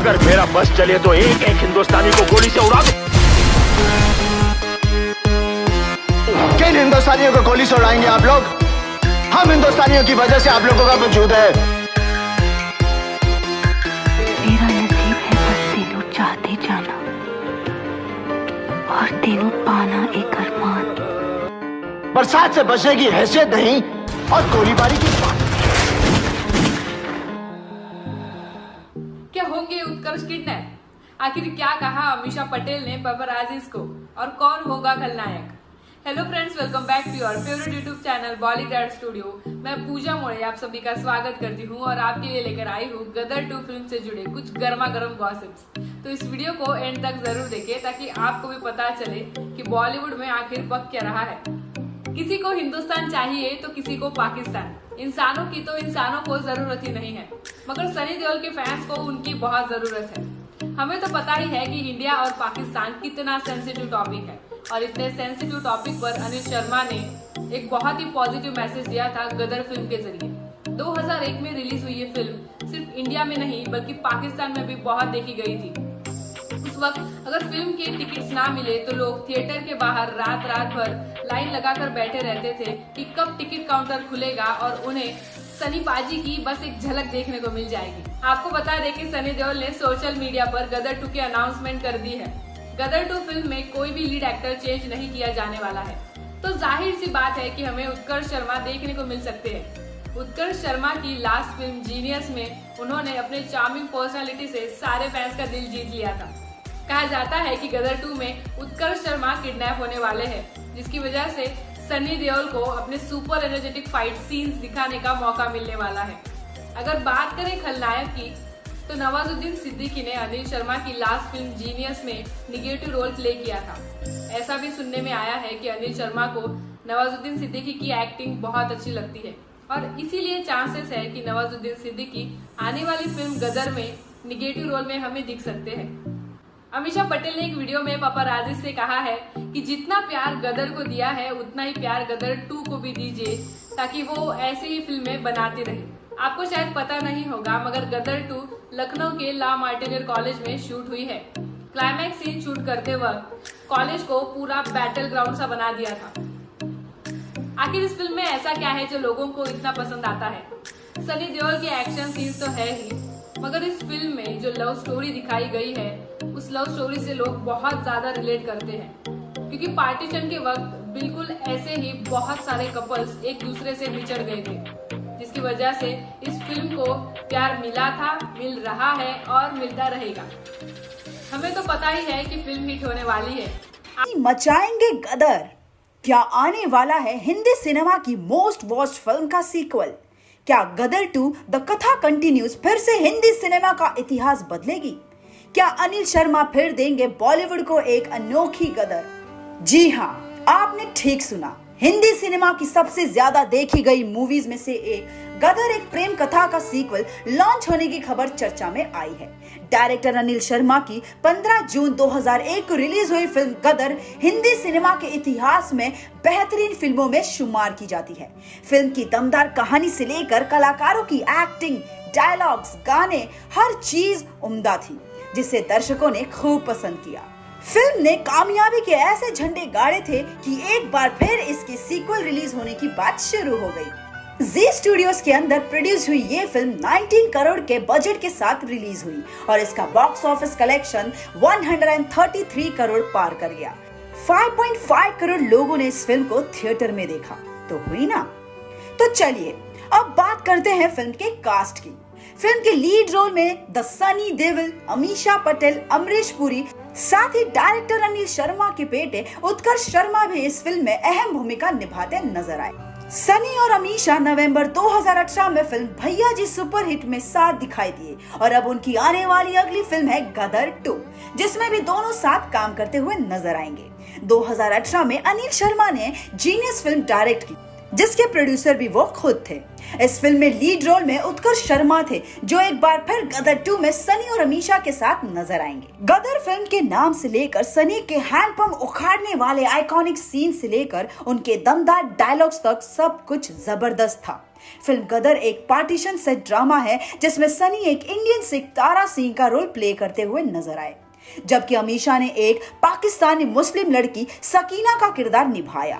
अगर मेरा बस चले तो एक एक हिंदुस्तानी को गोली से उड़ा दो। किन हिंदुस्तानियों को गोली से उड़ाएंगे आप लोग? हम हिंदुस्तानियों की वजह से आप लोगों का वजूद है। मेरा नसीब है बस तेनू चाहते जाना और तेनू पाना एक अरमान। बरसात से बचने की हैसियत नहीं और गोलीबारी की बात। क्या होंगे उत्कर्ष किडनैप? आखिर क्या कहा अमीषा पटेल ने पपराजीज को और कौन होगा खलनायक? Hello friends, welcome back to your favourite YouTube channel Bollywood studio. मैं पूजा मोड़े आप सभी का स्वागत करती हूँ और आपके लिए लेकर आई हूँ गदर 2 फिल्म से जुड़े कुछ गर्मा गर्म गॉसिप्स। तो इस वीडियो को एंड तक जरूर देखें ताकि आपको भी पता चले कि बॉलीवुड में आखिर पक क्या रहा है। किसी को हिंदुस्तान चाहिए तो किसी को पाकिस्तान। इंसानों की तो इंसानों को जरूरत ही नहीं है, मगर सनी देओल के फैंस को उनकी बहुत जरूरत है। हमें तो पता ही है कि इंडिया और पाकिस्तान कितना सेंसिटिव टॉपिक है और इतने सेंसिटिव टॉपिक पर अनिल शर्मा ने एक बहुत ही पॉजिटिव मैसेज दिया था गदर फिल्म के जरिए। 2001 में रिलीज हुई ये फिल्म सिर्फ इंडिया में नहीं बल्कि पाकिस्तान में भी बहुत देखी गई थी। उस वक्त अगर फिल्म के टिकट्स ना मिले तो लोग थिएटर के बाहर रात रात भर लाइन लगाकर बैठे रहते थे कि कब टिकट काउंटर खुलेगा और उन्हें सनी पाजी की बस एक झलक देखने को मिल जाएगी। आपको बता दें कि सनी देओल ने सोशल मीडिया पर गदर 2 की अनाउंसमेंट कर दी है। गदर 2 फिल्म में कोई भी लीड एक्टर चेंज नहीं किया जाने वाला है, तो जाहिर सी बात है कि हमें उत्कर्ष शर्मा देखने को मिल सकते हैं। उत्कर्ष शर्मा की लास्ट फिल्म जीनियस में उन्होंने अपने चार्मिंग पर्सनालिटी से सारे फैंस का दिल जीत लिया था। कहा जाता है कि गदर 2 में उत्कर्ष शर्मा किडनैप होने वाले हैं, जिसकी वजह से सनी देओल को अपने सुपर एनर्जेटिक फाइट सीन्स दिखाने का मौका मिलने वाला है। अगर बात करें खलनायक की तो नवाजुद्दीन सिद्दीकी ने अनिल शर्मा की लास्ट फिल्म जीनियस में निगेटिव रोल प्ले किया था। ऐसा भी सुनने में आया है कि अनिल शर्मा को नवाजुद्दीन सिद्दीकी की एक्टिंग बहुत अच्छी लगती है और इसीलिए चांसेस है कि नवाजुद्दीन सिद्दीकी आने वाली फिल्म गदर में निगेटिव रोल में हमें दिख सकते हैं। अमीषा पटेल ने एक वीडियो में पपराजी से कहा है कि जितना प्यार गदर को दिया है उतना ही प्यार गदर 2 को भी दीजिए ताकि वो ऐसी ही फिल्में बनाती रहे। आपको शायद पता नहीं होगा मगर गदर 2 लखनऊ के ला मार्टिनियर कॉलेज में शूट हुई है। क्लाइमैक्स सीन शूट करते वक्त कॉलेज को पूरा बैटल ग्राउंड सा बना दिया था। आखिर इस फिल्म में ऐसा क्या है जो लोगों को इतना पसंद आता है? सनी देओल के एक्शन सीन्स तो है ही, मगर इस फिल्म में जो लव स्टोरी दिखाई गई है उस लव स्टोरी से लोग बहुत ज्यादा रिलेट करते हैं, क्योंकि पार्टीशन के वक्त बिल्कुल ऐसे ही बहुत सारे कपल्स एक दूसरे से बिछड़ गए थे, जिसकी वजह से इस फिल्म को प्यार मिला था, मिल रहा है और मिलता रहेगा। हमें तो पता ही है कि फिल्म हिट होने वाली है। मचाएंगे गदर। क्या आने वाला है हिंदी सिनेमा की मोस्ट वॉच्ड फिल्म का सीक्वल? क्या गदर 2 द कथा कंटिन्यूज फिर से हिंदी सिनेमा का इतिहास बदलेगी? क्या अनिल शर्मा फिर देंगे बॉलीवुड को एक अनोखी गदर? जी हाँ, आपने ठीक सुना। हिंदी सिनेमा की सबसे ज्यादा देखी गई मूवीज में से एक गदर एक प्रेम कथा का सीक्वल लॉन्च होने की खबर चर्चा में आई है। डायरेक्टर अनिल शर्मा की 15 जून 2001 को रिलीज हुई फिल्म गदर हिंदी सिनेमा के इतिहास में बेहतरीन फिल्मों में शुमार की जाती है। फिल्म की दमदार कहानी से लेकर कलाकारों की एक्टिंग, डायलॉग्स, गाने, हर चीज उम्दा थी, जिसे दर्शकों ने खूब पसंद किया। फिल्म ने कामयाबी के ऐसे झंडे गाड़े थे कि एक बार फिर इसकी सीक्वल रिलीज होने की बात शुरू हो गई। जी स्टूडियोज के अंदर प्रोड्यूस हुई ये फिल्म 19 करोड़ के बजट के साथ रिलीज हुई और इसका बॉक्स ऑफिस कलेक्शन 133 करोड़ पार कर गया। 5.5 करोड़ लोगों ने इस फिल्म को थिएटर में देखा, तो हुई ना। तो चलिए अब बात करते हैं फिल्म के कास्ट की। फिल्म के लीड रोल में द सनी देओल, अमीषा पटेल, अमरीश पुरी, साथ ही डायरेक्टर अनिल शर्मा के बेटे उत्कर्ष शर्मा भी इस फिल्म में अहम भूमिका निभाते नजर आए। सनी और अमीषा नवंबर 2018 में फिल्म भैया जी सुपरहिट में साथ दिखाई दिए और अब उनकी आने वाली अगली फिल्म है गदर 2, जिसमें भी दोनों साथ काम करते हुए नजर आएंगे। 2018 में अनिल शर्मा ने जीनियस फिल्म डायरेक्ट की, जिसके प्रोड्यूसर भी वो खुद थे। इस फिल्म में लीड रोल में उत्कर्ष शर्मा थे, जो एक बार फिर गदर 2 में सनी और अमीषा के साथ नजर आएंगे। गदर फिल्म के नाम से लेकर सनी के हैंडपंप उखाड़ने वाले आइकॉनिक सीन से लेकर उनके दमदार डायलॉग्स तक सब कुछ जबरदस्त था। फिल्म गदर एक पार्टीशन सेट ड्रामा है जिसमें सनी एक इंडियन सिख तारा सिंह का रोल प्ले करते हुए नजर आए, जबकि अमीषा ने एक पाकिस्तानी मुस्लिम लड़की सकीना का किरदार निभाया।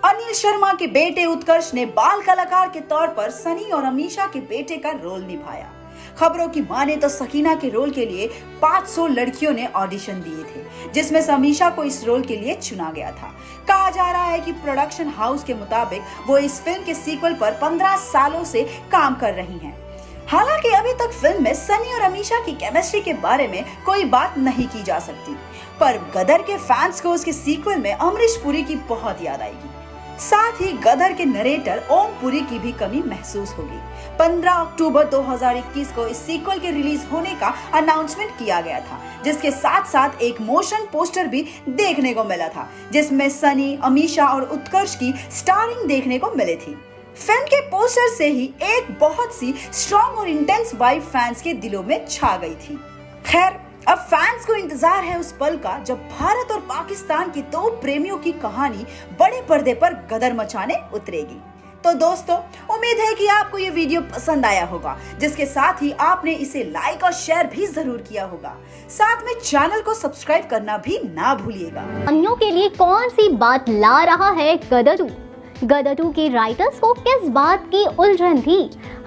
अनिल शर्मा के बेटे उत्कर्ष ने बाल कलाकार के तौर पर सनी और अमीषा के बेटे का रोल निभाया। खबरों की माने तो सकीना के रोल के लिए 500 लड़कियों ने ऑडिशन दिए थे, जिसमें से अमीषा को इस रोल के लिए चुना गया था। कहा जा रहा है कि प्रोडक्शन हाउस के मुताबिक वो इस फिल्म के सीक्वल पर 15 सालों से काम कर रही हैं। हालांकि अभी तक फिल्म में सनी और अमीषा की केमिस्ट्री के बारे में कोई बात नहीं की जा सकती, पर गदर के फैंस को उसके सीक्वल में अमरीश पुरी की बहुत याद आएगी। साथ ही गदर के नरेटर ओम पुरी की भी कमी महसूस होगी। 15 अक्टूबर 2021 को इस सीक्वल के रिलीज होने का अनाउंसमेंट किया गया था, जिसके साथ साथ एक मोशन पोस्टर भी देखने को मिला था, जिसमें सनी, अमीषा और उत्कर्ष की स्टारिंग देखने को मिली थी। फिल्म के पोस्टर से ही एक बहुत सी स्ट्रॉन्ग और इंटेंस वाइब फैंस के दिलों में छा गई थी। खैर, अब फैंस को इंतजार है उस पल का जब भारत और पाकिस्तान के दो प्रेमियों की कहानी बड़े पर्दे पर गदर मचाने उतरेगी। तो दोस्तों, उम्मीद है कि आपको ये वीडियो पसंद आया होगा, जिसके साथ ही आपने इसे लाइक और शेयर भी जरूर किया होगा। साथ में चैनल को सब्सक्राइब करना भी ना भूलिएगा। अन्यों के लिए कौन सी बात ला रहा है गदर 2? गदर 2 के राइटर्स को किस बात की उलझन थी?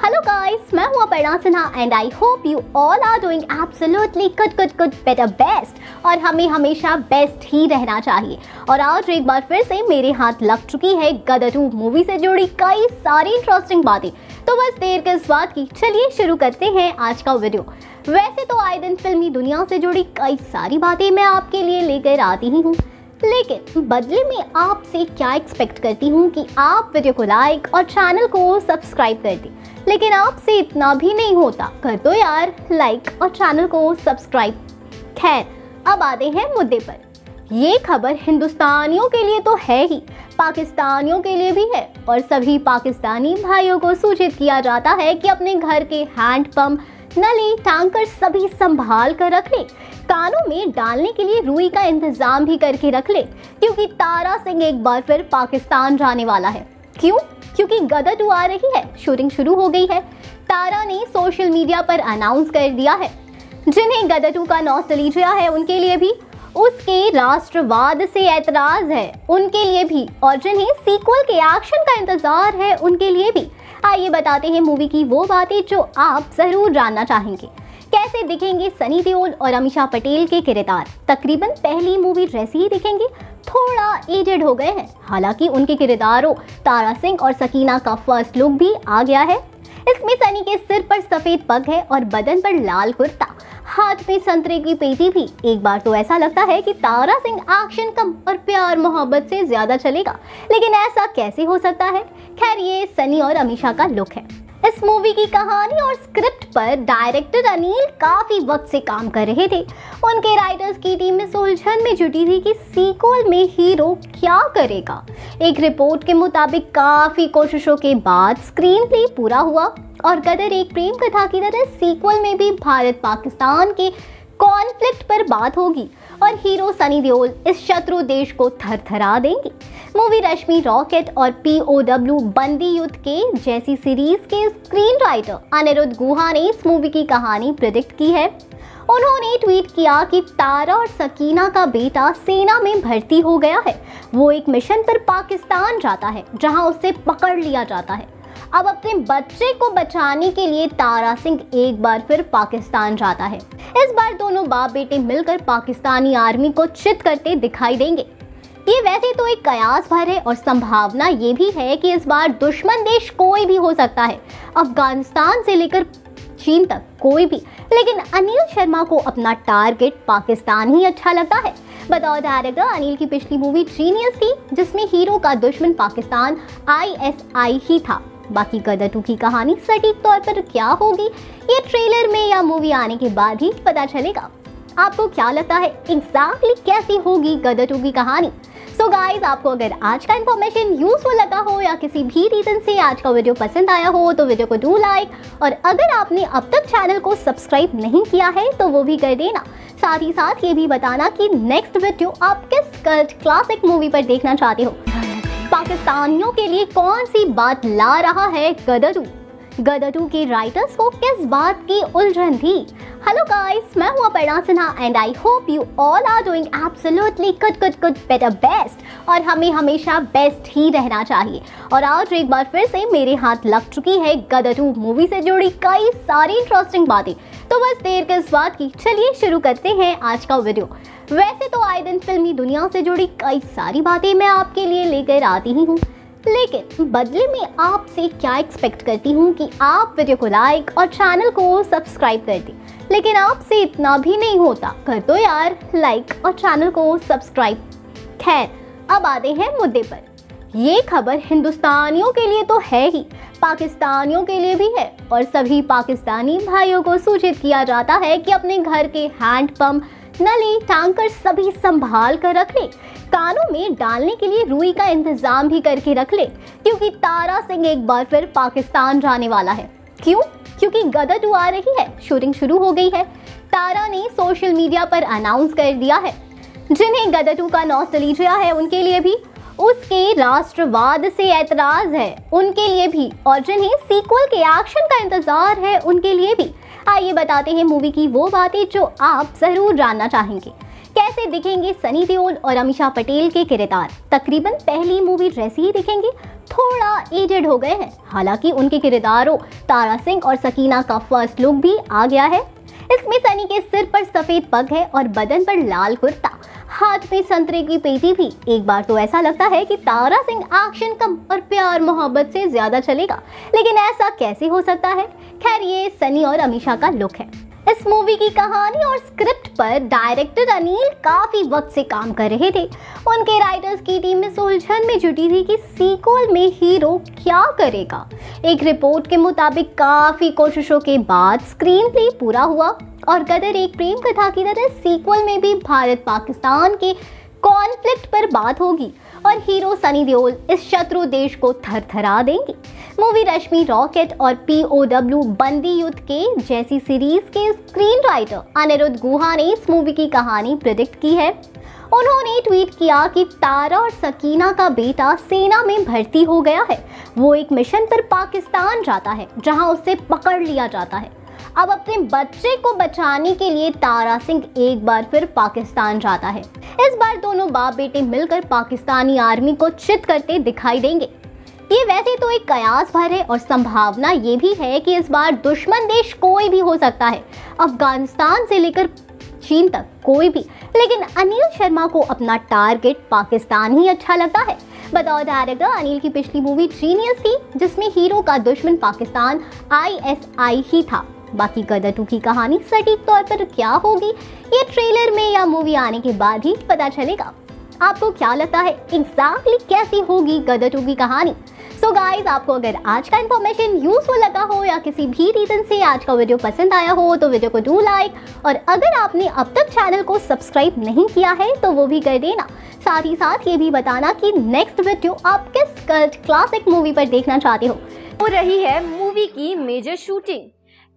हेलो गाइस, मैं हूं Aparna Sinha and I hope you all are doing absolutely good better best, और हमें हमेशा बेस्ट ही रहना चाहिए। और आज एक बार फिर से मेरे हाथ लग चुकी है गदर 2 मूवी से जुड़ी कई सारी इंटरेस्टिंग बातें। तो बस देर किस बात की, चलिए शुरू करते हैं आज का वीडियो। वैसे तो आए दिन फिल्मी दुनिया से जुड़ी कई सारी बातें मैं आपके लिए लेकर आती ही हूँ, लेकिन बदले में आपसे क्या एक्सपेक्ट करती हूँ कि आप वीडियो को लाइक और चैनल को सब्सक्राइब कर दें। लेकिन आपसे इतना भी नहीं होता, कर दो यार लाइक और चैनल को सब्सक्राइब। खैर, अब आते हैं मुद्दे पर। ये खबर हिंदुस्तानियों के लिए तो है ही, पाकिस्तानियों के लिए भी है, और सभी पाकिस्तानी भाइयों को सूचित किया जाता है कि अपने घर के हैंडपंप, नली, टैंकर सभी संभाल कर रख ले। कानों में डालने के लिए रुई का इंतजाम भी करके रख ले, क्योंकि तारा सिंह एक बार फिर पाकिस्तान जाने वाला है। क्यों? क्योंकि गदर 2 आ रही है, शूटिंग शुरू हो गई है। तारा ने सोशल मीडिया पर अनाउंस कर दिया है। जिन्हें गदर 2 का नॉस्टैल्जिया है उनके लिए भी, उसके राष्ट्रवाद से ऐतराज है उनके लिए भी, और जिन्हें सीक्वल के एक्शन का इंतजार है उनके लिए भी। आइए बताते हैं मूवी की वो बातें जो आप जरूर जानना चाहेंगे। कैसे दिखेंगे सनी देओल और अमीषा पटेल के किरदार? तकरीबन पहली मूवी जैसे ही दिखेंगे, थोड़ा एजेड हो गए हैं। हालांकि उनके किरदारों तारा सिंह और सकीना का फर्स्ट लुक भी आ गया है। इसमें सनी के सिर पर सफेद पग है और बदन पर लाल कुर्ता, हाथ में संतरे की पेटी भी। एक बार तो ऐसा लगता है कि तारा सिंह एक्शन कम और प्यार मोहब्बत से ज्यादा चलेगा, लेकिन ऐसा कैसे हो सकता है? खैर, ये सनी और अमीषा का लुक है। इस मूवी की कहानी और स्क्रिप्ट पर डायरेक्टर अनिल काफी वक्त से काम कर रहे थे। उनके राइटर्स की टीम में उलझन में जुटी थी कि सीक्वल में हीरो क्या करेगा। एक रिपोर्ट के मुताबिक काफी कोशिशों के बाद स्क्रीन प्ले पूरा हुआ और गदर एक प्रेम कथा की तरह सीक्वल में भी भारत पाकिस्तान के कॉन्फ्लिक्ट पर बात होगी और हीरो सनी देओल इस शत्रु देश को थरथरा देंगे। मूवी रश्मि रॉकेट और POW बंदी युद्ध के जैसी सीरीज के स्क्रीन राइटर अनिरुद्ध गुहा ने इस मूवी की कहानी प्रेडिक्ट की है। उन्होंने ट्वीट किया कि तारा और सकीना का बेटा सेना में भर्ती हो गया है। वो एक मिशन पर पाकिस्तान जाता है जहां उसे पकड़ लिया जाता है। अब अपने बच्चे को बचाने के लिए तारा सिंह एक बार फिर पाकिस्तान जाता है। इस बार दोनों बाप बेटे मिलकर पाकिस्तानी आर्मी को चित करते दिखाई देंगे। ये वैसे तो एक कयास भर है और संभावना ये भी है कि इस बार दुश्मन देश कोई भी हो सकता है, अफगानिस्तान से लेकर चीन तक कोई भी। लेकिन अनिल शर्मा को अपना टारगेट पाकिस्तान ही अच्छा लगता है। बतौर डायरेक्टर अनिल की पिछली मूवी जीनियस थी, जिसमें हीरो का दुश्मन पाकिस्तान ISI ही था। बाकी गदर 2 की कहानी सटीक तौर पर क्या होगी, ये ट्रेलर में या मूवी आने के बाद ही पता चलेगा। आपको क्या लगता है एग्जैक्टली कैसी होगी गदर 2 की कहानी? सो गाइज, आपको अगर आज का इन्फॉर्मेशन यूजफुल लगा हो या किसी भी रीजन से आज का वीडियो पसंद आया हो तो वीडियो को डू लाइक, और अगर आपने अब तक चैनल को सब्सक्राइब नहीं किया है तो वो भी कर देना। साथ ही साथ ये भी बताना कि नेक्स्ट वीडियो आप किस कल्ट क्लासिक मूवी पर देखना चाहते हो। पाकिस्तानियों के लिए कौन सी बात ला रहा है गदर 2? गदर 2 के राइटर्स को किस बात की उलझन थी? हेलो गाइस, मैं हूं Aparna Sinha and I hope you all are doing absolutely good better best, और हमें हमेशा बेस्ट ही रहना चाहिए। और आज एक बार फिर से मेरे हाथ लग चुकी है गदर 2 मूवी से जुड़ी कई सारी इंटरेस्टिंग बातें। तो बस देर किस बात की, चलिए शुरू करते हैं आज का वीडियो। वैसे तो आए दिन फिल्मी दुनिया से जुड़ी कई सारी बातें मैं आपके लिए लेकर आती ही हूँ, लेकिन बदले में आपसे क्या एक्सपेक्ट करती हूँ कि आप वीडियो को लाइक और चैनल को सब्सक्राइब कर दें। लेकिन आपसे इतना भी नहीं होता, कर दो यार लाइक और चैनल को सब्सक्राइब। खैर, अब आते हैं मुद्दे पर। ये खबर हिंदुस्तानियों के लिए तो है ही, पाकिस्तानियों के लिए भी है, और सभी पाकिस्तानी भाइयों को सूचित किया जाता है कि अपने घर के हैंडपंप, नली, टैंकर सभी संभाल कर रख ले। कानों में डालने के लिए रुई का इंतजाम भी करके रख ले, क्योंकि तारा सिंह एक बार फिर पाकिस्तान जाने वाला है। क्यों? क्योंकि गदर 2 आ रही है, शूटिंग शुरू हो गई है। तारा ने सोशल मीडिया पर अनाउंस कर दिया है। जिन्हें गदर 2 का नॉस्टैल्जिया है उनके लिए भी, उसके राष्ट्रवाद से ऐतराज है उनके लिए भी, और जिन्हें सीक्वल के एक्शन का इंतजार है उनके लिए भी। आइए बताते हैं मूवी की वो बातें जो आप जरूर जानना चाहेंगे। कैसे दिखेंगे सनी देओल और अमीषा पटेल के किरदार? तकरीबन पहली मूवी जैसे ही दिखेंगे, थोड़ा एजेड हो गए हैं। हालांकि उनके किरदारों तारा सिंह और सकीना का फर्स्ट लुक भी आ गया है। इसमें सनी के सिर पर सफेद पग है और बदन पर लाल कुर्ता, हाथ में संतरे की पेटी भी। एक बार तो ऐसा लगता है कि तारा सिंह एक्शन कम और प्यार मोहब्बत से ज्यादा चलेगा, लेकिन ऐसा कैसे हो सकता है? खैर, ये सनी और अमीषा का लुक है। इस मूवी की कहानी और स्क्रिप्ट पर डायरेक्टर अनिल काफी वक्त से काम कर रहे थे। उनके राइटर्स की टीम इस उलझन में जुटी थी कि सीक्वल में हीरो क्या करेगा। एक रिपोर्ट के मुताबिक काफी कोशिशों के बाद स्क्रीन प्ले पूरा हुआ और गदर एक प्रेम कथा की तरह सीक्वल में भी भारत पाकिस्तान के कॉन्फ्लिक्ट पर बात होगी और हीरो सनी देओल इस शत्रु देश को थरथरा देंगे। मूवी रश्मि रॉकेट और POW बंदी युद्ध के जैसी सीरीज के स्क्रीन राइटर अनिरुद्ध गुहा ने इस मूवी की कहानी प्रेडिक्ट की है। उन्होंने ट्वीट किया कि तारा और सकीना का बेटा सेना में भर्ती हो गया है। वो एक मिशन पर पाकिस्तान जाता है जहां उसे पकड़ लिया जाता है। अब अपने बच्चे को बचाने के लिए तारा सिंह एक बार फिर पाकिस्तान जाता है। इस बार दोनों बाप बेटे मिलकर पाकिस्तानी आर्मी को चित करते दिखाई देंगे। ये वैसे तो एक कयास भर है और संभावना ये भी है कि इस बार दुश्मन देश कोई भी हो सकता है, अफगानिस्तान से लेकर चीन तक कोई भी। लेकिन अनिल शर्मा को अपना टारगेट पाकिस्तान ही अच्छा लगता है। बतौर डायरेक्टर अनिल की पिछली मूवी जीनियस थी, जिसमें हीरो का दुश्मन पाकिस्तान ISI ही था। बाकी गदर 2 की कहानी सटीक तौर पर क्या होगी, ये ट्रेलर में या मूवी आने के बाद ही पता चलेगा। आपको क्या लगता है एग्जैक्टली कैसी होगी गदर 2 की कहानी? सो गाइज, आपको अगर आज का इन्फॉर्मेशन यूजफुल लगा हो या किसी भी रीजन से आज का वीडियो पसंद आया हो तो वीडियो को डू लाइक, और अगर आपने अब तक चैनल को सब्सक्राइब नहीं किया है तो वो भी कर देना। साथ ही साथ ये भी बताना कि नेक्स्ट वीडियो आप किस कल्ट क्लासिक मूवी पर देखना चाहते हो रही है मूवी की मेजर शूटिंग।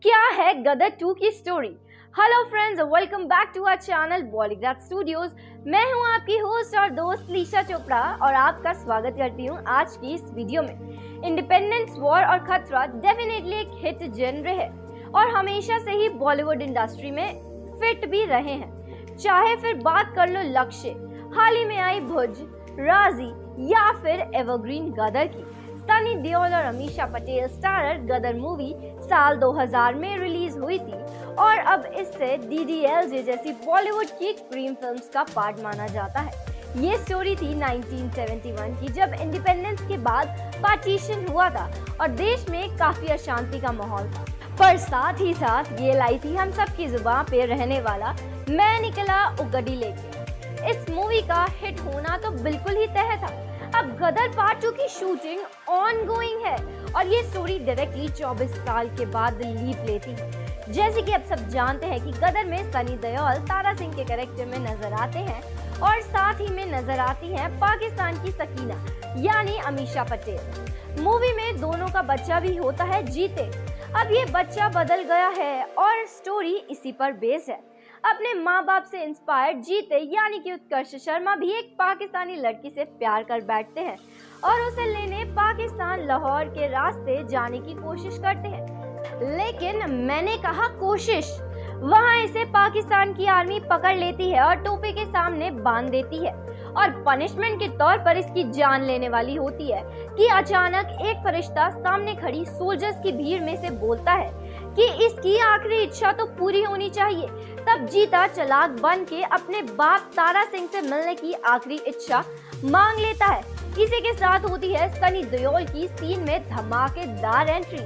क्या है गदर 2 की story? Hello friends, welcome back to our channel Bollygraph Studios. मैं हूं आपकी होस्ट और दोस्त लीशा चोपड़ा और आपका स्वागत करती हूं आज की इस वीडियो में। इंडिपेंडेंस वॉर और खतरा डेफिनेटली एक हिट जेनर है और हमेशा से ही बॉलीवुड इंडस्ट्री में फिट भी रहे हैं। चाहे फिर बात कर लो लक्ष्य, हाल ही में आई भुज, राजी या फिर एवरग्रीन गदर की। सनी देओल और अमीषा पटेल स्टारर गदर मूवी साल 2000 में रिलीज हुई थी और अब इससे DDLJ जैसी बॉलीवुड की क्रीम फिल्म्स का पार्ट माना जाता है। ये स्टोरी थी 1971 की, जब इंडिपेंडेंस के बाद पार्टीशन हुआ था और देश में काफी अशांति का माहौल था। पर साथ ही साथ ये लाई थी हम सब की जुबान पे रहने वाला मैं निकला उगड़ी लेके। इस मूवी का हिट होना तो बिल्कुल ही तय था। अब गदर पार्ट 2 की शूटिंग ऑनगोइंग है और ये स्टोरी डायरेक्टली 24 साल के बाद लीप लेती है। जैसे कि अब सब जानते हैं कि गदर में सनी देओल तारा सिंह के कैरेक्टर में नजर आते हैं और साथ ही में नजर आती हैं पाकिस्तान की सकीना यानी अमीशा पटेल। मूवी में दोनों का बच्चा भी होता है जीते। अब ये बच्चा बदल गया है और स्टोरी इसी पर बेस्ड है। अपने माँ बाप से इंस्पायर्ड जीते यानी कि उत्कर्ष शर्मा भी एक पाकिस्तानी लड़की से प्यार कर बैठते हैं और उसे लेने पाकिस्तान लाहौर के रास्ते जाने की कोशिश करते हैं। लेकिन मैंने कहा कोशिश, वहाँ इसे पाकिस्तान की आर्मी पकड़ लेती है और टोपे के सामने बांध देती है और पनिशमेंट के तौर पर इसकी जान लेने वाली होती है कि अचानक एक फरिश्ता सामने खड़ी सोल्जर्स की भीड़ में से बोलता है कि इसकी आखिरी इच्छा तो पूरी होनी चाहिए। तब जीता चालाक बन के अपने बाप तारा सिंह से मिलने की आखिरी इच्छा मांग लेता है। इसी के साथ होती है सनी देओल की सीन में धमाकेदार एंट्री।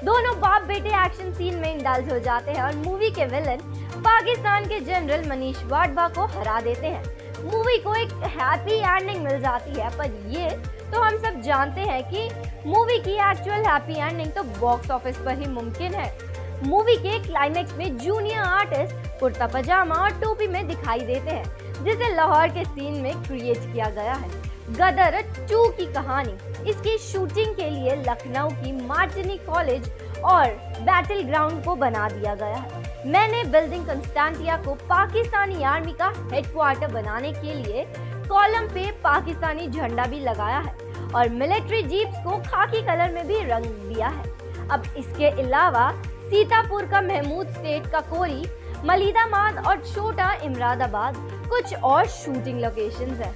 दोनों बाप बेटे एक्शन सीन में इंडल्ज हो जाते हैं और मूवी के विलन पाकिस्तान के जनरल मनीष वाडवा को हरा देते हैं। मूवी को एक हैप्पी एंडिंग मिल जाती है, पर ये तो हम सब जानते हैं कि मूवी की एक्चुअल हैप्पी एंडिंग तो बॉक्स ऑफिस पर ही मुमकिन है। मूवी के क्लाइमेक्स में जूनियर आर्टिस्ट कुर्ता पजामा और टोपी में दिखाई देते हैं, जिसे लाहौर के सीन में क्रिएट किया गया है। गदर 2 की कहानी, इसकी शूटिंग के लिए लखनऊ की मार्टिनी कॉलेज और बैटल ग्राउंड को बना दिया गया है। मैंने बिल्डिंग कंस्टेंटिया को पाकिस्तानी आर्मी का हेडक्वार्टर बनाने के लिए कॉलम पे पाकिस्तानी झंडा भी लगाया है और मिलिट्री जीप्स को खाकी कलर में भी रंग दिया है। अब इसके अलावा सीतापुर का महमूद स्टेट का कोरी, मलिदाबाद और छोटा इमरादाबाद कुछ और शूटिंग लोकेशंस हैं।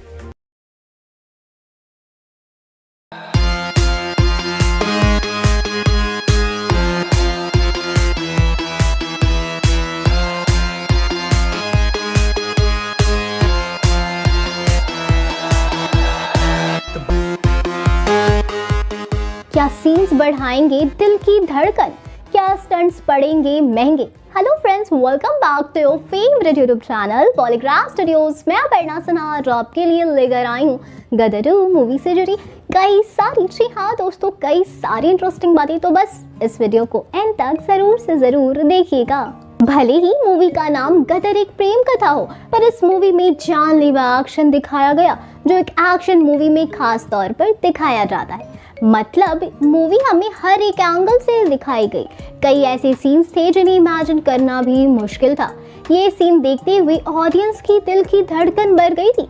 क्या सीन्स बढ़ाएंगे दिल की धड़कन, क्या स्टंट्स पड़ेंगे महंगे। Hello friends, welcome back to your favourite YouTube channel Polygraph Studios. मैं अपर्णा सिन्हा और आपके लिए लेकर आई हूँ गदर 2 मूवी से जुड़ी कई सारी, जी हाँ दोस्तों, कई सारी इंटरेस्टिंग बातें। तो बस इस वीडियो को एंड तक जरूर से जरूर देखिएगा। भले ही मूवी का नाम गदर एक प्रेम कथा हो, पर इस मूवी में जानलेवा एक्शन दिखाया गया जो एक एक्शन मूवी में खास तौर पर दिखाया जाता है। मतलब मूवी हमें हर एक एंगल से दिखाई गई। कई ऐसे सीन्स थे जिन्हें इमेजिन करना भी मुश्किल था। ये सीन देखते हुए ऑडियंस की दिल की धड़कन बढ़ गई थी।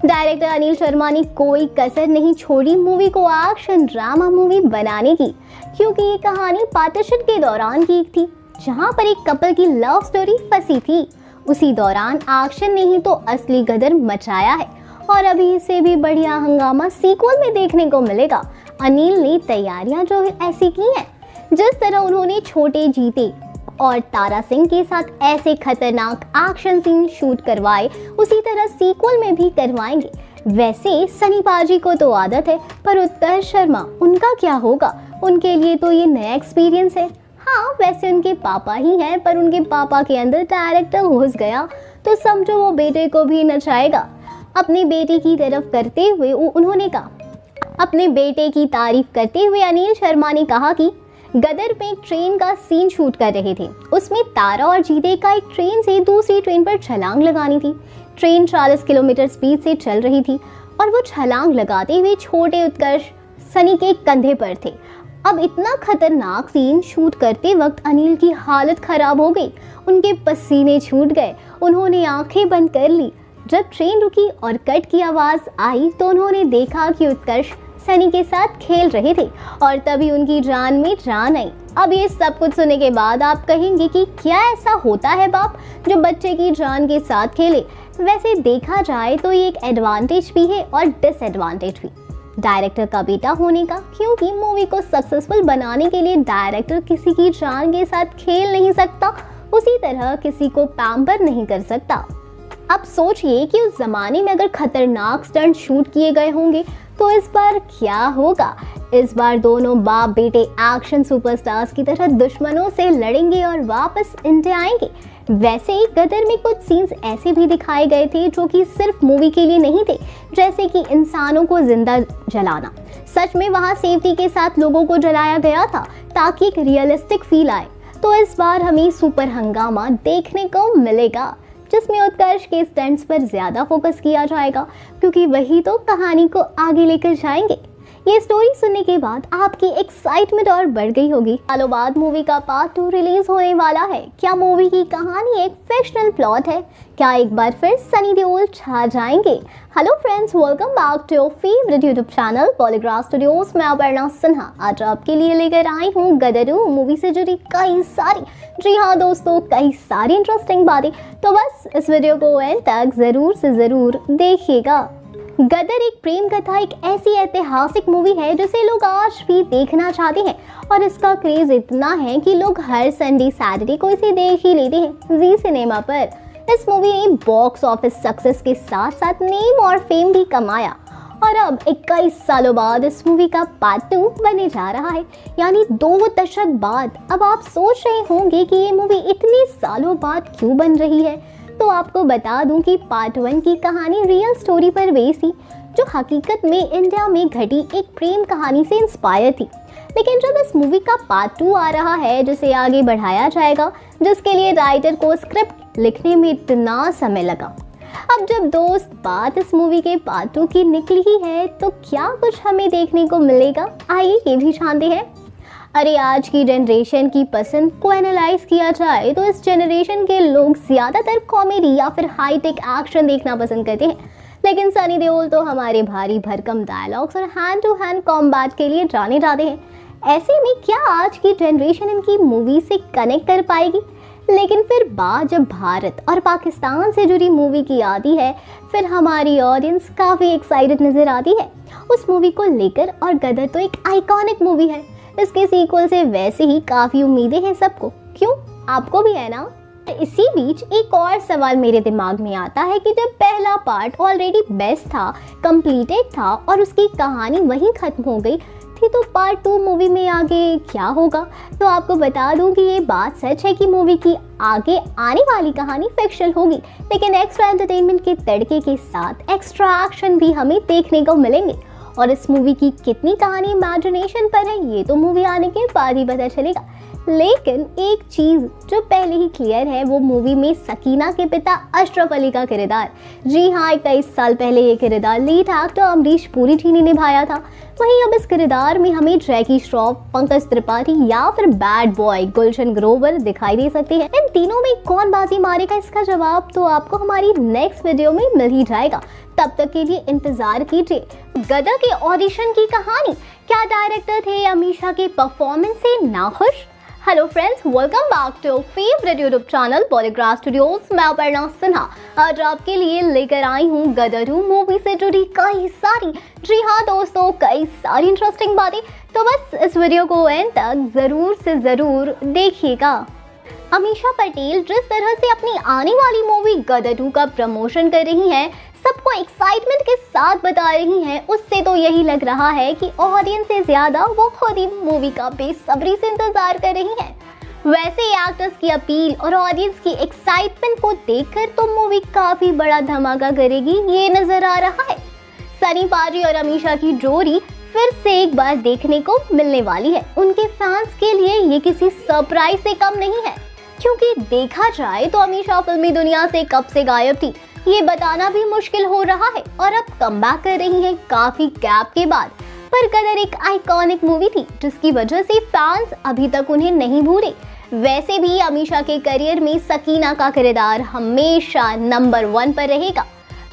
डायरेक्टर अनिल शर्मा ने कोई कसर नहीं छोड़ी मूवी को एक्शन ड्रामा मूवी बनाने की, क्योंकि ये कहानी पार्टीशन के दौरान की थी, जहाँ पर एक कपल की लव स्टोरी फंसी थी। उसी दौरान एक्शन ने ही तो असली गदर मचाया है और अभी इससे भी बढ़िया हंगामा सीक्वल में देखने को मिलेगा। अनिल ने तैयारियां जो ऐसी की हैं, जिस तरह उन्होंने छोटे जीते और तारा सिंह के साथ ऐसे खतरनाक एक्शन सीन शूट करवाए, उसी तरह सीक्वल में भी करवाएंगे। वैसे सनी पाजी को तो आदत है, पर उत्कर्ष शर्मा, उनका क्या होगा? उनके लिए तो ये नया एक्सपीरियंस है। हाँ, वैसे उनके पापा ही हैं, पर उनके पापा के अंदर डायरेक्टर घुस गया तो समझो वो बेटे को भी नचाएगा। अपने बेटे की तरफ करते हुए उन्होंने कहा, अपने बेटे की तारीफ करते हुए अनिल शर्मा ने कहा कि गदर में ट्रेन का सीन शूट कर रहे थे। उसमें तारा और जीते का एक ट्रेन से दूसरी ट्रेन पर छलांग लगानी थी। ट्रेन 40 किलोमीटर स्पीड से चल रही थी और वो छलांग लगाते हुए छोटे उत्कर्ष सनी के कंधे पर थे। अब इतना खतरनाक सीन शूट करते वक्त अनिल की हालत खराब हो गई, उनके पसीने छूट गए, उन्होंने आंखें बंद कर ली। जब ट्रेन रुकी और कट की आवाज़ आई तो उन्होंने देखा कि उत्कर्ष सनी के साथ खेल रहे थे और तभी उनकी जान में जान आई। अब ये सब कुछ सुनने के बाद आप कहेंगे कि क्या ऐसा होता है बाप जो बच्चे की जान के साथ खेले? वैसे देखा जाए तो ये एक एडवांटेज भी है और डिसएडवांटेज भी डायरेक्टर का बेटा होने का, क्योंकि मूवी को सक्सेसफुल बनाने के लिए डायरेक्टर किसी की जान के साथ खेल नहीं सकता, उसी तरह किसी को पैम्पर नहीं कर सकता। अब सोचिए कि उस जमाने में अगर खतरनाक स्टंट शूट किए गए होंगे तो इस बार क्या होगा? इस बार दोनों बाप बेटे एक्शन सुपरस्टार्स की तरह दुश्मनों से लड़ेंगे और वापस इंडिया आएंगे। वैसे ही गदर में कुछ सीन्स ऐसे भी दिखाए गए थे जो कि सिर्फ मूवी के लिए नहीं थे, जैसे कि इंसानों को जिंदा जलाना। सच में वहाँ सेफ्टी के साथ लोगों को जलाया गया था ताकि एक रियलिस्टिक फील आए। तो इस बार हमें सुपर हंगामा देखने को मिलेगा। जिसमें उत्कर्ष के स्टंट्स पर ज़्यादा फोकस किया जाएगा, क्योंकि वही तो कहानी को आगे लेकर जाएंगे। ये स्टोरी सुनने के बाद आपकी एक्साइटमेंट और बढ़ गई होगी। सालों बाद मूवी का पार्ट 2 रिलीज होने वाला है। क्या मूवी की कहानी एक फिक्शनल प्लॉट है? क्या एक बार फिर सनी देओल छा जाएंगे? Hello friends, welcome back to your favourite YouTube channel Polygraph Studios. मैं अपर्णा सिन्हा आज आपके लिए लेकर आई हूँ गदर 2 मूवी से जुड़ी कई सारी, जी हाँ दोस्तों, कई सारी इंटरेस्टिंग बातें। तो बस इस वीडियो को एंड तक ज़रूर से ज़रूर देखिएगा। गदर एक प्रेम कथा, एक ऐसी ऐतिहासिक मूवी है जिसे लोग आज भी देखना चाहते हैं और इसका क्रेज इतना है कि लोग हर संडे सैटरडे को इसे देख ही लेते हैं जी सिनेमा पर। इस मूवी ने बॉक्स ऑफिस सक्सेस के साथ साथ नेम और फेम भी कमाया और अब 21 सालों बाद इस मूवी का पार्ट 2 बनने जा रहा है, यानी 2 दशक बाद। अब आप सोच रहे होंगे कि ये मूवी इतने सालों बाद क्यों बन रही है, तो आपको बता दूं कि पार्ट 1 की कहानी रियल स्टोरी पर बेस्ड थी, जो हकीकत में इंडिया में घटी एक प्रेम कहानी से इंस्पायर थी। लेकिन जब इस मूवी का पार्ट 2 आ रहा है जिसे आगे बढ़ाया जाएगा, जिसके लिए राइटर को स्क्रिप्ट लिखने में इतना समय लगा, अब जब दोस्त बात इस मूवी के पार्ट 2 की निकली ही है, तो क्या कुछ हमें देखने को मिलेगा, आइए ये भी जानते हैं। अरे आज की जनरेशन की पसंद को एनालाइज किया जाए तो इस जनरेशन के लोग ज़्यादातर कॉमेडी या फिर हाईटेक एक्शन देखना पसंद करते हैं, लेकिन सनी देओल तो हमारे भारी भरकम डायलॉग्स और हैंड टू हैंड कॉम्बैट के लिए जाने जाते हैं। ऐसे में क्या आज की जनरेशन इनकी मूवी से कनेक्ट कर पाएगी? लेकिन फिर बात जब भारत और पाकिस्तान से जुड़ी मूवी की आती है, फिर हमारी ऑडियंस काफ़ी एक्साइटेड नज़र आती है उस मूवी को लेकर। और गदर तो एक आइकॉनिक मूवी है, इसके सीक्वल से वैसे ही काफ़ी उम्मीदें हैं सबको, क्यों, आपको भी है ना? इसी बीच एक और सवाल मेरे दिमाग में आता है कि जब पहला पार्ट ऑलरेडी बेस्ट था, कंप्लीटेड था और उसकी कहानी वहीं ख़त्म हो गई थी, तो पार्ट 2 मूवी में आगे क्या होगा? तो आपको बता दूं कि ये बात सच है कि मूवी की आगे आने वाली कहानी फिक्शनल होगी, लेकिन एक्स्ट्रा एंटरटेनमेंट के तड़के के साथ एक्स्ट्रा एक्शन भी हमें देखने को मिलेंगे। और इस मूवी की कितनी कहानी इमेजिनेशन पर है ये तो मूवी आने के बाद ही पता चलेगा। लेकिन एक चीज़ जो पहले ही क्लियर है, वो मूवी में सकीना के पिता अशरफ अली का किरदार। जी हाँ, 21 साल पहले ये किरदार लीड एक्टर अमरीश पुरी जी ने निभाया था। वहीं अब इस किरदार में हमें जैकी श्रॉफ, पंकज त्रिपाठी या फिर बैड बॉय गुलशन ग्रोवर दिखाई दे सकते हैं। इन तीनों में कौन बाजी मारेगा, इसका जवाब तो आपको हमारी नेक्स्ट वीडियो में मिल ही जाएगा। तब तक के लिए इंतजार कीजिए। गदर के ऑडिशन की कहानी, क्या डायरेक्टर थे अमीषा के परफॉर्मेंस से नाखुश? Hello friends, welcome back to favourite YouTube channel Polygraph Studios. मैं अपर्णा सिन्हा आज आपके लिए लेकर आई हूँ गदर 2 मूवी से जुड़ी कई सारी, जी हाँ दोस्तों, कई सारी इंटरेस्टिंग बातें। तो बस इस वीडियो को एंड तक ज़रूर से ज़रूर देखिएगा। अमीषा पटेल जिस तरह से अपनी आने वाली मूवी गदर 2 का प्रमोशन कर रही हैं, सबको एक्साइटमेंट के साथ बता रही हैं, उससे तो यही लग रहा है कि ऑडियंस से ज़्यादा वो खुद ही मूवी का बेसब्री से इंतजार कर रही हैं। वैसे एक्टर्स की अपील और ऑडियंस की एक्साइटमेंट को देखकर तो मूवी काफ़ी बड़ा धमाका करेगी, ये नज़र आ रहा है। सनी पाजी और अमीषा की जोड़ी फिर से एक बार देखने को मिलने वाली है। उनके फैंस के लिए ये किसी सरप्राइज से कम नहीं है, क्योंकि देखा जाए तो अमीषा फिल्मी दुनिया से कब से गायब थी ये बताना भी मुश्किल हो रहा है और अब कमबैक कर रही हैं काफी गैप के बाद। पर गदर एक आइकॉनिक मूवी थी जिसकी वजह से फैंस अभी तक उन्हें नहीं भूले। वैसे भी अमीषा के करियर में सकीना का किरदार हमेशा नंबर 1 पर रहेगा।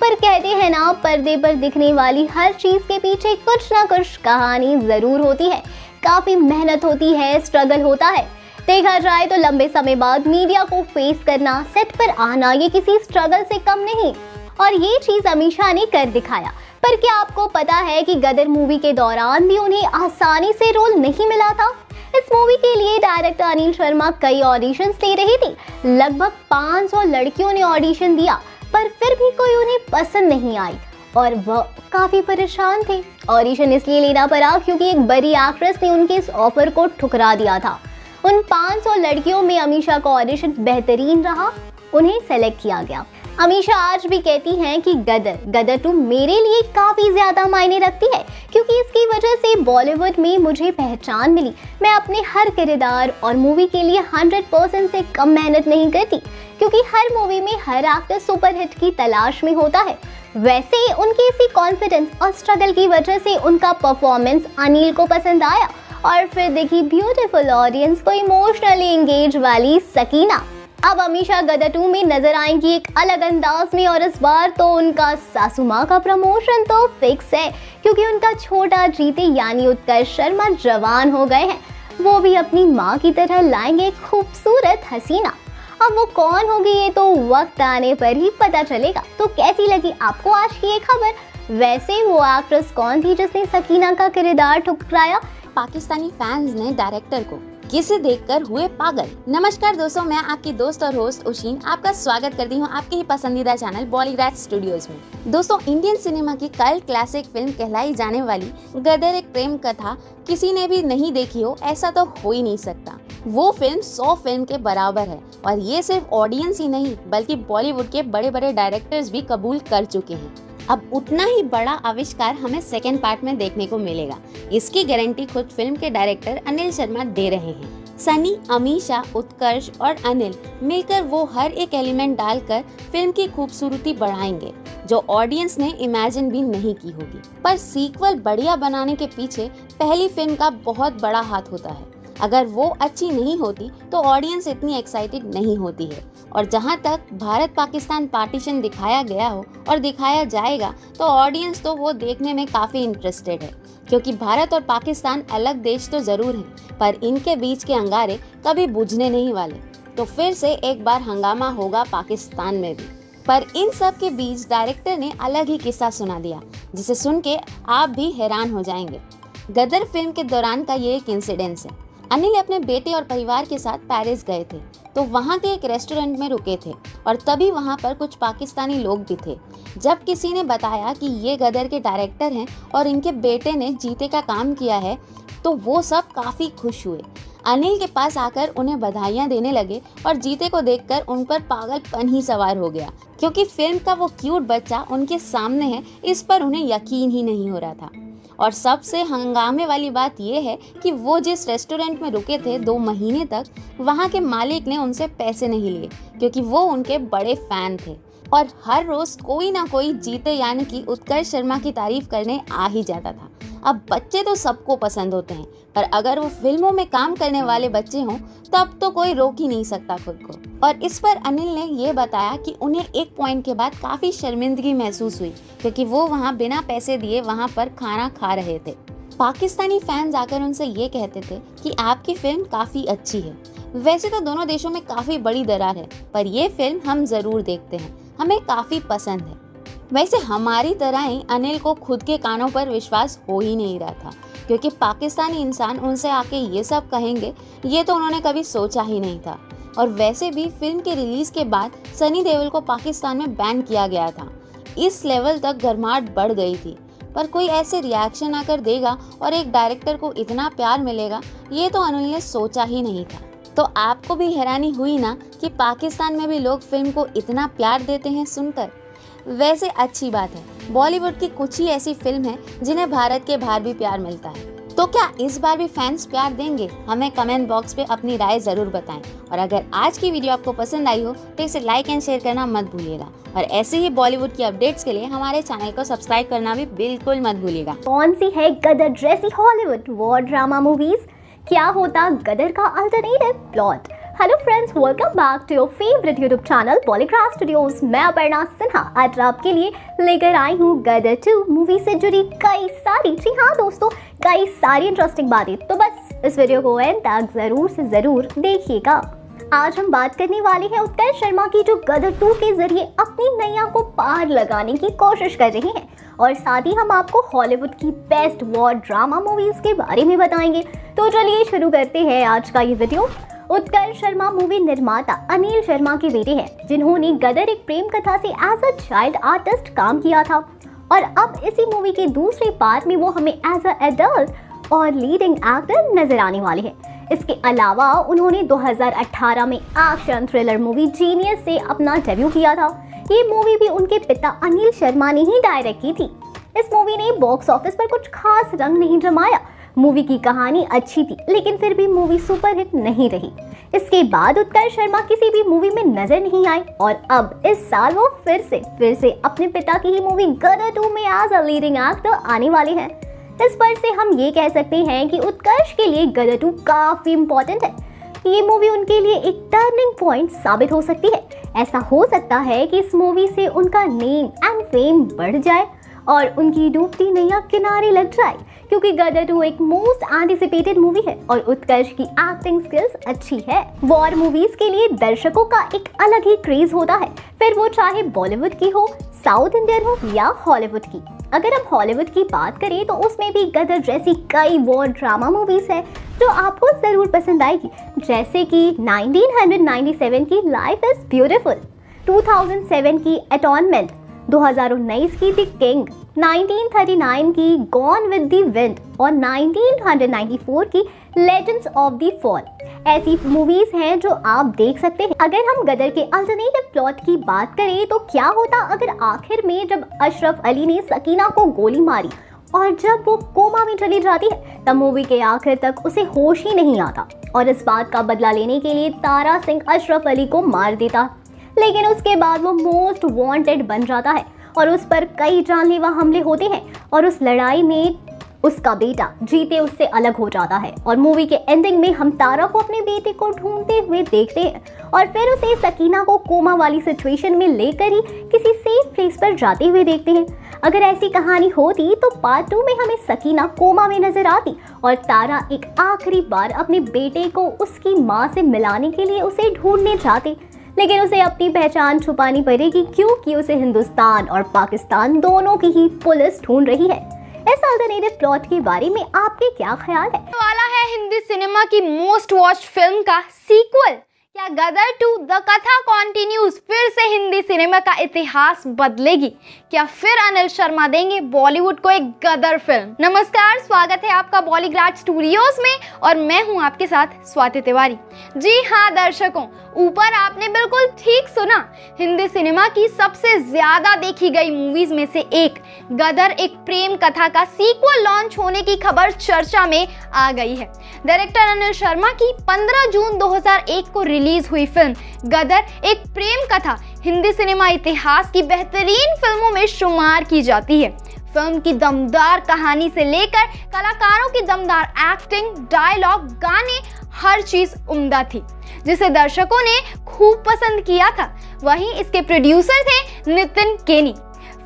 पर कहते हैं ना, पर्दे पर दिखने वाली हर चीज के पीछे कुछ ना कुछ कहानी जरूर होती है, काफी मेहनत होती है, स्ट्रगल होता है। देखा जाए तो लंबे समय बाद मीडिया को फेस करना, सेट पर आना, ये किसी स्ट्रगल से कम नहीं और ये चीज अमीषा ने कर दिखाया। पर क्या आपको पता है कि गदर मूवी के दौरान भी उन्हें आसानी से रोल नहीं मिला था? इस मूवी के लिए डायरेक्टर अनिल शर्मा कई ऑडिशंस दे रहे थे। लगभग 500 लड़कियों ने ऑडिशन दिया, पर फिर भी कोई उन्हें पसंद नहीं आई और वह काफी परेशान थे। ऑडिशन इसलिए लेना पड़ा क्योंकि एक बड़ी एक्ट्रेस ने उनके इस ऑफर को ठुकरा दिया था। उन 500 लड़कियों में अमीषा का ऑडिशन बेहतरीन रहा, उन्हें सेलेक्ट किया गया। अमीषा आज भी कहती हैं कि गदर 2 मेरे लिए काफ़ी ज़्यादा मायने रखती है, क्योंकि इसकी वजह से बॉलीवुड में मुझे पहचान मिली। मैं अपने हर किरदार और मूवी के लिए 100% से कम मेहनत नहीं करती, क्योंकि हर मूवी में हर एक्टर सुपरहिट की तलाश में होता है। वैसे उनके इसी कॉन्फिडेंस और स्ट्रगल की वजह से उनका परफॉर्मेंस अनिल को पसंद आया, और फिर देखी ब्यूटीफुल ऑडियंस को इमोशनली एंगेज वाली सकीना। अब अमीषा गदर 2 में नजर आएंगी एक अलग अंदाज में, और इस बार तो उनका सासू माँ का प्रमोशन तो फिक्स है, क्योंकि उनका छोटा जीते यानी उत्कर्ष शर्मा जवान हो गए हैं। वो भी अपनी माँ की तरह लाएंगे खूबसूरत हसीना। अब वो कौन होगी ये तो वक्त आने पर ही पता चलेगा। तो कैसी लगी आपको आज की ये खबर? वैसे वो एक्ट्रेस कौन थी जिसने सकीना का किरदार ठुकराया? पाकिस्तानी फैंस ने डायरेक्टर को किसे देखकर हुए पागल। नमस्कार दोस्तों, मैं आपकी दोस्त और होस्ट उशीन आपका स्वागत करती हूँ आपके ही पसंदीदा चैनल बॉलीग्राज स्टूडियोज में। दोस्तों, इंडियन सिनेमा की कल्ट क्लासिक फिल्म कहलाई जाने वाली गदर एक प्रेम कथा किसी ने भी नहीं देखी हो ऐसा तो हो ही नहीं सकता। वो फिल्म 100 फिल्म के बराबर है, और ये सिर्फ ऑडियंस ही नहीं बल्कि बॉलीवुड के बड़े बड़े डायरेक्टर्स भी कबूल कर चुके हैं। अब उतना ही बड़ा आविष्कार हमें सेकेंड पार्ट में देखने को मिलेगा। इसकी गारंटी खुद फिल्म के डायरेक्टर अनिल शर्मा दे रहे हैं। सनी, अमीषा, उत्कर्ष और अनिल मिलकर वो हर एक एलिमेंट डालकर फिल्म की खूबसूरती बढ़ाएंगे जो ऑडियंस ने इमेजिन भी नहीं की होगी। पर सीक्वल बढ़िया बनाने के पीछे पहली फिल्म का बहुत बड़ा हाथ होता है। अगर वो अच्छी नहीं होती तो ऑडियंस इतनी एक्साइटेड नहीं होती है। और जहाँ तक भारत पाकिस्तान पार्टीशन दिखाया गया हो और दिखाया जाएगा तो ऑडियंस तो वो देखने में काफ़ी इंटरेस्टेड है, क्योंकि भारत और पाकिस्तान अलग देश तो ज़रूर हैं, पर इनके बीच के अंगारे कभी बुझने नहीं वाले। तो फिर से एक बार हंगामा होगा पाकिस्तान में भी। पर इन सब के बीच डायरेक्टर ने अलग ही किस्सा सुना दिया, जिसे सुन के आप भी हैरान हो जाएंगे। गदर फिल्म के दौरान का ये एक इंसिडेंस है। अनिल अपने बेटे और परिवार के साथ पेरिस गए थे, तो वहाँ के एक रेस्टोरेंट में रुके थे, और तभी वहाँ पर कुछ पाकिस्तानी लोग भी थे। जब किसी ने बताया कि ये गदर के डायरेक्टर हैं और इनके बेटे ने जीते का काम किया है, तो वो सब काफ़ी खुश हुए। अनिल के पास आकर उन्हें बधाइयाँ देने लगे, और जीते को देखकर उन पर पागलपन ही सवार हो गया, क्योंकि फिल्म का वो क्यूट बच्चा उनके सामने है, इस पर उन्हें यकीन ही नहीं हो रहा था। और सबसे हंगामे वाली बात यह है कि वो जिस रेस्टोरेंट में रुके थे 2 महीने तक, वहाँ के मालिक ने उनसे पैसे नहीं लिए, क्योंकि वो उनके बड़े फैन थे। और हर रोज कोई ना कोई जीते यानी कि उत्कर्ष शर्मा की तारीफ करने आ ही जाता था। अब बच्चे तो सबको पसंद होते हैं, पर अगर वो फिल्मों में काम करने वाले बच्चे हों तब तो कोई रोक ही नहीं सकता खुद को। और इस पर अनिल ने ये बताया कि उन्हें एक पॉइंट के बाद काफ़ी शर्मिंदगी महसूस हुई, क्योंकि वो वहाँ बिना पैसे दिए वहाँ पर खाना खा रहे थे। पाकिस्तानी फैंस आकर उनसे ये कहते थे कि आपकी फिल्म काफ़ी अच्छी है। वैसे तो दोनों देशों में काफ़ी बड़ी दरार है, पर यह फिल्म हम ज़रूर देखते हैं, हमें काफ़ी पसंद है। वैसे हमारी तरह ही अनिल को खुद के कानों पर विश्वास हो ही नहीं रहा था, क्योंकि पाकिस्तानी इंसान उनसे आके ये सब कहेंगे ये तो उन्होंने कभी सोचा ही नहीं था। और वैसे भी फिल्म के रिलीज़ के बाद सनी देओल को पाकिस्तान में बैन किया गया था। इस लेवल तक गर्माहट बढ़ गई थी, पर कोई ऐसे रिएक्शन आकर देगा और एक डायरेक्टर को इतना प्यार मिलेगा, ये तो अनिल ने सोचा ही नहीं था। तो आपको भी हैरानी हुई ना कि पाकिस्तान में भी लोग फिल्म को इतना प्यार देते हैं सुनकर। वैसे अच्छी बात है, बॉलीवुड की कुछ ही ऐसी फिल्म है जिन्हें भारत के बाहर भी प्यार मिलता है। तो क्या इस बार भी फैंस प्यार देंगे? हमें कमेंट बॉक्स पे अपनी राय ज़रूर बताएं। और अगर आज की वीडियो आपको पसंद आई हो तो इसे लाइक एंड शेयर करना मत भूलिएगा। और ऐसे ही बॉलीवुड की अपडेट्स के लिए हमारे चैनल को सब्सक्राइब करना भी बिल्कुल मत भूलिएगा। कौन सी है गदर जैसी हॉलीवुड वॉर ड्रामा मूवीज? क्या होता गदर का alternative plot? Hello friends, welcome back to your favourite YouTube channel Bollygraj Studios. मैं अपर्णा सिन्हा आज आपके लिए लेकर आई हूँ गदर 2 मूवी से जुड़ी कई सारी, जी हाँ दोस्तों, कई सारी इंटरेस्टिंग बातें। तो बस इस वीडियो को एंड तक जरूर से जरूर देखिएगा। आज हम बात करने वाले हैं उत्कर्ष शर्मा की, जो गदर 2 के जरिए अपनी नैया को पार लगाने की कोशिश कर रहे हैं। और साथ ही हम आपको हॉलीवुड की बेस्ट वॉर ड्रामा मूवीज के बारे में बताएंगे। तो चलिए शुरू करते हैं आज का ये वीडियो। उत्कर्ष शर्मा मूवी निर्माता अनिल शर्मा के बेटे हैं, जिन्होंने गदर एक प्रेम कथा से एज अ चाइल्ड आर्टिस्ट काम किया था, और अब इसी मूवी के दूसरे पार्ट में वो हमें एज अ एडल्ट और लीडिंग एक्टर नजर आने वाले हैं। इसके अलावा उन्होंने 2018 में एक्शन थ्रिलर मूवी जीनियस से अपना डेब्यू किया था। ये मूवी भी उनके पिता अनिल शर्मा ने ही डायरेक्ट की थी। इस मूवी ने बॉक्स ऑफिस पर कुछ खास रंग नहीं जमाया। मूवी की कहानी अच्छी थी, लेकिन फिर भी मूवी सुपरहिट नहीं रही। इसके बाद उत्कर्ष शर्मा किसी भी मूवी में नजर नहीं आए और अब इस साल वो फिर से अपने पिता की ही मूवी गदर 2 में एज अ लीडिंग एक्टर आने वाले हैं। इस पर से हम ये कह सकते हैं कि उत्कर्ष के लिए गदर 2 काफी इम्पोर्टेंट है। ये मूवी उनके लिए एक टर्निंग पॉइंट साबित हो सकती है। ऐसा हो सकता है कि इस मूवी से उनका नेम एंड फेम बढ़ जाए और उनकी डूबती नैया किनारे लग जाए, क्योंकि गदर 2 एक मोस्ट एंटिसिपेटेड मूवी है और उत्कर्ष की एक्टिंग स्किल्स अच्छी है। वॉर मूवीज के लिए दर्शकों का एक अलग ही क्रेज होता है, फिर वो चाहे बॉलीवुड की हो, साउथ इंडियन हो या हॉलीवुड की। अगर हम हॉलीवुड की बात करें तो उसमें भी गदर जैसी कई वॉर ड्रामा मूवीज है जो आपको जरूर पसंद आएगी, जैसे कि 1997 की लाइफ इज ब्यूटीफुल, 2007 की एटॉनमेंट, 2019 की द किंग, 1939 की गॉन विद द विंड और 1994 की लेजेंड्स ऑफ द फॉल। ऐसी मूवीज हैं जो आप देख सकते हैं। अगर हम गदर के अल्टरनेटिव प्लॉट की बात करें तो क्या होता अगर आखिर में जब अशरफ अली ने सकीना को गोली मारी और जब वो कोमा में चली जाती है तब मूवी के आखिर तक उसे होश ही नहीं आता और इस बात का बदला लेने के लिए तारा सिंह अशरफ अली को मार देता, लेकिन उसके बाद वो मोस्ट वांटेड बन जाता है और उस पर कई जानलेवा हमले होते हैं और उस लड़ाई में उसका बेटा जीते उससे अलग हो जाता है और मूवी के एंडिंग में हम तारा को अपने बेटे को ढूंढते हुए देखते हैं और फिर उसे सकीना को कोमा वाली सिचुएशन में लेकर ही किसी सेफ प्लेस पर जाते हुए देखते हैं। अगर ऐसी कहानी होती तो पार्ट 2 में हमें सकीना कोमा में नजर आती और तारा एक आखिरी बार अपने बेटे को उसकी माँ से मिलाने के लिए उसे ढूंढने जाते, लेकिन उसे अपनी पहचान छुपानी पड़ेगी क्योंकि उसे हिंदुस्तान और पाकिस्तान दोनों की ही पुलिस ढूंढ रही है। इस अल्टरनेटिव प्लॉट के बारे में आपके क्या ख्याल है? वाला है हिंदी सिनेमा की मोस्ट वॉच्ड फिल्म का सीक्वल। क्या गदर 2 द कथा कॉन्टिन्यूज फिर से हिंदी सिनेमा का इतिहास बदलेगी? क्या फिर अनिल शर्मा देंगे बॉलीवुड को एक गदर फिल्म? नमस्कार, स्वागत है आपका बॉलीग्राड स्टूडियोज में और मैं हूं आपके साथ स्वाति तिवारी। जी हाँ दर्शकों, ऊपर आपने बिल्कुल ठीक सुना, हिंदी सिनेमा की सबसे ज्यादा देखी गई मूवीज में से एक गदर एक प्रेम कथा का सीक्वल लॉन्च होने की खबर चर्चा में आ गई है। डायरेक्टर अनिल शर्मा की 15 जून 2001 को रिलीज हुई फिल्म गदर एक प्रेम कथा हिंदी सिनेमा इतिहास की बेहतरीन फिल्मों में शुमार की जाती है। फिल्म की दमदार कहानी से लेकर कलाकारों की दमदार एक्टिंग, डायलॉग, गाने, हर चीज उम्दा थी जिसे दर्शकों ने खूब पसंद किया था। वहीं इसके प्रोड्यूसर थे नितिन केनी।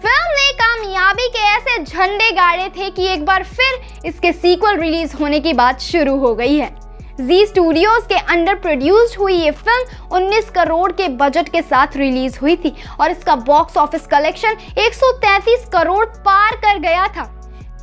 फिल्म ने कामयाबी के ऐसे झंडे गाड़े थे कि एक बार फिर इसके सीक्वल रिलीज होने की बात शुरू हो गई है। जी स्टूडियोज के अंडर प्रोड्यूस्ड हुई ये फिल्म 19 करोड़ के बजट के साथ रिलीज हुई थी और इसका बॉक्स ऑफिस कलेक्शन 133 करोड़ पार कर गया था।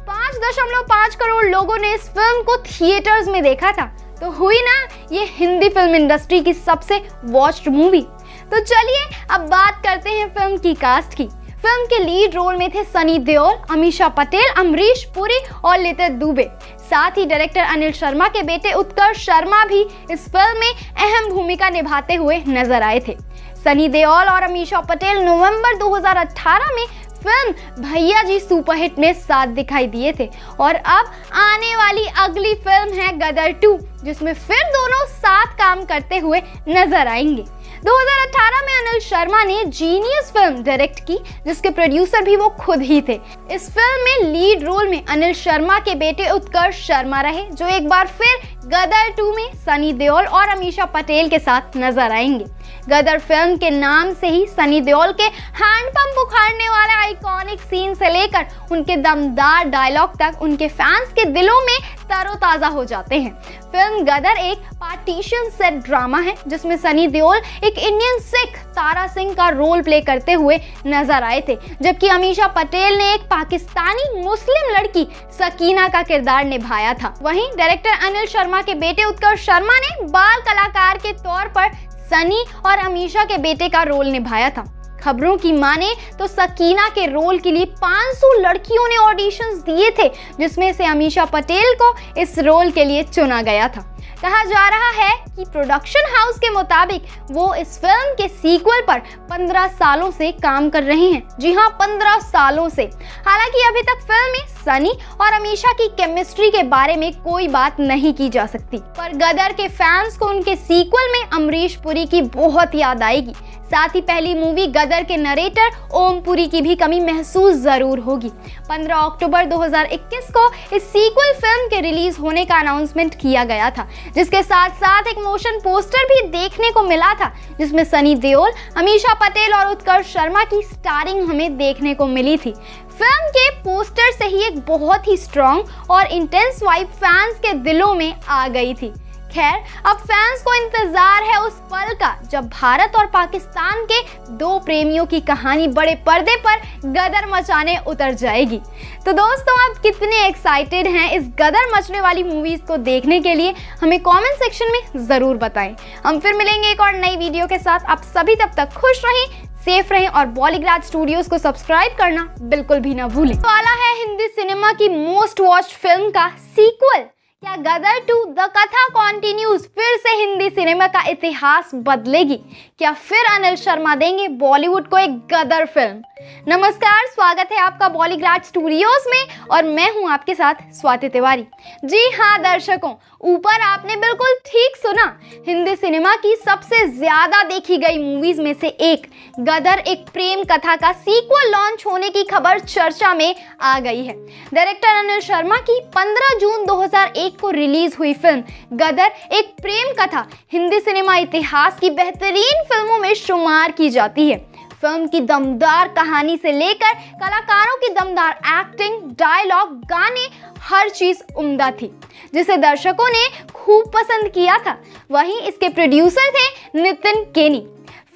5.5 करोड़ लोगों ने इस फिल्म को थिएटर्स में देखा था। तो हुई ना ये हिंदी फिल्म इंडस्ट्री की सबसे वॉच्ड मूवी। तो चलिए अब बात करते हैं फिल्म की कास्ट की। फिल्म के लीड रोल में थे सनी देओल, अमीषा पटेल, अमरीश पुरी और लिटिल दुबे। साथ ही डायरेक्टर अनिल शर्मा के बेटे उत्कर्ष शर्मा भी इस फिल्म में अहम भूमिका निभाते हुए नजर आए थे। सनी देओल और अमीषा पटेल नवंबर 2018 में फिल्म भैया जी सुपरहिट में साथ दिखाई दिए थे और अब आने वाली अगली फिल्म है गदर 2 जिसमें फिर दोनों साथ काम करते हुए नजर आएंगे। 2018 में अनिल शर्मा ने जीनियस फिल्म डायरेक्ट की जिसके प्रोड्यूसर भी वो खुद ही थे। इस फिल्म में लीड रोल में अनिल शर्मा के बेटे उत्कर्ष शर्मा रहे जो एक बार फिर गदर 2 में सनी देओल और अमीषा पटेल के साथ नजर आएंगे। गदर फिल्म के नाम से ही सनी देओल के हैंडपंप उखाड़ने वाले आइकॉनिक सीन से लेकर उनके दमदार डायलॉग तक उनके फैंस के दिलों में तरोताजा हो जाते हैं। फिल्म गदर एक पार्टीशन सेट ड्रामा है जिसमें सनी देओल एक इंडियन सिख तारा सिंह का रोल प्ले करते हुए नजर आए थे, जबकि अमीषा पटेल ने एक पाकिस्तानी मुस्लिम लड़की सकीना का किरदार निभाया था। वहीं डायरेक्टर अनिल शर्मा के बेटे उत्कर्ष शर्मा ने बाल कलाकार के तौर पर सनी और अमीषा के बेटे का रोल निभाया था। खबरों की माने तो सकीना के रोल के लिए 500 लड़कियों ने ऑडिशंस दिए थे जिसमें से अमीषा पटेल को इस रोल के लिए चुना गया था। कहा जा रहा है कि प्रोडक्शन हाउस के मुताबिक वो इस फिल्म के सीक्वल पर 15 सालों से काम कर रहे हैं। जी हाँ, 15 सालों से। हालांकि अभी तक फिल्म में सनी और अमीषा की केमिस्ट्री के बारे में कोई बात नहीं की जा सकती, पर गदर के फैंस को उनके सीक्वल में अमरीश पुरी की बहुत याद आएगी। साथ ही पहली मूवी गदर के नरेटर ओम पुरी की भी कमी महसूस जरूर होगी। 15 अक्टूबर 2021 को इस सीक्वल फिल्म के रिलीज होने का अनाउंसमेंट किया गया था, जिसके साथ साथ एक मोशन पोस्टर भी देखने को मिला था, जिसमें सनी देओल, अमीषा पटेल और उत्कर्ष शर्मा की स्टारिंग हमें देखने को मिली थी। फिल्म के पोस्टर से ही एक बहुत ही स्ट्रॉन्ग और इंटेंस वाइब फैंस के दिलों में आ गई थी। खैर, अब फैंस को इंतजार है उस पल का जब भारत और पाकिस्तान के दो प्रेमियों की कहानी बड़े पर्दे पर गदर मचाने उतर जाएगी। तो दोस्तों, आप कितने एक्साइटेड हैं इस गदर मचने वाली मूवीज को देखने के लिए, हमें कमेंट सेक्शन में जरूर बताएं। हम फिर मिलेंगे एक और नई वीडियो के साथ। आप सभी तब तक खुश रहें, सेफ रहें और बॉलीग्राज स्टूडियोज को सब्सक्राइब करना बिल्कुल भी ना भूलें। वाला है हिंदी सिनेमा की मोस्ट वॉच्ड फिल्म का सीक्वल। क्या गदर 2 द कथा कॉन्टिन्यूज फिर से हिंदी सिनेमा का इतिहास बदलेगी? क्या फिर अनिल शर्मा देंगे बॉलीवुड को एक गदर फिल्म? नमस्कार, स्वागत है आपका बॉलीग्राज स्टूडियोज में और मैं हूं आपके साथ स्वाति तिवारी। जी हां दर्शकों, ऊपर आपने बिल्कुल ठीक सुना, हिंदी सिनेमा की सबसे ज्यादा देखी गई मूवीज में से एक गदर एक प्रेम कथा का सीक्वल लॉन्च होने की खबर चर्चा में आ गई है। डायरेक्टर अनिल शर्मा की 15 जून 2001 को रिलीज हुई फिल्म गदर एक प्रेम कथा हिंदी सिनेमा इतिहास की बेहतरीन फिल्मों में शुमार की जाती है। फिल्म की दमदार कहानी से लेकर कलाकारों की दमदार एक्टिंग, डायलॉग, गाने, हर चीज उम्दा थी, जिसे दर्शकों ने खूब पसंद किया था। वहीं इसके प्रोड्यूसर थे नितिन केनी।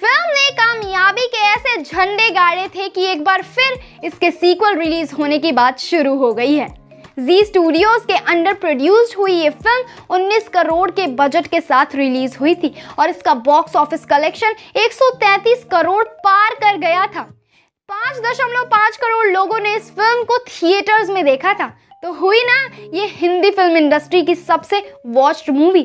फिल्म ने कामयाबी के ऐसे झंडे गाड़े थे कि एक बार फिर इसके सीक्वल रिलीज होने की बात शुरू हो गई है। जी स्टूडियोज के अंडर प्रोड्यूस्ड हुई ये फिल्म 19 करोड़ के बजट के साथ रिलीज हुई थी और इसका बॉक्स ऑफिस कलेक्शन 133 करोड़ पार कर गया था। 5.5 करोड़ लोगों ने इस फिल्म को थिएटर्स में देखा था। तो हुई ना ये हिंदी फिल्म इंडस्ट्री की सबसे वॉच्ड मूवी।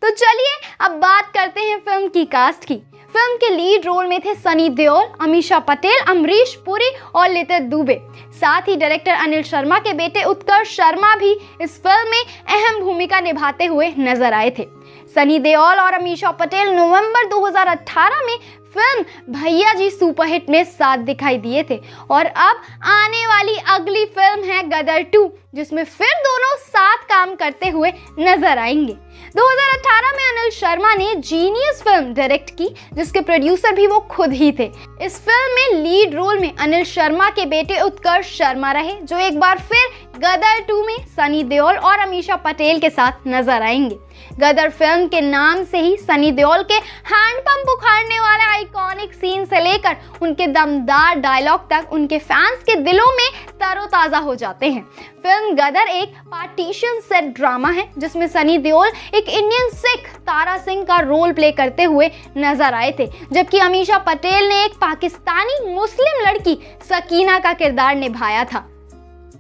तो चलिए अब बात करते हैं फिल्म की कास्ट की। फिल्म के लीड रोल में थे सनी देओल, अमीषा पटेल, अमरीश पुरी और लिटिल दुबे। साथ ही डायरेक्टर अनिल शर्मा के बेटे उत्कर्ष शर्मा भी इस फिल्म में अहम भूमिका निभाते हुए नजर आए थे। सनी देओल और अमीषा पटेल नवंबर 2018 में फिल्म भैया जी सुपरहिट में साथ दिखाई दिए थे और अब आने वाली अगली फिल्म है गदर 2, जिसमें फिर दोनों साथ काम करते हुए नजर आएंगे। 2018 में अनिल शर्मा ने जीनियस फिल्म डायरेक्ट की, जिसके प्रोड्यूसर भी वो खुद ही थे। इस फिल्म में लीड रोल में अनिल शर्मा के बेटे उत्कर्ष शर्मा रहे, जो एक बार फिर गदर 2 में सनी देओल और अमीषा पटेल के साथ नजर आएंगे। गदर फिल्म के नाम से ही सनी देओल के हैंडपंप उखाड़ने वाले आइकॉनिक सीन से लेकर उनके दमदार डायलॉग तक उनके फैंस के दिलों में तरोताजा हो जाते हैं। फिल्म गदर एक पार्टीशन सेट ड्रामा है, जिसमें सनी देओल एक इंडियन सिख तारा सिंह का रोल प्ले करते हुए नजर आए थे, जबकि अमीषा पटेल ने एक पाकिस्तानी मुस्लिम लड़की सकीना का किरदार निभाया था।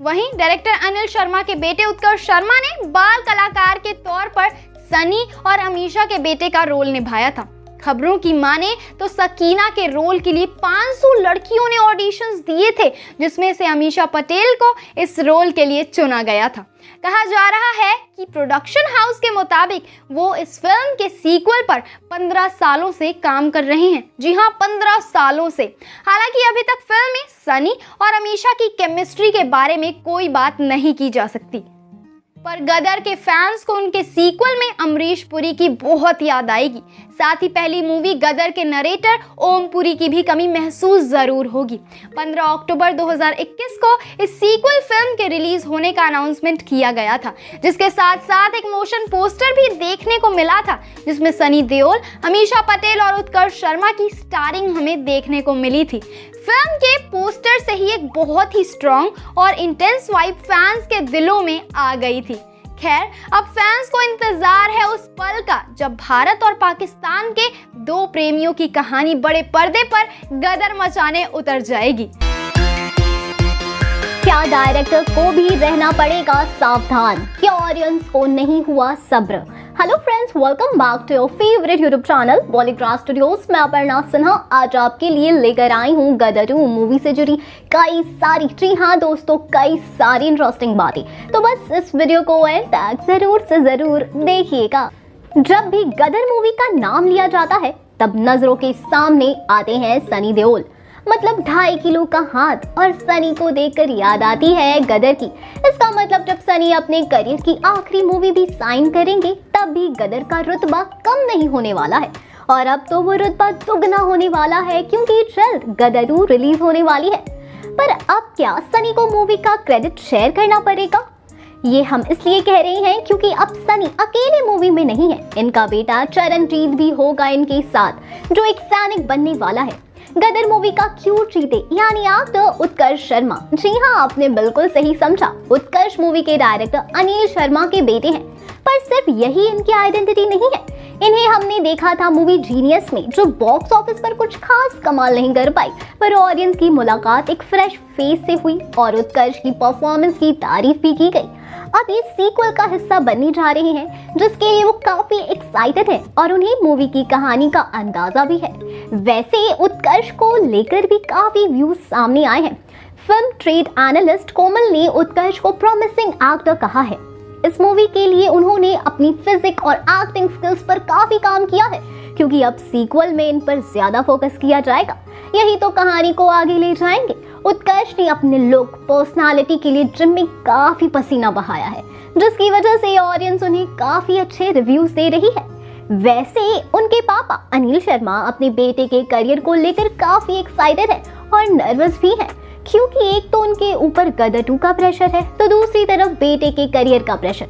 वहीं डायरेक्टर अनिल शर्मा के बेटे उत्कर्ष शर्मा ने बाल कलाकार के तौर पर सनी और अमीषा के बेटे का रोल निभाया था। खबरों की माने तो सकीना के रोल के लिए 500 लड़कियों ने ऑडिशंस दिए थे, जिसमें से अमीषा पटेल को इस रोल के लिए चुना गया था। कहा जा रहा है कि प्रोडक्शन हाउस के मुताबिक वो इस फिल्म के सीक्वल पर 15 सालों से काम कर रहे हैं। जी हां, 15 सालों से। हालांकि अभी तक फिल्म में सनी और अमीषा की केमिस्ट्री के बारे में कोई बात नहीं की जा सकती, पर गदर के फैंस को उनके सीक्वल में अमरीश पुरी की बहुत याद आएगी। साथ ही पहली मूवी गदर के नरेटर ओम पुरी की भी कमी महसूस जरूर होगी। 15 अक्टूबर 2021 को इस सीक्वल फिल्म के रिलीज होने का अनाउंसमेंट किया गया था, जिसके साथ साथ एक मोशन पोस्टर भी देखने को मिला था, जिसमें सनी देओल, अमीषा पटेल और उत्कर्ष शर्मा की स्टारिंग हमें देखने को मिली थी। फिल्म के पोस्टर से ही एक बहुत ही स्ट्रॉन्ग और इंटेंस वाइब फैंस के दिलों में आ गई थी। खैर, अब फैंस को इंतजार है उस पल का जब भारत और पाकिस्तान के दो प्रेमियों की कहानी बड़े पर्दे पर गदर मचाने उतर जाएगी। क्या डायरेक्टर को भी रहना पड़ेगा सावधान? क्या ऑडियंस को नहीं हुआ सब्र? Hello friends, welcome back to your favourite YouTube channel Bollygraj Studios. मैं अपर्णा सिन्हा आज आपके लिए लेकर आई हूँ गदर 2 मूवी से जुड़ी कई सारी, जी हाँ दोस्तों, कई सारी इंटरेस्टिंग बातें। तो बस इस वीडियो को एंड तक जरूर से जरूर देखिएगा। जब भी गदर मूवी का नाम लिया जाता है तब नजरों के सामने आते हैं सनी देओल। मतलब 2.5 किलो का हाथ, और सनी को देखकर याद आती है गदर की। इसका मतलब जब सनी अपने करियर की आखिरी मूवी भी साइन करेंगे तब भी गदर का रुतबा कम नहीं होने वाला है। और अब तो वो रुतबा दुगना होने वाला है क्योंकि जल्द गदर 2 रिलीज होने वाली है। पर अब क्या सनी को मूवी का क्रेडिट शेयर करना पड़ेगा? ये हम इसलिए कह रहे हैं क्योंकि अब सनी अकेले मूवी में नहीं है। इनका बेटा चरणजीत भी होगा इनके साथ, जो एक सैनिक बनने वाला है। गदर मूवी का क्यों जीते यानी एक्टर उत्कर्ष शर्मा। जी हाँ, आपने बिल्कुल सही समझा। उत्कर्ष मूवी के डायरेक्टर अनिल शर्मा के बेटे हैं। पर सिर्फ यही इनकी आइडेंटिटी नहीं है। इन्हें हमने देखा था मूवी जीनियस में, जो बॉक्स ऑफिस पर कुछ खास कमाल नहीं कर पाई, पर ऑडियंस की मुलाकात एक फ्रेश फेस से हुई और उत्कर्ष की परफॉर्मेंस की तारीफ भी की गई। अब ये सीक्वल का हिस्सा बनने जा रहे हैं, जिसके लिए वो काफी एक्साइटेड है और उन्हें मूवी की कहानी का अंदाजा भी है। वैसे उत्कर्ष को लेकर भी काफी व्यूज सामने आए हैं। फिल्म ट्रेड एनालिस्ट कोमल ने उत्कर्ष को प्रॉमिसिंग एक्टर कहा है। इस मूवी के लिए उन्होंने अपनी फिजिक और एक्टिंग स्किल्स पर काफी काम किया है, क्योंकि अब सीक्वल में इन पर ज्यादा फोकस किया जाएगा। यही तो कहानी को आगे ले जाएंगे। उत्कर्ष ने अपने लुक, पर्सनालिटी के लिए जिम में काफी पसीना बहाया है, जिसकी वजह से ऑडियंस उन्हें काफी अच्छे रिव्यूज दे रही है। वैसे उनके पापा अनिल शर्मा अपने बेटे के करियर को लेकर काफी एक्साइटेड है और नर्वस भी है, क्योंकि एक तो उनके ऊपर गदर 2 का प्रेशर है, तो दूसरी तरफ बेटे के करियर का pressure.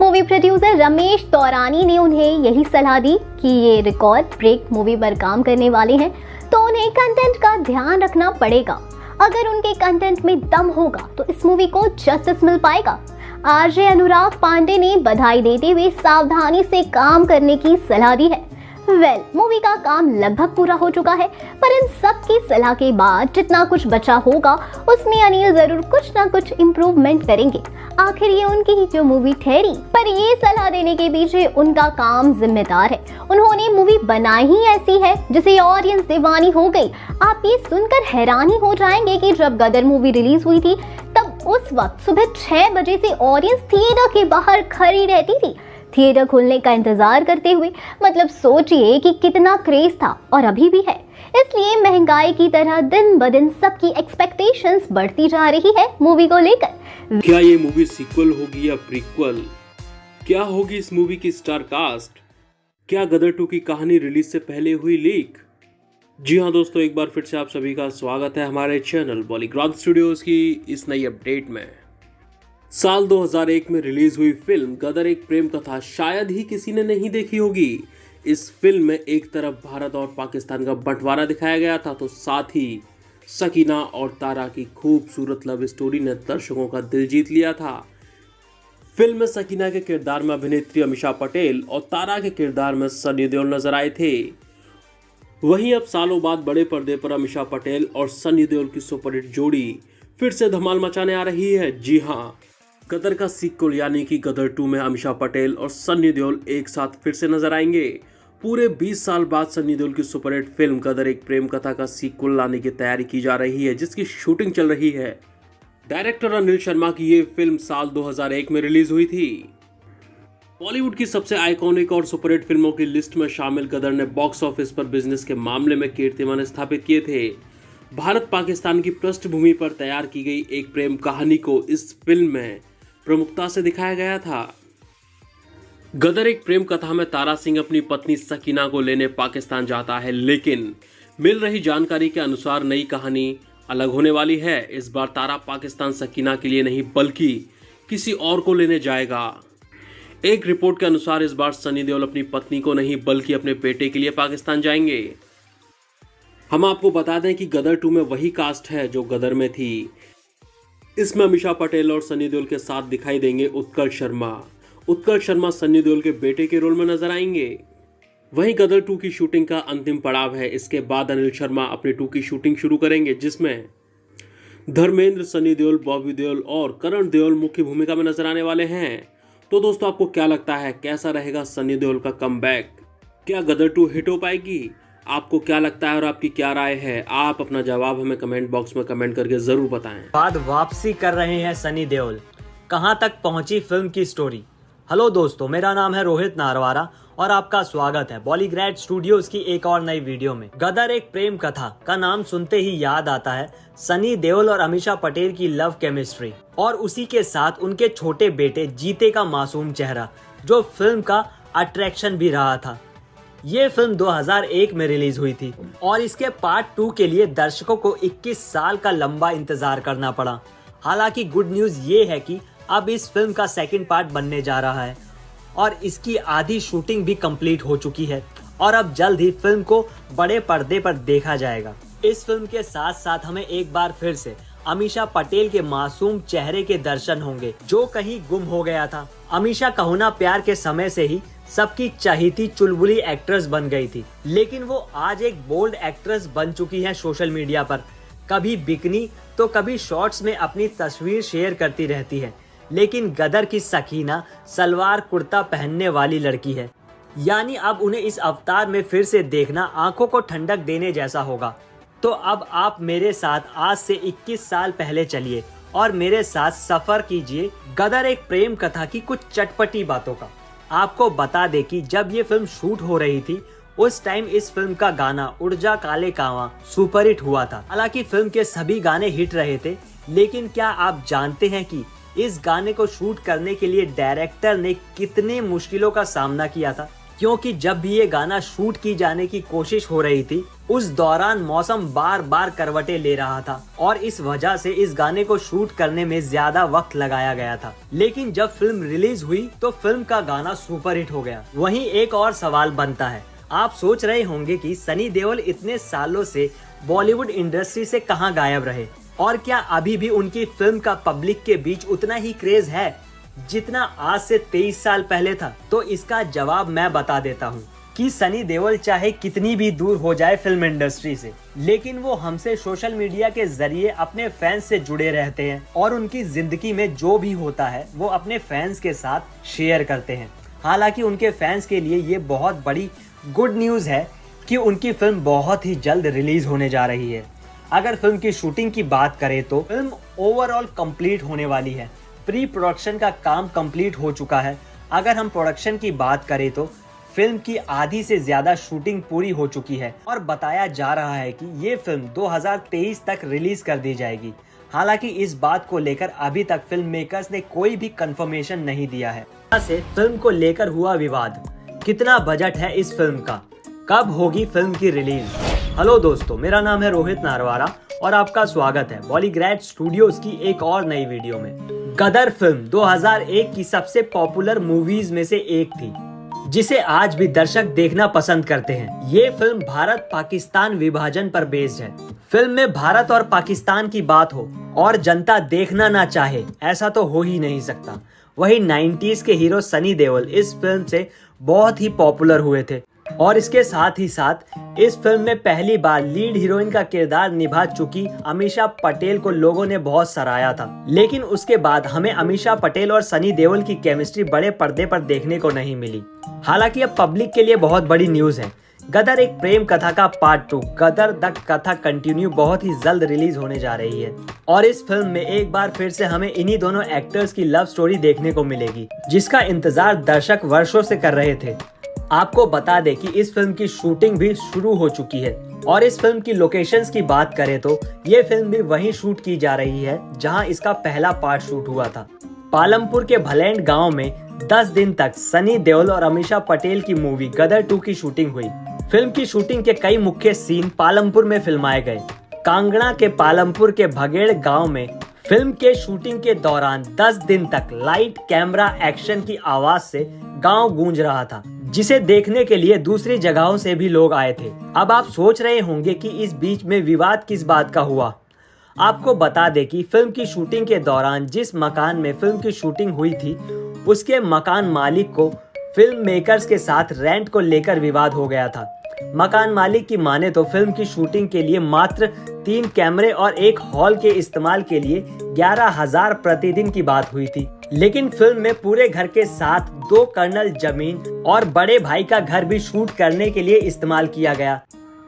Movie producer Ramesh Taurani ने उन्हें यही सलाह दी कि ये रिकॉर्ड ब्रेक मूवी पर काम करने वाले हैं, तो उन्हें कंटेंट का ध्यान रखना पड़ेगा। अगर उनके कंटेंट में दम होगा तो इस मूवी को जस्टिस मिल पाएगा। आरजे अनुराग पांडे ने बधाई देते हुए सावधानी से काम करने की सलाह दी है। मूवी का काम लगभग पूरा हो चुका है, पर इन सब की सलाह के बाद जितना कुछ बचा होगा उसमें अनिल जरूर कुछ ना कुछ इम्प्रूवमेंट करेंगे। आखिर ये उनकी ही जो मूवी ठहरी, पर ये सलाह देने के पीछे उनका काम जिम्मेदार है। उन्होंने मूवी बनाई ही ऐसी है जिसे ऑडियंस दीवानी हो गई। आप ये सुनकर हैरानी हो जाएंगे कि जब गदर मूवी रिलीज हुई थी तब उस वक्त सुबह 6 बजे से ऑडियंस थिएटर के बाहर खड़ी रहती थी, थिएटर खुलने का इंतजार करते हुए। मतलब सोचिए कि कितना क्रेज था, और अभी भी है। इसलिए महंगाई की तरह दिन ब दिन सबकी एक्सपेक्टेशंस बढ़ती जा रही है मूवी को लेकर। क्या ये मूवी सीक्वल होगी या प्रीक्वल? क्या होगी इस मूवी की स्टार कास्ट? क्या गदर 2 की कहानी रिलीज से पहले हुई लीक? जी हाँ दोस्तों, एक बार फिर से आप सभी का स्वागत है हमारे चैनल बॉलीग्राज स्टूडियोज की इस नई अपडेट में। साल 2001 में रिलीज हुई फिल्म गदर एक प्रेम कथा शायद ही किसी ने नहीं देखी होगी। इस फिल्म में एक तरफ भारत और पाकिस्तान का बंटवारा दिखाया गया था, तो साथ ही सकीना और तारा की खूबसूरत लव स्टोरी ने दर्शकों का दिल जीत लिया था। फिल्म में सकीना के किरदार में अभिनेत्री अमीषा पटेल और तारा के किरदार में सनी देओल नजर आए थे। वहीं अब सालों बाद बड़े पर्दे पर अमीषा पटेल और सनी देओल की सुपरहिट जोड़ी फिर से धमाल मचाने आ रही है। जी हाँ, गदर का सीक्वल यानी कि गदर 2 में अमीषा पटेल और सनी देओल एक साथ फिर से नजर आएंगे। पूरे 20 साल बाद सनी देओल की सुपरहिट फिल्म गदर एक प्रेम कथा का सीक्वल लाने की तैयारी की जा रही है, जिसकी शूटिंग चल रही है। डायरेक्टर अनिल शर्मा की ये फिल्म साल 2001 में रिलीज हुई थी। बॉलीवुड की सबसे आइकॉनिक और सुपरहिट फिल्मों की लिस्ट में शामिल गदर ने बॉक्स ऑफिस पर बिजनेस के मामले में कीर्तिमान स्थापित किए थे। भारत पाकिस्तान की पृष्ठभूमि पर तैयार की गई एक प्रेम कहानी को इस फिल्म में प्रमुखता से दिखाया गया था। गदर एक प्रेम कथा में तारा सिंह अपनी पत्नी सकीना को लेने पाकिस्तान जाता है, लेकिन मिल रही जानकारी के अनुसार नई कहानी अलग होने वाली है। इस बार तारा पाकिस्तान सकीना के लिए नहीं बल्कि किसी और को लेने जाएगा। एक रिपोर्ट के अनुसार इस बार सनी देओल अपनी पत्नी को नहीं बल्कि अपने बेटे के लिए पाकिस्तान जाएंगे। हम आपको बता दें कि गदर 2 में वही कास्ट है जो गदर में थी। इसमें अमीषा पटेल और सनी देओल के साथ दिखाई देंगे उत्कर्ष शर्मा। उत्कर्ष शर्मा सनी देओल के बेटे के रोल में नजर आएंगे। वहीं गदर 2 की शूटिंग का अंतिम पड़ाव है। इसके बाद अनिल शर्मा अपने 2 की शूटिंग शुरू करेंगे, जिसमें धर्मेंद्र, सनी देओल, बॉबी देओल और करण देओल मुख्य भूमिका में नजर आने वाले हैं। तो दोस्तों आपको क्या लगता है, कैसा रहेगा सनी देओल का कमबैक? क्या गदर 2 हिट हो पाएगी? आपको क्या लगता है और आपकी क्या राय है? आप अपना जवाब हमें कमेंट बॉक्स में कमेंट करके जरूर बताएं। बाद वापसी कर रहे हैं सनी देओल, कहां तक पहुंची फिल्म की स्टोरी। हेलो दोस्तों, मेरा नाम है रोहित नारवारा और आपका स्वागत है बॉलीग्रैड स्टूडियोज की एक और नई वीडियो में। गदर एक प्रेम कथा का नाम सुनते ही याद आता है सनी देओल और अमीषा पटेल की लव केमिस्ट्री और उसी के साथ उनके छोटे बेटे जीते का मासूम चेहरा, जो फिल्म का अट्रैक्शन भी रहा था। ये फिल्म 2001 में रिलीज हुई थी और इसके पार्ट 2 के लिए दर्शकों को 21 साल का लंबा इंतजार करना पड़ा। हालांकि गुड न्यूज ये है कि अब इस फिल्म का सेकंड पार्ट बनने जा रहा है और इसकी आधी शूटिंग भी कंप्लीट हो चुकी है और अब जल्द ही फिल्म को बड़े पर्दे पर देखा जाएगा। इस फिल्म के साथ साथ हमें एक बार फिर से अमीषा पटेल के मासूम चेहरे के दर्शन होंगे, जो कहीं गुम हो गया था। अमीषा कहुना प्यार के समय से ही सबकी चहीती चुलबुली एक्ट्रेस बन गई थी, लेकिन वो आज एक बोल्ड एक्ट्रेस बन चुकी है सोशल मीडिया पर। कभी बिकनी तो कभी शॉर्ट्स में अपनी तस्वीर शेयर करती रहती है, लेकिन गदर की सकीना सलवार कुर्ता पहनने वाली लड़की है। यानी अब उन्हें इस अवतार में फिर से देखना आंखों को ठंडक देने जैसा होगा। तो अब आप मेरे साथ आज से 21 साल पहले चलिए और मेरे साथ सफर कीजिए गदर एक प्रेम कथा की कुछ चटपटी बातों का। आपको बता दें कि जब ये फिल्म शूट हो रही थी उस टाइम इस फिल्म का गाना उड़ जा काले कावां सुपरहिट हुआ था। हालांकि फिल्म के सभी गाने हिट रहे थे, लेकिन क्या आप जानते हैं कि इस गाने को शूट करने के लिए डायरेक्टर ने कितने मुश्किलों का सामना किया था? क्योंकि जब भी ये गाना शूट की जाने की कोशिश हो रही थी उस दौरान मौसम बार बार करवटें ले रहा था और इस वजह से इस गाने को शूट करने में ज्यादा वक्त लगाया गया था। लेकिन जब फिल्म रिलीज हुई तो फिल्म का गाना सुपरहिट हो गया। वहीं एक और सवाल बनता है, आप सोच रहे होंगे कि सनी देओल इतने सालों से बॉलीवुड इंडस्ट्री से कहां गायब रहे और क्या अभी भी उनकी फिल्म का पब्लिक के बीच उतना ही क्रेज है जितना आज से 23 साल पहले था? तो इसका जवाब मैं बता देता हूँ कि सनी देओल चाहे कितनी भी दूर हो जाए फिल्म इंडस्ट्री से, लेकिन वो हमसे सोशल मीडिया के जरिए अपने फैंस से जुड़े रहते हैं और उनकी जिंदगी में जो भी होता है वो अपने फैंस के साथ शेयर करते हैं। हालांकि उनके फैंस के लिए ये बहुत बड़ी गुड न्यूज है कि उनकी फिल्म बहुत ही जल्द रिलीज होने जा रही है। अगर फिल्म की शूटिंग की बात करें तो फिल्म ओवरऑल कंप्लीट होने वाली है। प्री प्रोडक्शन का काम कंप्लीट हो चुका है। अगर हम प्रोडक्शन की बात करें तो फिल्म की आधी से ज्यादा शूटिंग पूरी हो चुकी है और बताया जा रहा है कि ये फिल्म 2023 तक रिलीज कर दी जाएगी। हालांकि इस बात को लेकर अभी तक फिल्म मेकर्स ने कोई भी कंफर्मेशन नहीं दिया है। से फिल्म को लेकर हुआ विवाद, कितना बजट है इस फिल्म का, कब होगी फिल्म की रिलीज? हेलो दोस्तों, मेरा नाम है रोहित नारवारा और आपका स्वागत है बॉलीग्रैड स्टूडियोज की एक और नई वीडियो में। गदर फिल्म 2001 की सबसे पॉपुलर मूवीज में से एक थी, जिसे आज भी दर्शक देखना पसंद करते हैं। ये फिल्म भारत पाकिस्तान विभाजन पर बेस्ड है। फिल्म में भारत और पाकिस्तान की बात हो और जनता देखना ना चाहे, ऐसा तो हो ही नहीं सकता। वही 90s के हीरो सनी देओल इस फिल्म से बहुत ही पॉपुलर हुए थे और इसके साथ ही साथ इस फिल्म में पहली बार लीड हीरोइन का किरदार निभा चुकी अमीषा पटेल को लोगों ने बहुत सराहा था। लेकिन उसके बाद हमें अमीषा पटेल और सनी देओल की केमिस्ट्री बड़े पर्दे पर देखने को नहीं मिली। हालांकि अब पब्लिक के लिए बहुत बड़ी न्यूज है। गदर एक प्रेम कथा का पार्ट 2 गदर द कथा कंटिन्यू बहुत ही जल्द रिलीज होने जा रही है और इस फिल्म में एक बार फिर से हमें इन्हीं दोनों एक्टर्स की लव स्टोरी देखने को मिलेगी, जिसका इंतजार दर्शक वर्षों से कर रहे थे। आपको बता दें कि इस फिल्म की शूटिंग भी शुरू हो चुकी है और इस फिल्म की लोकेशंस की बात करें तो ये फिल्म भी वहीं शूट की जा रही है जहां इसका पहला पार्ट शूट हुआ था। पालमपुर के भलैंड गांव में 10 दिन तक सनी देओल और अमीषा पटेल की मूवी गदर 2 की शूटिंग हुई। फिल्म की शूटिंग के कई मुख्य सीन पालमपुर में फिल्माए गए। कांगड़ा के पालमपुर के भगेड़ गांव में फिल्म के शूटिंग के दौरान 10 दिन तक लाइट कैमरा एक्शन की आवाज से गांव गूंज रहा था, जिसे देखने के लिए दूसरी जगहों से भी लोग आए थे। अब आप सोच रहे होंगे कि इस बीच में विवाद किस बात का हुआ। आपको बता दें कि फिल्म की शूटिंग के दौरान जिस मकान में फिल्म की शूटिंग हुई थी उसके मकान मालिक को फिल्म मेकर्स के साथ रेंट को लेकर विवाद हो गया था। मकान मालिक की माने तो फिल्म की शूटिंग के लिए मात्र 3 कैमरे और एक हॉल के इस्तेमाल के लिए 11,000 प्रतिदिन की बात हुई थी। लेकिन फिल्म में पूरे घर के साथ 2 कर्नल जमीन और बड़े भाई का घर भी शूट करने के लिए इस्तेमाल किया गया।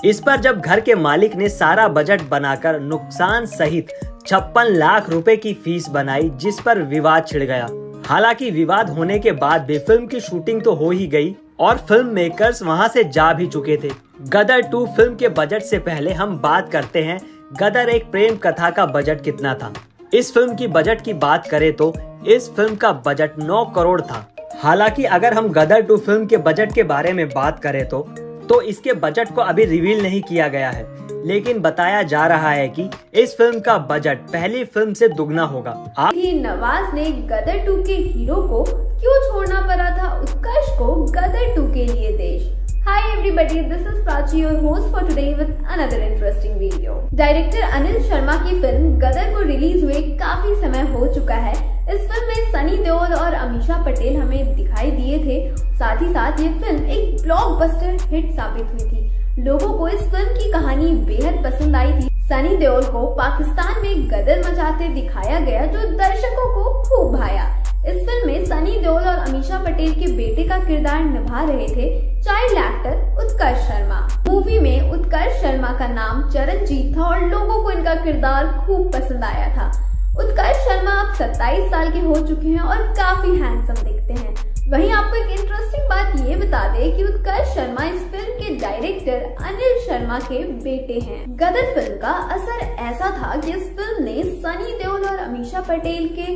इस पर जब घर के मालिक ने सारा बजट बनाकर नुकसान सहित 56 लाख रुपए की फीस बनाई, जिस पर विवाद छिड़ गया। हालांकि विवाद होने के बाद भी फिल्म की शूटिंग तो हो ही गई और फिल्म मेकर्स वहां से जा भी चुके थे। गदर 2 फिल्म के बजट से पहले हम बात करते हैं गदर एक प्रेम कथा का बजट कितना था। इस फिल्म की बजट की बात करें तो इस फिल्म का बजट 9 करोड़ था। हालांकि अगर हम गदर 2 फिल्म के बजट के बारे में बात करें तो इसके बजट को अभी रिवील नहीं किया गया है, लेकिन बताया जा रहा है कि इस फिल्म का बजट पहली फिल्म से दुगना होगा। नवाज ने गदर 2 के हीरो को क्यों छोड़ना पड़ा था उत्कर्ष को गदर 2 के लिए देश। Hi everybody, this is Prachi, your host for today with another interesting video. Director Anil Sharma की फिल्म गदर को रिलीज हुए काफी समय हो चुका है। इस फिल्म में सनी देओल और अमीषा पटेल हमें दिखाई दिए थे। साथ ही साथ ये फिल्म एक ब्लॉकबस्टर हिट साबित हुई थी। लोगों को इस फिल्म की कहानी बेहद पसंद आई थी। सनी देओल को पाकिस्तान में गदर मचाते दिखाया गया, जो दर्शकों को खूब भाया। इस फिल्म में सनी देओल और अमीषा पटेल के बेटे का किरदार निभा रहे थे चाइल्ड एक्टर उत्कर्ष शर्मा। मूवी में उत्कर्ष शर्मा का नाम चरणजीत था और लोगों को इनका किरदार खूब पसंद आया था। उत्कर्ष शर्मा अब 27 साल के हो चुके हैं और काफी हैंडसम दिखते हैं। वहीं आपको एक इंटरेस्टिंग बात ये बता दे कि उत्कर्ष शर्मा इस फिल्म के डायरेक्टर अनिल शर्मा के बेटे हैं। गदर फिल्म का असर ऐसा था कि इस फिल्म ने सनी देओल और अमीषा पटेल के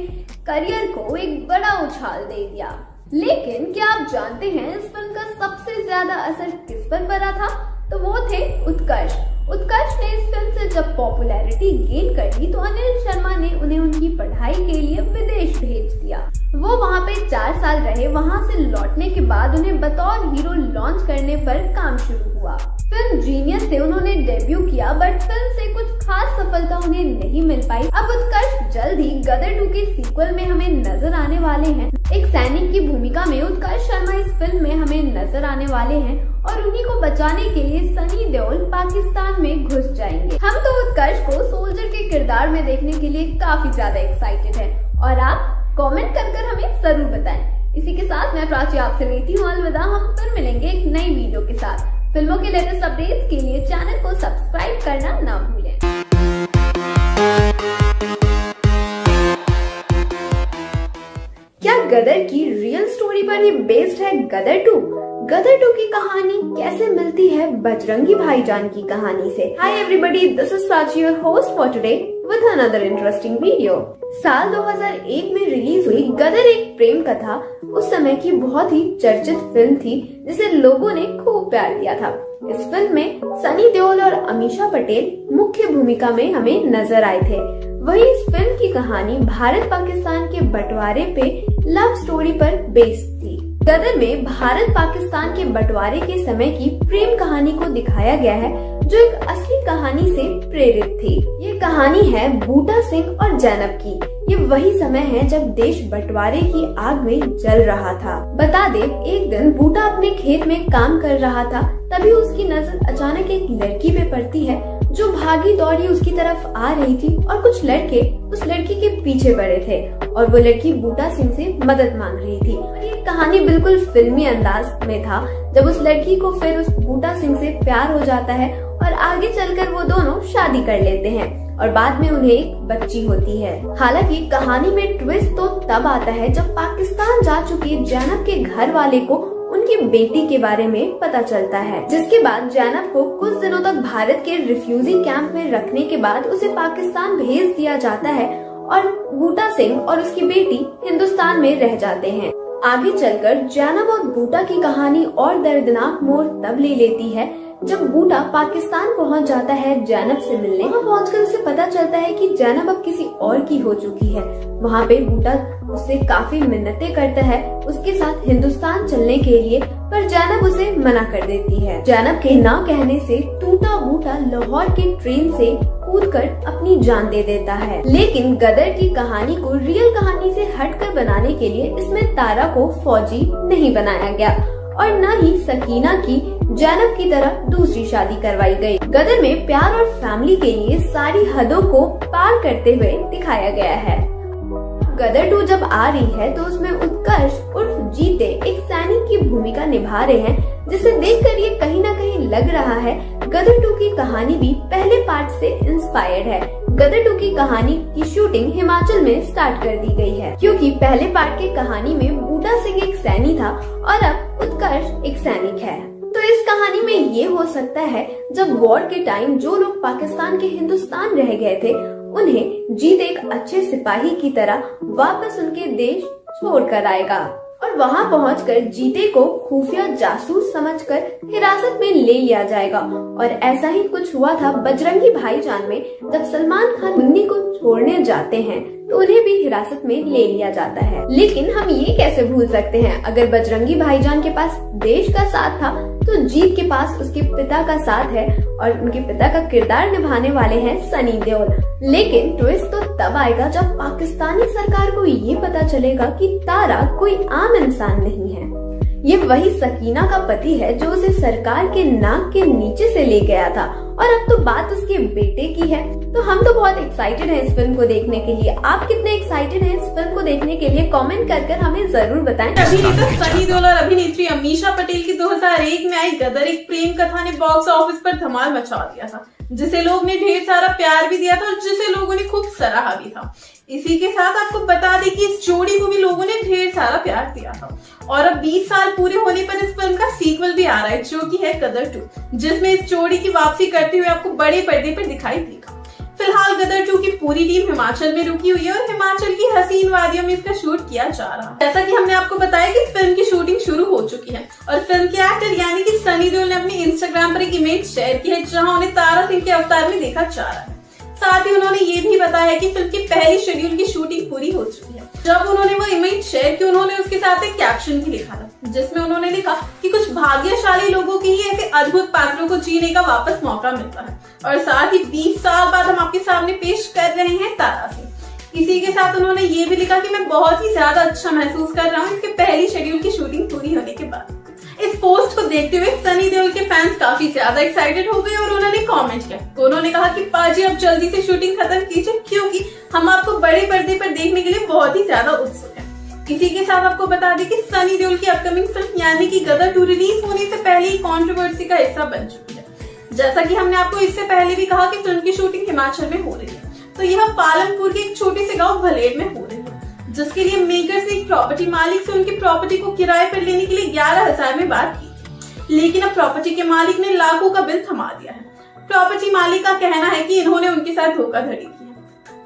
करियर को एक बड़ा उछाल दे दिया। लेकिन क्या आप जानते हैं इस फिल्म का सबसे ज्यादा असर किस पर पड़ा था? तो वो थे उत्कर्ष। उत्कर्ष ने इस फिल्म से जब पॉपुलैरिटी गेन कर ली तो अनिल शर्मा ने उन्हें उनकी पढ़ाई के लिए विदेश भेज दिया। वो वहाँ पे 4 साल रहे। वहाँ से लौटने के बाद उन्हें बतौर हीरो लॉन्च करने पर काम शुरू हुआ। फिल्म जीनियस से उन्होंने डेब्यू किया, बट फिल्म से कुछ खास सफलता उन्हें नहीं मिल पाई। अब उत्कर्ष जल्द ही गदर 2 के सीक्वल में हमें नजर आने वाले हैं। एक सैनिक की भूमिका में उत्कर्ष शर्मा इस फिल्म में हमें नजर आने वाले हैं और उन्हीं को बचाने के लिए सनी देओल पाकिस्तान में घुस जाएंगे। हम तो उत्कर्ष को सोल्जर के किरदार में देखने के लिए काफी ज्यादा एक्साइटेड हैं और आप कमेंट कर हमें जरूर बताएं। इसी के साथ मैं प्राची आपसे लेती हूँ अलविदा। हम फिर मिलेंगे एक नई वीडियो के साथ। फिल्मों के लेटेस्ट अपडेट्स के लिए चैनल को सब्सक्राइब करना ना भूलें। क्या गदर की रियल स्टोरी पर ये बेस्ड है गदर 2? गदर 2 की कहानी कैसे मिलती है बजरंगी भाईजान की कहानी से? Hi everybody, this is Prachi, your host for today with another interesting video. साल 2001 में रिलीज हुई गदर एक प्रेम कथा उस समय की बहुत ही चर्चित फिल्म थी, जिसे लोगों ने खूब प्यार दिया था। इस फिल्म में सनी देओल और अमीषा पटेल मुख्य भूमिका में हमें नजर आए थे। वहीं इस फिल्म की कहानी भारत पाकिस्तान के बंटवारे पे लव स्टोरी पर बेस्ड थी। गदर में भारत पाकिस्तान के बंटवारे के समय की प्रेम कहानी को दिखाया गया है, जो एक असली कहानी से प्रेरित थी। ये कहानी है बूटा सिंह और जैनब की। ये वही समय है जब देश बंटवारे की आग में जल रहा था। बता दे, एक दिन बूटा अपने खेत में काम कर रहा था, तभी उसकी नजर अचानक एक लड़की पे पड़ती है जो भागी दौड़ी उसकी तरफ आ रही थी और कुछ लड़के उस लड़की के पीछे पड़े थे और वो लड़की बूटा सिंह से मदद मांग रही थी। और ये कहानी बिल्कुल फिल्मी अंदाज में था, जब उस लड़की को फिर उस बूटा सिंह से प्यार हो जाता है और आगे चलकर वो दोनों शादी कर लेते हैं और बाद में उन्हें एक बच्ची होती है। हालांकि कहानी में ट्विस्ट तो तब आता है जब पाकिस्तान जा चुकी जैनब के घर वाले को उनकी बेटी के बारे में पता चलता है, जिसके बाद जैनब को कुछ दिनों तक भारत के रिफ्यूजी कैंप में रखने के बाद उसे पाकिस्तान भेज दिया जाता है और बूटा सिंह और उसकी बेटी हिंदुस्तान में रह जाते हैं। आगे चलकर जैनब और बूटा की कहानी और दर्दनाक मोड़ तब ले लेती है जब बूटा पाकिस्तान पहुंच जाता है जैनब से मिलने। वहाँ पहुंचकर उसे पता चलता है कि जैनब अब किसी और की हो चुकी है। वहाँ पे बूटा उससे काफी मिन्नतें करता है उसके साथ हिंदुस्तान चलने के लिए, पर जैनब उसे मना कर देती है। जैनब के ना कहने से टूटा बूटा लाहौर के ट्रेन से कूदकर अपनी जान दे देता है। लेकिन गदर की कहानी को रियल कहानी से हटकर बनाने के लिए इसमें तारा को फौजी नहीं बनाया गया और न ही सकीना की जैनब की तरह दूसरी शादी करवाई गई। गदर में प्यार और फैमिली के लिए सारी हदों को पार करते हुए दिखाया गया है। गदर 2 जब आ रही है तो उसमें उत्कर्ष उर्फ जीते एक सैनिक की भूमिका निभा रहे हैं, जिसे देखकर ये कहीं न कहीं लग रहा है गदर 2 की कहानी भी पहले पार्ट से इंस्पायर्ड है। गदर 2 की कहानी की शूटिंग हिमाचल में स्टार्ट कर दी गई है, क्योंकि पहले पार्ट की कहानी में बूटा सिंह एक सैनिक था और अब उत्कर्ष एक सैनिक है। तो इस कहानी में ये हो सकता है जब वॉर के टाइम जो लोग पाकिस्तान के हिंदुस्तान रह गए थे, उन्हें जीत एक अच्छे सिपाही की तरह वापस उनके देश छोड़कर आएगा और वहां पहुंचकर जीते को खुफिया जासूस समझकर हिरासत में ले लिया जाएगा। और ऐसा ही कुछ हुआ था बजरंगी भाईजान में, जब सलमान खान मुन्नी को छोड़ने जाते हैं तो उन्हें भी हिरासत में ले लिया जाता है। लेकिन हम ये कैसे भूल सकते हैं, अगर बजरंगी भाईजान के पास देश का साथ था तो जीत के पास उसके पिता का साथ है और उनके पिता का किरदार निभाने वाले हैं सनी देओल। लेकिन ट्विस्ट तो तब आएगा जब पाकिस्तानी सरकार को ये पता चलेगा कि तारा कोई आम इंसान नहीं है, ये वही सकीना का पति है जो उसे सरकार के नाक के नीचे से ले गया था और अब तो बात उसके बेटे की है। तो हम तो बहुत एक्साइटेड हैं इस फिल्म को देखने के लिए। आप कितने एक्साइटेड हैं इस फिल्म को देखने के लिए? कमेंट कर हमें जरूर बताएं। अभिनेता सनी देओल और अभिनेत्री अमीषा पटेल की 2001 में आई गदर एक प्रेम कथा ने बॉक्स ऑफिस पर धमाल मचा दिया था, जिसे लोग ने ढेर सारा प्यार भी दिया था और जिसे लोगों ने खूब सराहा भी था। इसी के साथ आपको बता दें कि इस जोड़ी को भी लोगों ने ढेर सारा प्यार दिया था और अब 20 साल पूरे होने पर इस फिल्म का सीक्वल भी आ रहा है, जो कि है गदर 2, जिसमें इस जोड़ी की वापसी करते हुए आपको बड़े पर्दे पर दिखाई देगा। फिलहाल गदर 2 की पूरी टीम हिमाचल में रुकी हुई है और हिमाचल की हसीन वादियों में इसका शूट किया जा रहा है। जैसा कि हमने आपको बताया कि फिल्म की शूटिंग शुरू हो चुकी है और फिल्म के एक्टर यानी कि सनी देओल ने अपने इंस्टाग्राम पर एक इमेज शेयर की है जहां उन्हें तारा सिंह के अवतार में देखा जा रहा है। साथ ही उन्होंने ये भी बताया कि फिल्म की पहली शेड्यूल की शूटिंग पूरी हो चुकी है। जब उन्होंने वो इमेज शेयर की, उन्होंने उसके साथ एक कैप्शन भी लिखा था, जिसमें उन्होंने लिखा कि कुछ भाग्यशाली लोगों के ही ऐसे अद्भुत पात्रों को जीने का वापस मौका मिलता है और साथ ही 20 साल बाद हम आपके सामने पेश कर रहे हैं तारा सिंह। इसी के साथ उन्होंने ये भी लिखा कि मैं बहुत ही ज्यादा अच्छा महसूस कर रहा हूँ इसके पहली शेड्यूल की शूटिंग पूरी होने के बाद। इस पोस्ट को देखते हुए सनी देओल के फैंस काफी ज्यादा एक्साइटेड हो गए और उन्होंने कमेंट किया। तो उन्होंने कहा कि पाजी अब जल्दी से शूटिंग खत्म कीजिए, क्योंकि हम आपको बड़े पर्दे पर देखने के लिए बहुत ही ज्यादा उत्सुक हैं। इसी के साथ आपको बता दें कि सनी देओल की अपकमिंग फिल्म यानी कि गदर 2 रिलीज होने से पहले ही कंट्रोवर्सी का हिस्सा बन चुकी है। जैसा कि हमने आपको इससे पहले भी कहा कि फिल्म की शूटिंग हिमाचल में हो रही है, तो यह पालमपुर के एक छोटे से गाँव भलेड़ में हो रही है, जिसके लिए मेकर्स ने एक प्रॉपर्टी मालिक से उनकी प्रॉपर्टी को किराए पर लेने के लिए 11,000 में बात की थी। लेकिन अब प्रॉपर्टी के मालिक ने लाखों का बिल थमा दिया है। प्रॉपर्टी मालिक का कहना है कि इन्होंने उनके साथ धोखाधड़ी की है।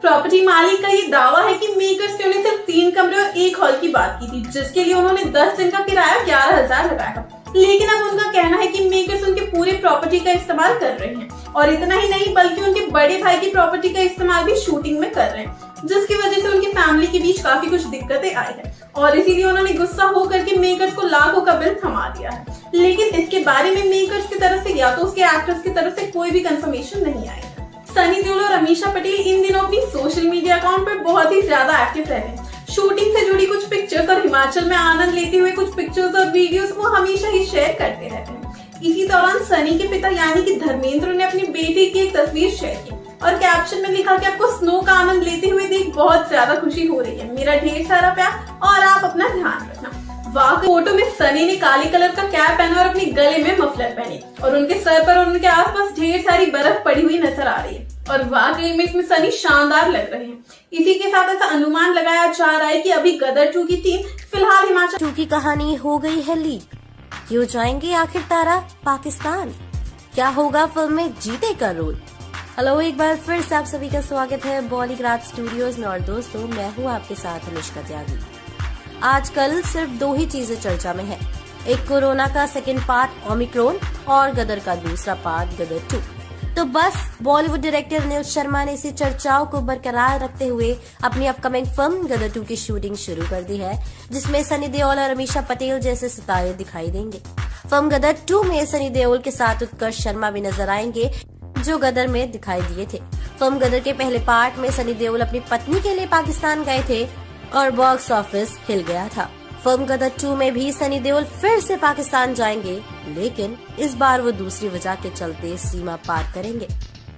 प्रॉपर्टी मालिक का ये दावा है कि मेकर्स ने उन्हें सिर्फ 3 कमरे और 1 हॉल की बात की थी, जिसके लिए उन्होंने 10 दिन का किराया 11,000 लगाया। लेकिन अब उनका कहना है कि मेकर्स उनके पूरे प्रॉपर्टी का इस्तेमाल कर रहे हैं और इतना ही नहीं बल्कि उनके बड़े भाई की प्रॉपर्टी का इस्तेमाल भी शूटिंग में कर रहे हैं, जिसकी वजह से उनकी फैमिली के बीच काफी कुछ दिक्कतें आई है और इसीलिए उन्होंने गुस्सा होकर के मेकर्स को लाखों का बिल थमा दिया है। लेकिन इसके बारे में मेकर्स की तरफ से या तो उसके एक्टर्स की तरफ से कोई भी कंफर्मेशन नहीं आई है। सनी देओल और अमीषा पटेल इन दिनों अपनी सोशल मीडिया अकाउंट पर बहुत ही ज्यादा एक्टिव रह रहे हैं। शूटिंग से जुड़ी कुछ पिक्चर्स और हिमाचल में आनंद लेते हुए कुछ पिक्चर्स और वीडियोस वो हमेशा ही शेयर करते रहते हैं। इसी दौरान सनी के पिता यानी कि धर्मेंद्र ने अपनी बेटी की एक तस्वीर शेयर की और कैप्शन में लिखा कि आपको स्नो का आनंद लेते हुए देख बहुत ज्यादा खुशी हो रही है, मेरा ढेर सारा प्यार और आप अपना ध्यान रखना। वाकई फोटो में सनी ने काले कलर का कैप पहना और अपने गले में मफलर पहने और उनके सर पर और उनके आसपास ढेर सारी बर्फ पड़ी हुई नजर आ रही है और वाकई में इसमें सनी शानदार लग रहे हैं। इसी के साथ ऐसा अनुमान लगाया जा रहा है कि अभी गदर 2 की टीम फिलहाल हिमाचल 2 की कहानी हो गई है लीक। क्यों जाएंगे आखिर तारा पाकिस्तान? क्या होगा फिल्म में जीते का रोल? हेलो, एक बार फिर से आप सभी का स्वागत है बॉलीग्राड स्टूडियोज में और दोस्तों मैं हूँ आपके साथ अनुष्का त्यागी। आजकल सिर्फ 2 ही चीजें चर्चा में है, एक कोरोना का सेकेंड पार्ट ओमिक्रॉन और गदर का दूसरा पार्ट गदर 2। तो बस बॉलीवुड डायरेक्टर अनिल शर्मा ने इसी चर्चाओं को बरकरार रखते हुए अपनी अपकमिंग फिल्म गदर 2 की शूटिंग शुरू कर दी है, जिसमें सनी देओल और अमीषा पटेल जैसे सितारे दिखाई देंगे। फिल्म गदर 2 में सनी देओल के साथ उत्कर्ष शर्मा भी नजर आएंगे, जो गदर में दिखाई दिए थे। फिल्म गदर के पहले पार्ट में सनी देओल अपनी पत्नी के लिए पाकिस्तान गए थे और बॉक्स ऑफिस हिल गया था। फिल्म गदर 2 में भी सनी देओल फिर से पाकिस्तान जाएंगे, लेकिन इस बार वो दूसरी वजह के चलते सीमा पार करेंगे।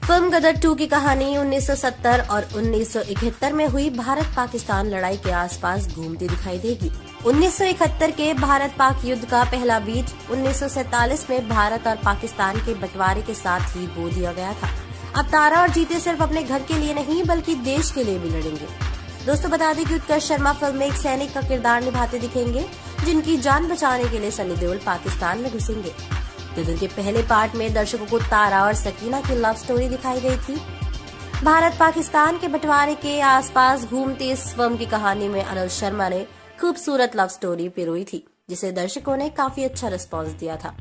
फिल्म गदर 2 की कहानी 1970 और 1971 में हुई भारत पाकिस्तान लड़ाई के आसपास घूमती दिखाई देगी। 1971 के भारत पाक युद्ध का पहला बीज 1947 में भारत और पाकिस्तान के बंटवारे के साथ ही बो दिया गया था। अब तारा और जीते सिर्फ अपने घर के लिए नहीं बल्कि देश के लिए भी लड़ेंगे। दोस्तों बता दें कि उत्कर्ष शर्मा फिल्म में एक सैनिक का किरदार निभाते दिखेंगे, जिनकी जान बचाने के लिए सनी देओल पाकिस्तान में घुसेंगे। गदर के पहले पार्ट में दर्शकों को तारा और सकीना की लव स्टोरी दिखाई गई थी। भारत पाकिस्तान के बंटवारे के आसपास घूमती इस फिल्म की कहानी में अनिल शर्मा ने खूबसूरत लव स्टोरी पिरोई थी, जिसे दर्शकों ने काफी अच्छा रिस्पॉन्स दिया था।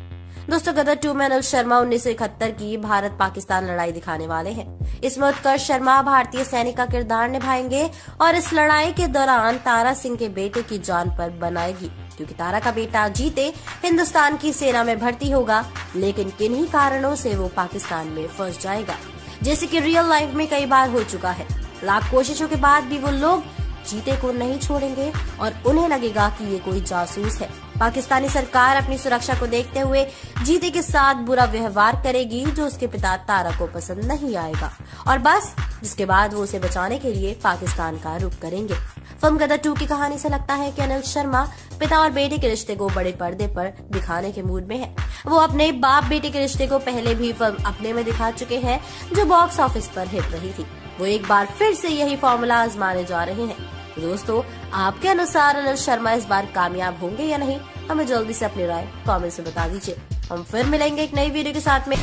दोस्तों गदर 2 में अनिल शर्मा 1971 की भारत पाकिस्तान लड़ाई दिखाने वाले हैं। इसमें उत्कर्ष शर्मा भारतीय सैनिक का किरदार निभाएंगे और इस लड़ाई के दौरान तारा सिंह के बेटे की जान पर बनाएगी, क्योंकि तारा का बेटा जीते हिंदुस्तान की सेना में भर्ती होगा, लेकिन किन्हीं कारणों से वो पाकिस्तान में फंस जाएगा, जैसे कि रियल लाइफ में कई बार हो चुका है। लाख कोशिशों के बाद भी वो लोग जीते को नहीं छोड़ेंगे और उन्हें लगेगा कि ये कोई जासूस है। पाकिस्तानी सरकार अपनी सुरक्षा को देखते हुए जीते के साथ बुरा व्यवहार करेगी, जो उसके पिता तारा को पसंद नहीं आएगा, और बस जिसके बाद वो उसे बचाने के लिए पाकिस्तान का रुख करेंगे। फिल्म गदर 2 की कहानी से लगता है कि अनिल शर्मा पिता और बेटे के रिश्ते को बड़े पर्दे पर दिखाने के मूड में है। वो अपने बाप बेटे के रिश्ते को पहले भी फिल्म अपने में दिखा चुके हैं, जो बॉक्स ऑफिस पर हिट रही थी। वो एक बार फिर से यही फॉर्मूला आजमाने जा रहे हैं। तो दोस्तों आपके अनुसार अनिल शर्मा इस बार कामयाब होंगे या नहीं, हमें जल्दी से अपनी राय कमेंट से बता दीजिए। हम फिर मिलेंगे एक नई वीडियो के साथ में।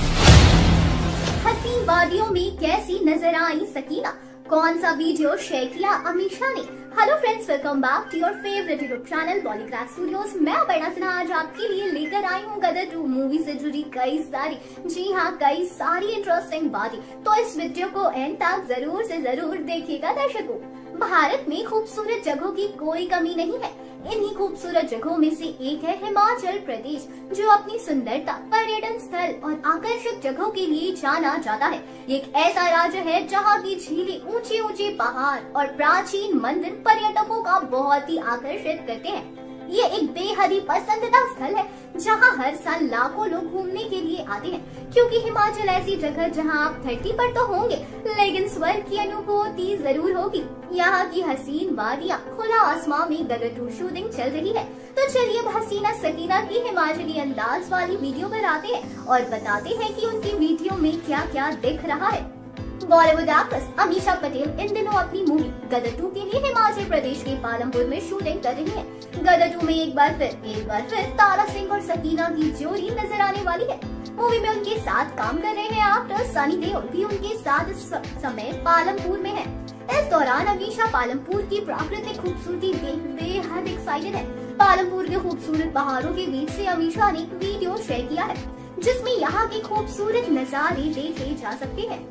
हसीन वादियों में कैसी नजर आई सकीना, कौन सा वीडियो शेयर किया अमीशा ने। Hello friends, welcome back to your favourite YouTube channel Bollygraph Studios. मैं अपर्णा सिन्हा आज आपके लिए लेकर आई हूँ गदर 2 मूवी से जुड़ी कई सारी इंटरेस्टिंग बातें, तो इस वीडियो को एंड तक जरूर से जरूर देखिएगा। दर्शकों, भारत में खूबसूरत जगहों की कोई कमी नहीं है। इन्हीं खूबसूरत जगहों में से एक है हिमाचल प्रदेश, जो अपनी सुंदरता, पर्यटन स्थल और आकर्षक जगहों के लिए जाना जाता है। ये एक ऐसा राज्य है जहाँ की झीलें, ऊंचे ऊंचे पहाड़ और प्राचीन मंदिर पर्यटकों का बहुत ही आकर्षित करते हैं। ये एक बेहद ही पसंदीदा स्थल है जहाँ हर साल लाखों लोग घूमने के लिए आते हैं, क्योंकि हिमाचल ऐसी जगह जहाँ आप धरती पर तो होंगे लेकिन स्वर्ग की अनुभूति जरूर होगी। यहाँ की हसीन वादियाँ, खुला आसमान में गदर 2 शूटिंग चल रही है। तो चलिए अब हसीना सकीना की हिमाचली अंदाज वाली वीडियो पर आते हैं और बताते हैं कि उनकी वीडियो में क्या क्या दिख रहा है। बॉलीवुड एक्ट्रेस अमीशा पटेल इन दिनों अपनी मूवी गदर 2 के लिए हिमाचल प्रदेश के पालमपुर में शूटिंग कर रही है। गदर 2 में एक बार फिर तारा सिंह और सकीना की जोड़ी नजर आने वाली है। मूवी में उनके साथ काम कर रहे हैं एक्टर सनी देओल भी उनके साथ इस समय पालमपुर में है। इस दौरान अमीशा पालमपुर की प्राकृतिक खूबसूरती देख बेहद एक्साइटेड है। पालमपुर के खूबसूरत पहाड़ों के बीच से अमीशा ने एक वीडियो शेयर किया है, जिसमें यहाँ के खूबसूरत नजारे देखे जा सकते हैं।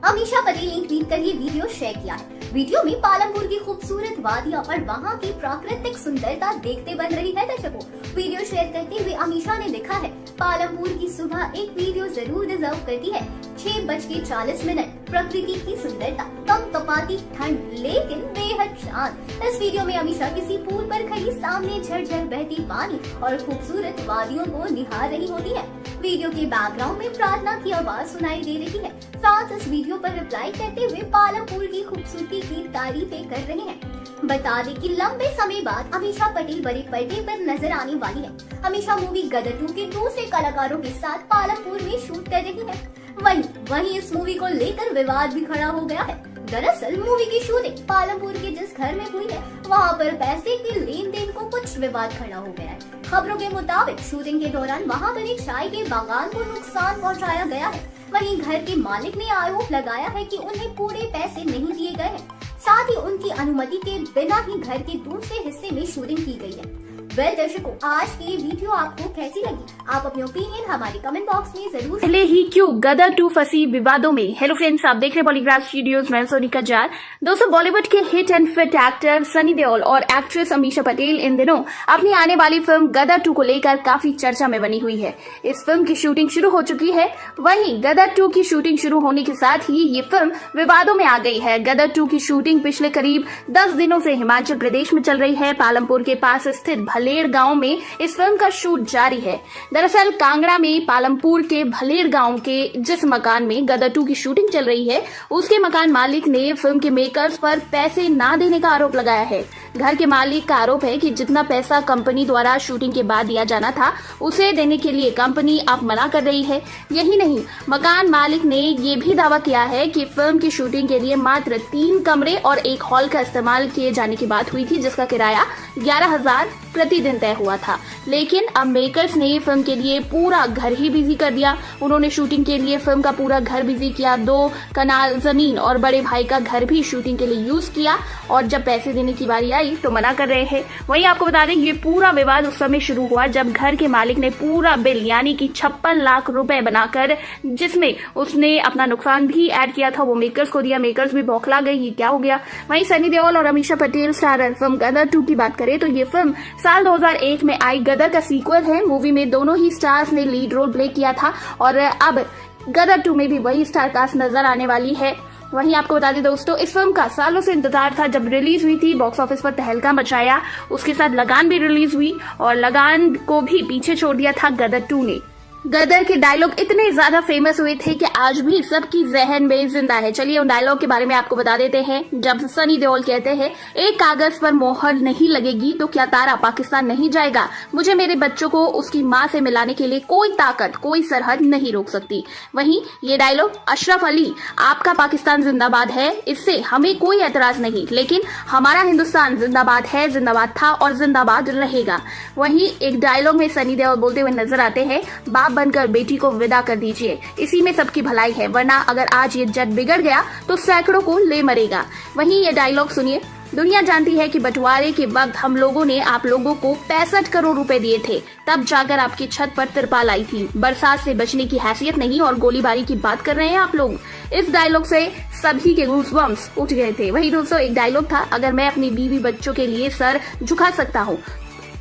अमीशा पटेल ने ट्वीट कर ये वीडियो शेयर किया है। वीडियो में पालमपुर की खूबसूरत वादियाँ और वहाँ की प्राकृतिक सुंदरता देखते बन रही है। दर्शकों, वीडियो शेयर करते हुए अमीशा ने लिखा है, पालमपुर की सुबह एक वीडियो जरूर डिजर्व करती है। 6:40 प्रकृति की सुंदरता, कम तपाती ठंड लेकिन बेहद शांत। इस वीडियो में अमीशा किसी पुल पर खड़ी सामने झरझर बहती पानी और खूबसूरत वादियों को निहार रही होती है। वीडियो के बैकग्राउंड में प्रार्थना की आवाज सुनाई दे रही है। फैंस इस वीडियो पर रिप्लाई करते हुए पालमपुर की खूबसूरती की तारीफें कर रहे हैं। बता दें कि लंबे समय बाद अमीशा पटेल बड़े पर्दे पर नजर आने वाली है। अमीशा मूवी गदर 2 के दूसरे कलाकारों के साथ पालमपुर में शूट कर रही है। वहीं इस मूवी को लेकर विवाद भी खड़ा हो गया है। दरअसल मूवी की शूटिंग पालमपुर के जिस घर में हुई है, वहां पर पैसे के लेन देन को कुछ विवाद खड़ा हो गया है। खबरों के मुताबिक शूटिंग के दौरान वहां बने चाय के बागान को नुकसान पहुंचाया गया है। वहीं घर के मालिक ने आरोप लगाया है कि उन्हें पूरे पैसे नहीं दिए गए हैं, साथ ही उनकी अनुमति के बिना ही घर के दूसरे हिस्से में शूटिंग की गई है। वेल दर्शकों, आज की ये वीडियो आपको कैसी लगी? आप अपने ओपिनियन हमारे कमेंट बॉक्स में जरूर। पहले ही क्यों गदर 2 फंसी विवादों में। हेलो फ्रेंड्स, आप देख रहे हैं बॉलीग्राड स्टूडियोज, मैं सोनिका जार। दोस्तों, बॉलीवुड के hit and fit actor Sunny Deol और एक्ट्रेस अमीशा पटेल इन दिनों अपनी आने वाली फिल्म गदर 2 को लेकर काफी चर्चा में बनी हुई है। इस फिल्म की शूटिंग शुरू हो चुकी है। वहीं गदर 2 की शूटिंग शुरू होने के साथ ही ये फिल्म विवादों में आ गई है। गदर 2 की शूटिंग पिछले करीब 10 दिनों से हिमाचल प्रदेश में चल रही है। पालमपुर के पास स्थित भलेड़ गांव में इस फिल्म का शूट जारी है। दरअसल कांगड़ा में पालमपुर के भलेड़ गांव के जिस मकान में गदर 2 की शूटिंग चल रही है, उसके मकान मालिक ने फिल्म के मेकर्स पर पैसे ना देने का आरोप लगाया है। घर के मालिक का आरोप है कि जितना पैसा कंपनी द्वारा शूटिंग के बाद दिया जाना था, उसे देने के लिए कंपनी अब मना कर रही है। यही नहीं, मकान मालिक ने ये भी दावा किया है कि फिल्म की शूटिंग के लिए मात्र 3 कमरे और एक हॉल का इस्तेमाल किए जाने की बात हुई थी, जिसका किराया 11,000 प्रतिदिन तय हुआ था। लेकिन अब मेकर्स ने फिल्म के लिए पूरा घर ही बिजी कर दिया। उन्होंने शूटिंग के लिए फिल्म का पूरा घर बिजी किया, 2 कनाल जमीन और बड़े भाई का घर भी शूटिंग के लिए यूज किया, और जब पैसे देने की बारी आई तो मना कर रहे हैं। वहीं आपको बता दें, ये पूरा विवाद उस समय शुरू हुआ जब घर के मालिक ने पूरा बिल यानी कि 56 लाख रुपए बनाकर, जिसमें उसने अपना नुकसान भी ऐड किया था, वो मेकर्स को दिया। मेकर्स भी बौखला गए, ये क्या हो गया। वहीं सनी देओल और अमीषा पटेल स्टारर फिल्म गदर 2 की बात करें तो ये फिल्म साल 2001 में आई गदर का सीक्वल है। मूवी में दोनों ही स्टार्स ने लीड रोल प्ले किया था और अब गदर 2 में भी वही स्टार कास्ट नजर आने वाली है। वहीं आपको बता दें दोस्तों, इस फिल्म का सालों से इंतजार था। जब रिलीज हुई थी, बॉक्स ऑफिस पर तहलका मचाया। उसके साथ लगान भी रिलीज हुई और लगान को भी पीछे छोड़ दिया था गदर 2 ने। गदर के डायलॉग इतने ज्यादा फेमस हुए थे कि आज भी सबकी जहन में जिंदा है। चलिए उन डायलॉग के बारे में आपको बता देते हैं। जब सनी देओल कहते हैं, एक कागज पर मोहर नहीं लगेगी तो क्या तारा पाकिस्तान नहीं जाएगा। मुझे मेरे बच्चों को उसकी माँ से मिलाने के लिए कोई ताकत, कोई सरहद नहीं रोक सकती। वहीं ये डायलॉग अशरफ अली, आपका पाकिस्तान जिंदाबाद है, इससे हमें कोई एतराज नहीं, लेकिन हमारा हिंदुस्तान जिंदाबाद है, जिंदाबाद था और जिंदाबाद रहेगा। वहीं एक डायलॉग में सनी देओल बोलते हुए नजर आते हैं, बाप बनकर बेटी को विदा कर दीजिए, इसी में सबकी भलाई है, वरना अगर आज ये जट बिगड़ गया तो सैकड़ों को ले मरेगा। वहीं ये डायलॉग सुनिए, दुनिया जानती है कि बंटवारे के वक्त हम लोगों ने आप लोगों को 65 करोड़ रुपए दिए थे, तब जाकर आपकी छत पर तिरपाल आई थी। बरसात से बचने की हैसियत नहीं और गोलीबारी की बात कर रहे हैं आप लोग। इस डायलॉग से सभी के गूज़बम्प्स उठ गए थे। वहीं दोस्तों एक डायलॉग था, अगर मैं अपनी बीवी बच्चों के लिए सर झुका सकता हूँ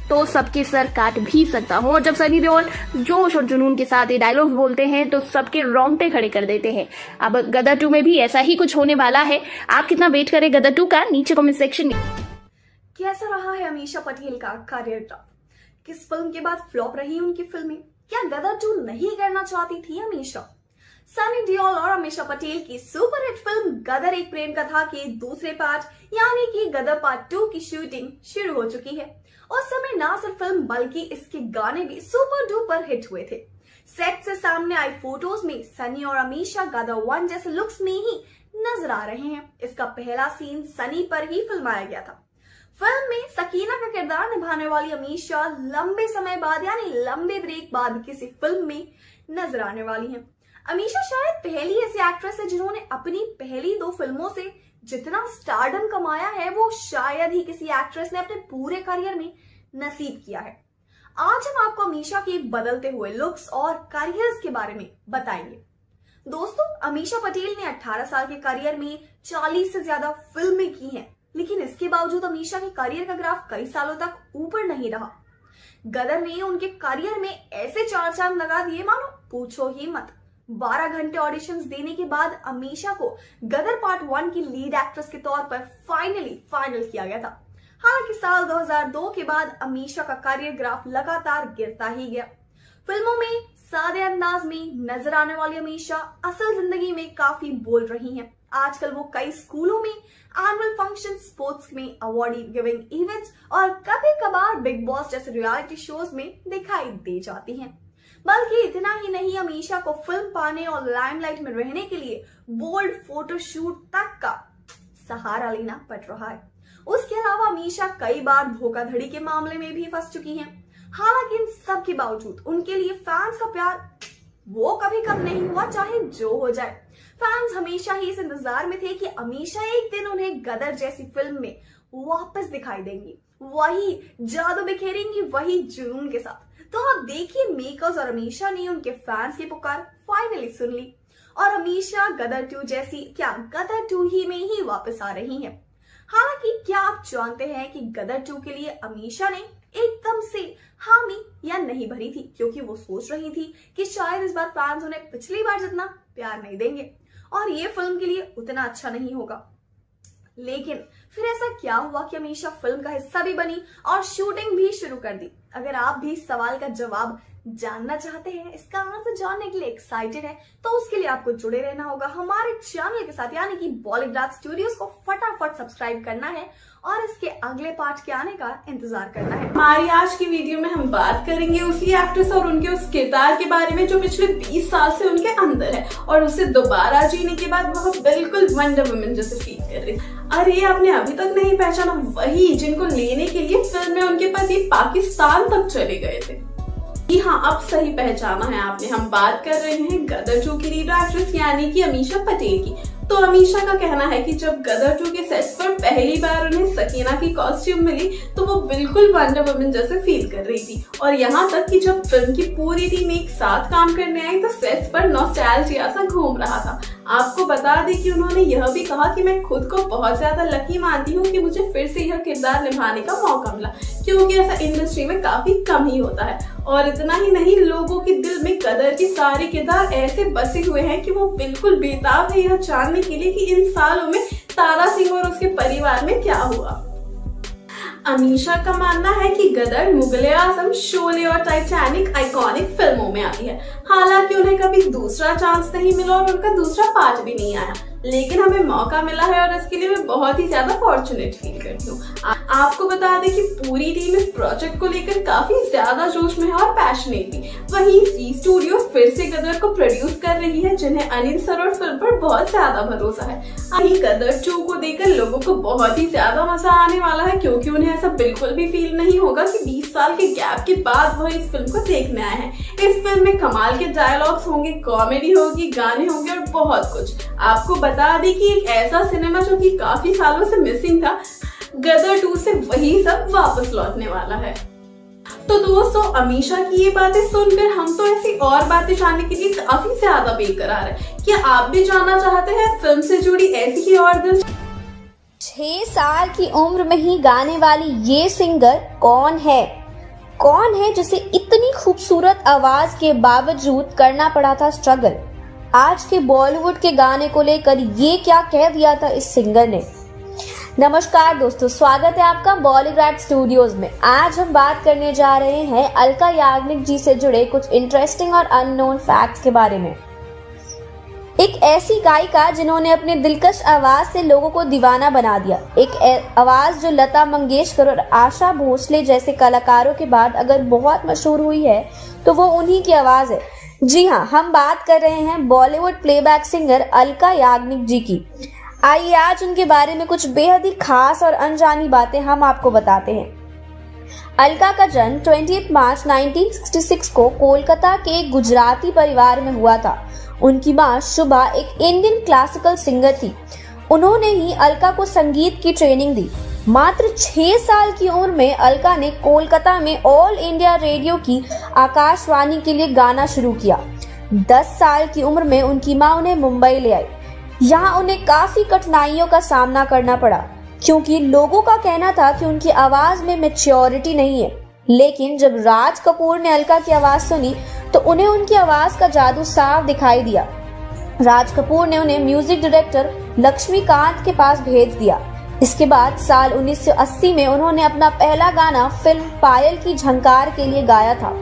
तो सबके सर काट भी सकता हूँ। और जब सनी देओल जोश और जुनून के साथ ये डायलॉग्स बोलते हैं तो सबके रोंगटे खड़े कर देते हैं। अब गदर 2 में भी ऐसा ही कुछ होने वाला है। आप कितना वेट करें गदर 2 का, नीचे कमेंट सेक्शन में। कैसा रहा है अमीषा पटेल का करियर ग्राफ? किस फिल्म के बाद फ्लॉप रही उनकी फिल्में? क्या गदर 2 नहीं करना चाहती थी अमीषा? सनी देओल और अमीषा पटेल की सुपरहिट फिल्म गदर एक प्रेम कथा के दूसरे पार्ट यानी कि गदर पार्ट 2 की शूटिंग शुरू हो चुकी है। उस समय ना सिर्फ फिल्म बल्कि इसके गाने भी सुपर डुपर हिट हुए थे। सेट से सामने आई फोटोज में सनी और अमीषा गदर 1 जैसे लुक्स में ही नजर आ रहे हैं। इसका पहला सीन सनी पर ही फिल्माया गया था। फिल्म में सकीना का किरदार निभाने वाली अमीषा लंबे समय बाद यानी लंबे ब्रेक बाद किसी फिल्म में नजर आने वाली हैं। अमीषा शायद पहली ऐसी एक्ट्रेस है जिन्होंने अपनी पहली 2 फिल्मों से जितना स्टारडम कमाया है वो शायद ही किसी एक्ट्रेस ने अपने पूरे करियर में नसीब किया है। आज हम आपको अमीषा के बदलते हुए लुक्स और करियर्स के बारे में बताएंगे। दोस्तों, अमीषा पटेल ने 18 साल के करियर में 40 से ज्यादा फिल्में की हैं, लेकिन इसके बावजूद अमीषा के करियर का ग्राफ कई सालों तक ऊपर नहीं रहा। गदर ने उनके करियर में ऐसे 4 चांद लगा दिए मानो पूछो ही मत। 12 घंटे ऑडिशंस देने के बाद अमीषा को गदर पार्ट 1 की लीड एक्ट्रेस के तौर पर फाइनल किया गया था। हालांकि साल 2002 के बाद अमीषा का करियर ग्राफ लगातार गिरता ही गया। फिल्मों में सादे अंदाज में नजर आने वाली अमीषा असल जिंदगी में काफी बोल रही हैं। आजकल वो कई स्कूलों में एनुअल फंक्शन, स्पोर्ट्स में अवार्ड गिविंग इवेंट्स और कभी कभार बिग बॉस जैसे रियलिटी शोज में दिखाई दे जाती हैं। बल्कि इतना ही नहीं, अमीषा को फिल्म पाने और लाइमलाइट में रहने के लिए बोल्ड फोटोशूट तक का सहारा लेना पड़ रहा है। उसके अलावा अमीषा कई बार धोखाधड़ी के मामले में भी फंस चुकी हैं। हालांकि इन सब के बावजूद उनके लिए फैंस का प्यार वो कभी कम नहीं हुआ, चाहे जो हो जाए। फैंस हमेशा ही इस इंतजार में थे कि अमीषा एक दिन उन्हें गदर जैसी फिल्म में वापस दिखाई देंगी, वही जादू बिखेरेंगी, वही जुनून के साथ। तो आप देखिए, मेकर्स और अमीषा ने उनके फैंस की पुकार फाइनली सुन ली और अमीषा गदर 2 जैसी क्या गदर 2 ही में ही वापस आ रही हैं। हालांकि क्या आप जानते हैं कि गदर 2 के लिए अमीषा ने एकदम से हामी या नहीं भरी थी, क्योंकि वो सोच रही थी कि शायद इस बार फैंस उन्हें पिछली बार जितना प्यार नहीं देंगे और ये फिल्म के लिए उतना अच्छा नहीं होगा। लेकिन फिर ऐसा क्या हुआ कि अमीशा फिल्म का हिस्सा भी बनी और शूटिंग भी शुरू कर दी? अगर आप भी इस सवाल का जवाब जानना चाहते हैं, इसका आंसर जानने के लिए एक्साइटेड है, तो उसके लिए आपको जुड़े रहना होगा हमारे चैनल के साथ, यानी कि बॉलीग्राज स्टूडियोज को फटाफट सब्सक्राइब करना है और इसके अगले पार्ट के आने का इंतजार करना है। हमारी आज की वीडियो में हम बात करेंगे उसी एक्ट्रेस और उनके उस किरदार के बारे में जो पिछले 20 साल से उनके अंदर है और उसे दोबारा जीने के बाद वह बिल्कुल वंडर वुमन जैसे फील कर रही। अरे आपने अभी तक नहीं पहचाना वही जिनको लेने के लिए फिल्म में उनके पति पाकिस्तान तक चले गए थे। जी हाँ, अब सही पहचाना है आपने। हम बात कर रहे हैं गदर 2 की लीड एक्ट्रेस यानी कि अमीशा पटेल की। तो अमीशा का कहना है कि जब गदर 2 के सेट्स पर पहली बार उन्हें सकीना की कॉस्ट्यूम मिली तो वो बिल्कुल वंडर वुमन जैसे फील कर रही थी, और यहाँ तक कि जब फिल्म की पूरी टीम एक साथ काम करने आई तो सेट्स पर नॉस्टैल्जिया सा घूम रहा था। आपको बता दें कि उन्होंने यह भी कहा कि मैं खुद को बहुत ज्यादा लकी मानती हूँ कि मुझे फिर से यह किरदार निभाने का मौका मिला, क्योंकि ऐसा इंडस्ट्री में काफी कम ही होता है। और इतना ही नहीं, लोगों के दिल में गदर के सारे किरदार ऐसे बसे हुए हैं कि वो बिल्कुल बेताब है यह जानने के लिए कि इन सालों में तारा सिंह और उसके परिवार में क्या हुआ। अमीशा का मानना है कि गदर मुगले आजम, शोले और टाइटैनिक आइकॉनिक फिल्मों में आई है। हालांकि उन्हें कभी दूसरा चांस नहीं मिला और उनका दूसरा पार्ट भी नहीं आया, लेकिन हमें मौका मिला है और इसके लिए मैं बहुत ही ज्यादा फॉर्चुनेट फील करती हूँ। आपको बता दें कि पूरी टीम इस प्रोजेक्ट को लेकर काफी ज्यादा जोश में है और पैशनेट भी। वहीं जी स्टूडियो फिर से गदर को प्रोड्यूस कर रही है, जिन्हें अनिल सर और फिल्म पर बहुत ज्यादा भरोसा है। वहीं गदर 2 को देखकर लोगों को बहुत ही ज्यादा मजा आने वाला है, क्योंकि उन्हें ऐसा बिल्कुल भी फील नहीं होगा कि 20 साल के गैप के बाद वह इस फिल्म को देखने आए हैं। इस फिल्म में कमाल के डायलॉग्स होंगे, कॉमेडी होगी, गाने होंगे और बहुत कुछ। आपको बता दें कि एक ऐसा सिनेमा जो कि काफी सालों से मिसिंग था, गदर 2 से वही सब वापस लौटने वाला है। तो दोस्तों, अमीशा की ये बातें सुनकर हम तो ऐसी और बातें जानने के लिए काफी ज्यादा बेकरार है। क्या आप भी जानना चाहते हैं फिल्म से जुड़ी ऐसी ही और दिल? 6 साल की उम्र में ही गाने वाली ये सिंगर कौन है? कौन है जिसे इतनी खूबसूरत आवाज के बावजूद करना पड़ा था स्ट्रगल? आज के बॉलीवुड के गाने को लेकर ये क्या कह दिया था इस सिंगर ने? नमस्कार दोस्तों, स्वागत है आपका बॉलीग्राज स्टूडियोज में। आज हम बात करने जा रहे हैं अलका याग्निक जी से जुड़े कुछ इंटरेस्टिंग और अननोन फैक्ट्स के बारे में। एक ऐसी गायिका जिन्होंने अपने दिलकश आवाज से लोगों को दीवाना बना दिया, एक आवाज जो लता मंगेशकर और आशा भोसले जैसे कलाकारों के बाद अगर बहुत मशहूर हुई है तो वो उन्हीं की आवाज है। जी हाँ, हम बात कर रहे हैं बॉलीवुड प्लेबैक सिंगर अलका याग्निक जी की। आइए आज उनके बारे में कुछ बेहद ही खास और अनजानी बातें हम आपको बताते हैं। अलका का जन्म 20 मार्च 1966 को कोलकाता के एक गुजराती परिवार में हुआ था। उनकी मां शुभा एक इंडियन क्लासिकल सिंगर थी। उन्होंने ही अलका को संगीत की ट्रेनिंग दी। मात्र 6 साल की उम्र में अलका ने कोलकाता में ऑल इंडिया रेडियो की आकाशवाणी के लिए गाना शुरू किया। 10 साल की उम्र में उनकी मां उन्हें मुंबई ले आई। यहाँ उन्हें काफी कठिनाइयों का सामना करना पड़ा, क्योंकि लोगों का कहना था कि उनकी आवाज में मैच्योरिटी नहीं है। लेकिन जब राज कपूर ने अलका की आवाज सुनी तो उन्हें उनकी आवाज का जादू साफ दिखाई दिया। राज कपूर ने उन्हें म्यूजिक डायरेक्टर लक्ष्मीकांत के पास भेज दिया। इसके बाद साल 1980 में उन्होंने अपना पहला गाना फिल्म पायल की झंकार के लिए गाया था।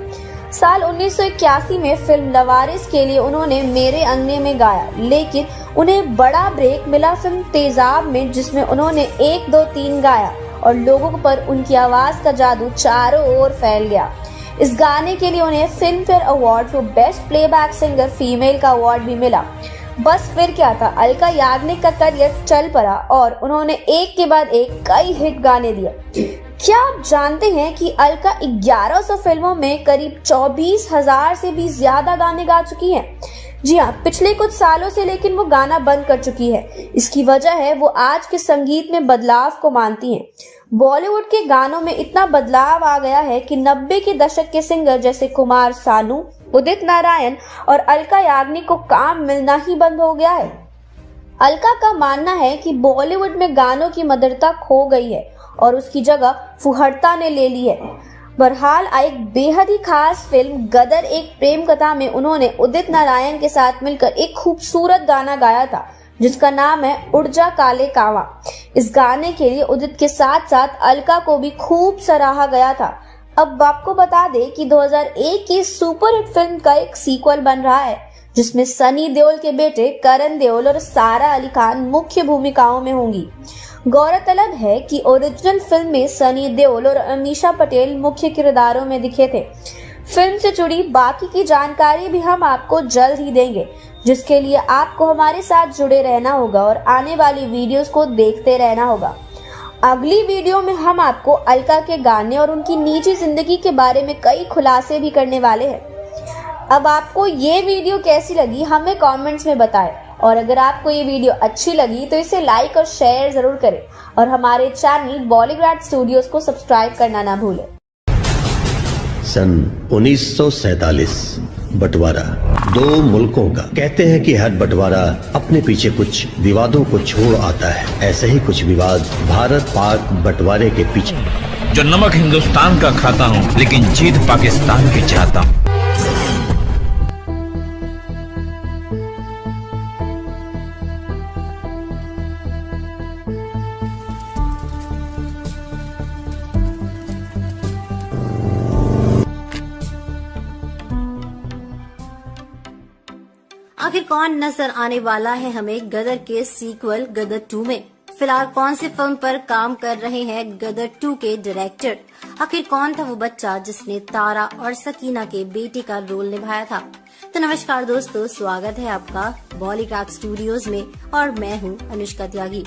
साल 1981 में फिल्म लवारिस के लिए उन्होंने मेरे अंगने में गाया, लेकिन उन्हें बड़ा ब्रेक मिला फिल्म तेजाब में, जिसमें उन्होंने 1, 2, 3 गाया और लोगों पर उनकी आवाज का जादू चारों ओर फैल गया। इस गाने के लिए उन्हें film fair award for best playback singer female का अवार्ड भी मिला। बस फिर क्या था, अलका याग्निक का करियर चल पड़ा और उन्होंने एक के बाद एक कई हिट गाने दिए। क्या आप जानते हैं कि अलका 1100 फिल्मों में करीब 24,000 से भी ज्यादा गाने गा चुकी हैं? जी हाँ, पिछले कुछ सालों से लेकिन वो गाना बंद कर चुकी है। इसकी वजह है वो आज के संगीत में बदलाव को मानती हैं। बॉलीवुड के गानों में इतना बदलाव आ गया है कि 90 के दशक के सिंगर जैसे कुमार सानू, उदित नारायण और अलका याग्निक को काम मिलना ही बंद हो गया है। अलका का मानना है कि बॉलीवुड में गानों की मधुरता खो गई है और उसकी जगह फुहड़ता ने ले ली है। बहरहाल एक बेहद ही खास फिल्म गदर एक प्रेम कथा में उन्होंने उदित नारायण के साथ मिलकर एक खूबसूरत गाना गाया था, जिसका नाम है उड़ जा काले कावां। इस गाने के लिए उदित के साथ साथ अलका को भी खूब सराहा गया था। अब आपको बता दें कि 2001 की सुपरहिट फिल्म का एक सीक्वल बन रहा है, जिसमें सनी देओल के बेटे करण देओल और सारा अली खान मुख्य भूमिकाओं में होंगी। गौरतलब है कि ओरिजिनल फिल्म में सनी देओल और अमीषा पटेल मुख्य किरदारों में दिखे थे। फिल्म से जुड़ी बाकी की जानकारी भी हम आपको जल्द ही देंगे, जिसके लिए आपको हमारे साथ जुड़े रहना होगा और आने वाली वीडियोस को देखते रहना होगा। अगली वीडियो में हम आपको अलका के गाने और उनकी निजी जिंदगी के बारे में कई खुलासे भी करने वाले हैं। अब आपको ये वीडियो कैसी लगी हमें कमेंट्स में बताएं, और अगर आपको ये वीडियो अच्छी लगी तो इसे लाइक और शेयर जरूर करें और हमारे चैनल बॉलीग्राड स्टूडियोज को सब्सक्राइब करना ना भूलें। सन 1947 बंटवारा दो मुल्कों का। कहते हैं कि हर बंटवारा अपने पीछे कुछ विवादों को छोड़ आता है। ऐसे ही कुछ विवाद भारत पाक बंटवारे के पीछे। जो नमक हिंदुस्तान का खाता हूँ लेकिन जीत पाकिस्तान की चाहता हूँ। आखिर कौन नजर आने वाला है हमें गदर के सीक्वल गदर 2 में? फिलहाल कौन सी फिल्म पर काम कर रहे हैं गदर 2 के डायरेक्टर? आखिर कौन था वो बच्चा जिसने तारा और सकीना के बेटे का रोल निभाया था? तो नमस्कार दोस्तों, स्वागत है आपका बॉलीग्राड स्टूडियोज में और मैं हूँ अनुष्का त्यागी।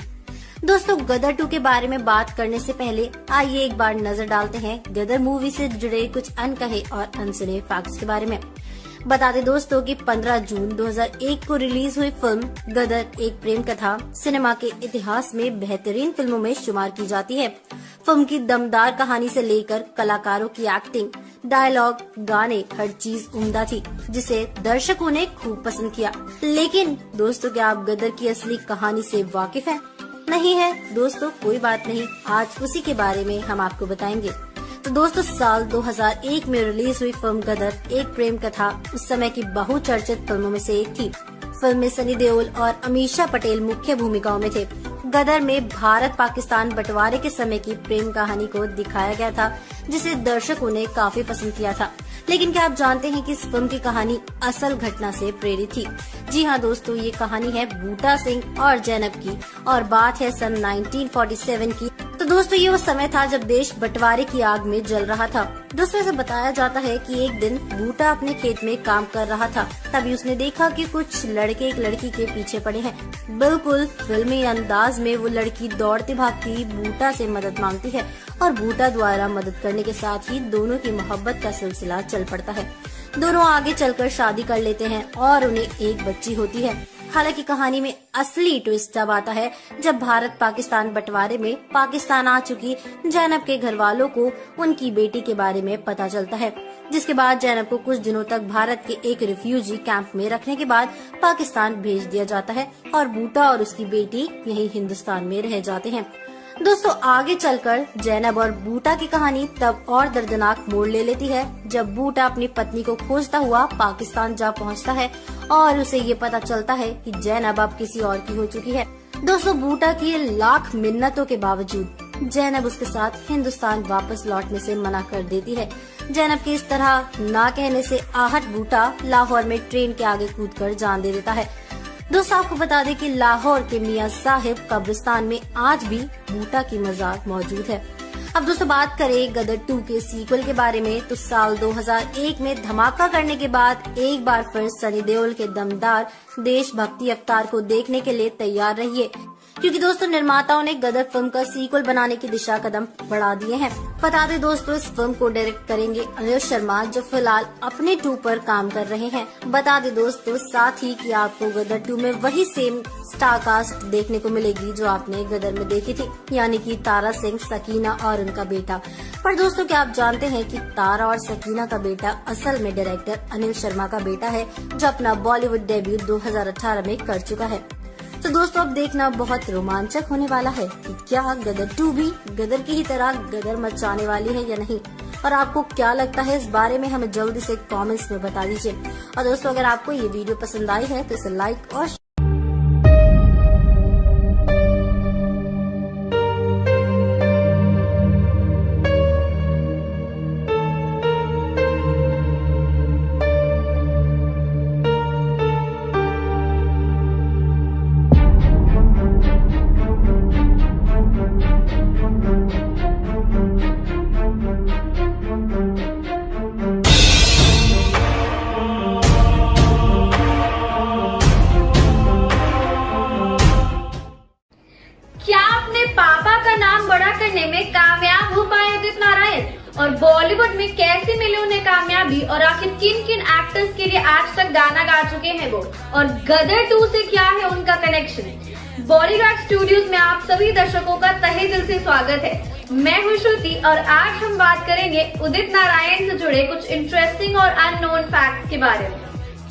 दोस्तों, गदर 2 के बारे में बात करने से पहले आइए एक बार नजर डालते हैं गदर मूवी से जुड़े कुछ अनकहे और अनसुने फैक्ट्स के बारे में। बता दें दोस्तों कि 15 जून 2001 को रिलीज हुई फिल्म गदर एक प्रेम कथा सिनेमा के इतिहास में बेहतरीन फिल्मों में शुमार की जाती है। फिल्म की दमदार कहानी से लेकर कलाकारों की एक्टिंग, डायलॉग, गाने, हर चीज उम्दा थी, जिसे दर्शकों ने खूब पसंद किया। लेकिन दोस्तों, क्या आप गदर की असली कहानी से वाकिफ हैं? नहीं है दोस्तों, कोई बात नहीं, आज उसी के बारे में हम आपको बताएंगे। तो दोस्तों, साल 2001 में रिलीज हुई फिल्म गदर एक प्रेम कथा उस समय की बहुचर्चित फिल्मों में से एक थी। फिल्म में सनी देओल और अमीषा पटेल मुख्य भूमिकाओं में थे। गदर में भारत पाकिस्तान बंटवारे के समय की प्रेम कहानी को दिखाया गया था, जिसे दर्शकों ने काफी पसंद किया था। लेकिन क्या आप जानते हैं कि इस फिल्म की कहानी असल घटना से प्रेरित थी? जी हाँ दोस्तों, ये कहानी है बूटा सिंह और जैनब की और बात है सन 1947 की। तो दोस्तों, ये वो समय था जब देश बंटवारे की आग में जल रहा था। दोस्तों, ऐसा बताया जाता है कि एक दिन बूटा अपने खेत में काम कर रहा था, तभी उसने देखा कि कुछ लड़के एक लड़की के पीछे पड़े हैं। बिल्कुल फिल्मी अंदाज में वो लड़की दौड़ती भागती बूटा से मदद मांगती है और बूटा द्वारा मदद करने के साथ ही दोनों की मोहब्बत का सिलसिला चल पड़ता है। दोनों आगे चलकर शादी कर लेते हैं और उन्हें एक बच्ची होती है। हालांकि कहानी में असली ट्विस्ट तब आता है जब भारत पाकिस्तान बंटवारे में पाकिस्तान आ चुकी जैनब के घर वालों को उनकी बेटी के बारे में पता चलता है, जिसके बाद जैनब को कुछ दिनों तक भारत के एक रिफ्यूजी कैंप में रखने के बाद पाकिस्तान भेज दिया जाता है और बूटा और उसकी बेटी यहीं हिंदुस्तान में रह जाते हैं। दोस्तों, आगे चलकर जैनब और बूटा की कहानी तब और दर्दनाक मोड़ ले लेती है जब बूटा अपनी पत्नी को खोजता हुआ पाकिस्तान जा पहुंचता है और उसे ये पता चलता है कि जैनब अब किसी और की हो चुकी है। दोस्तों, बूटा की लाख मिन्नतों के बावजूद जैनब उसके साथ हिंदुस्तान वापस लौटने से मना कर देती है। जैनब के इस तरह ना कहने से आहत बूटा लाहौर में ट्रेन के आगे कूदकर जान दे देता है। दोस्तों, आपको बता दें कि लाहौर के मियां साहिब कब्रिस्तान में आज भी बूटा की मजार मौजूद है। अब दोस्तों, बात करें गदर 2 के सीक्वल के बारे में, तो साल 2001 में धमाका करने के बाद एक बार फिर सनी देओल के दमदार देशभक्ति अवतार को देखने के लिए तैयार रहिए, क्योंकि दोस्तों निर्माताओं ने गदर फिल्म का सीक्वल बनाने की दिशा कदम बढ़ा दिए हैं। बता दें दोस्तों, इस फिल्म को डायरेक्ट करेंगे अनिल शर्मा, जो फिलहाल अपने 2 पर काम कर रहे हैं। बता दें दोस्तों साथ ही कि आपको गदर 2 में वही सेम स्टार कास्ट देखने को मिलेगी जो आपने गदर में देखी थी, यानी कि तारा सिंह, सकीना और उनका बेटा। पर दोस्तों, क्या आप जानते हैं कि तारा और सकीना का बेटा असल में डायरेक्टर अनिल शर्मा का बेटा है, जो अपना बॉलीवुड डेब्यू 2018 में कर चुका है। तो दोस्तों, अब देखना बहुत रोमांचक होने वाला है कि क्या गदर 2 भी गदर की ही तरह गदर मचाने वाली है या नहीं, और आपको क्या लगता है इस बारे में हमें जल्दी से कमेंट्स में बता दीजिए। और दोस्तों, अगर आपको ये वीडियो पसंद आई है तो इसे लाइक और बनाने में कामयाब हो पाए उदित नारायण, और बॉलीवुड में कैसे मिले उन्हें कामयाबी, और आखिर किन किन एक्टर्स के लिए आज तक गाना गा चुके हैं वो, और गदर 2 से क्या है उनका कनेक्शन। बॉलीवुड स्टूडियोज में आप सभी दर्शकों का तहे दिल से स्वागत है। मैं हूँ श्रुति और आज हम बात करेंगे उदित नारायण से जुड़े कुछ इंटरेस्टिंग और अननोन फैक्ट्स के बारे में।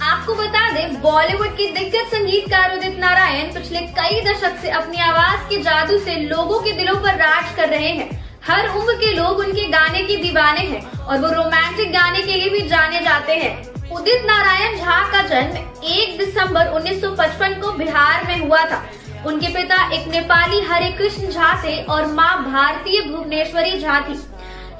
आपको बता दें, बॉलीवुड के दिग्गज संगीतकार उदित नारायण पिछले कई दशक से अपनी आवाज के जादू से लोगों के दिलों पर राज कर रहे हैं। हर उम्र के लोग उनके गाने के दीवाने हैं और वो रोमांटिक गाने के लिए भी जाने जाते हैं। उदित नारायण झा का जन्म 1 दिसंबर 1955 को बिहार में हुआ था। उनके पिता एक नेपाली हरे कृष्ण झा थे और माँ भारतीय भुवनेश्वरी झा थी।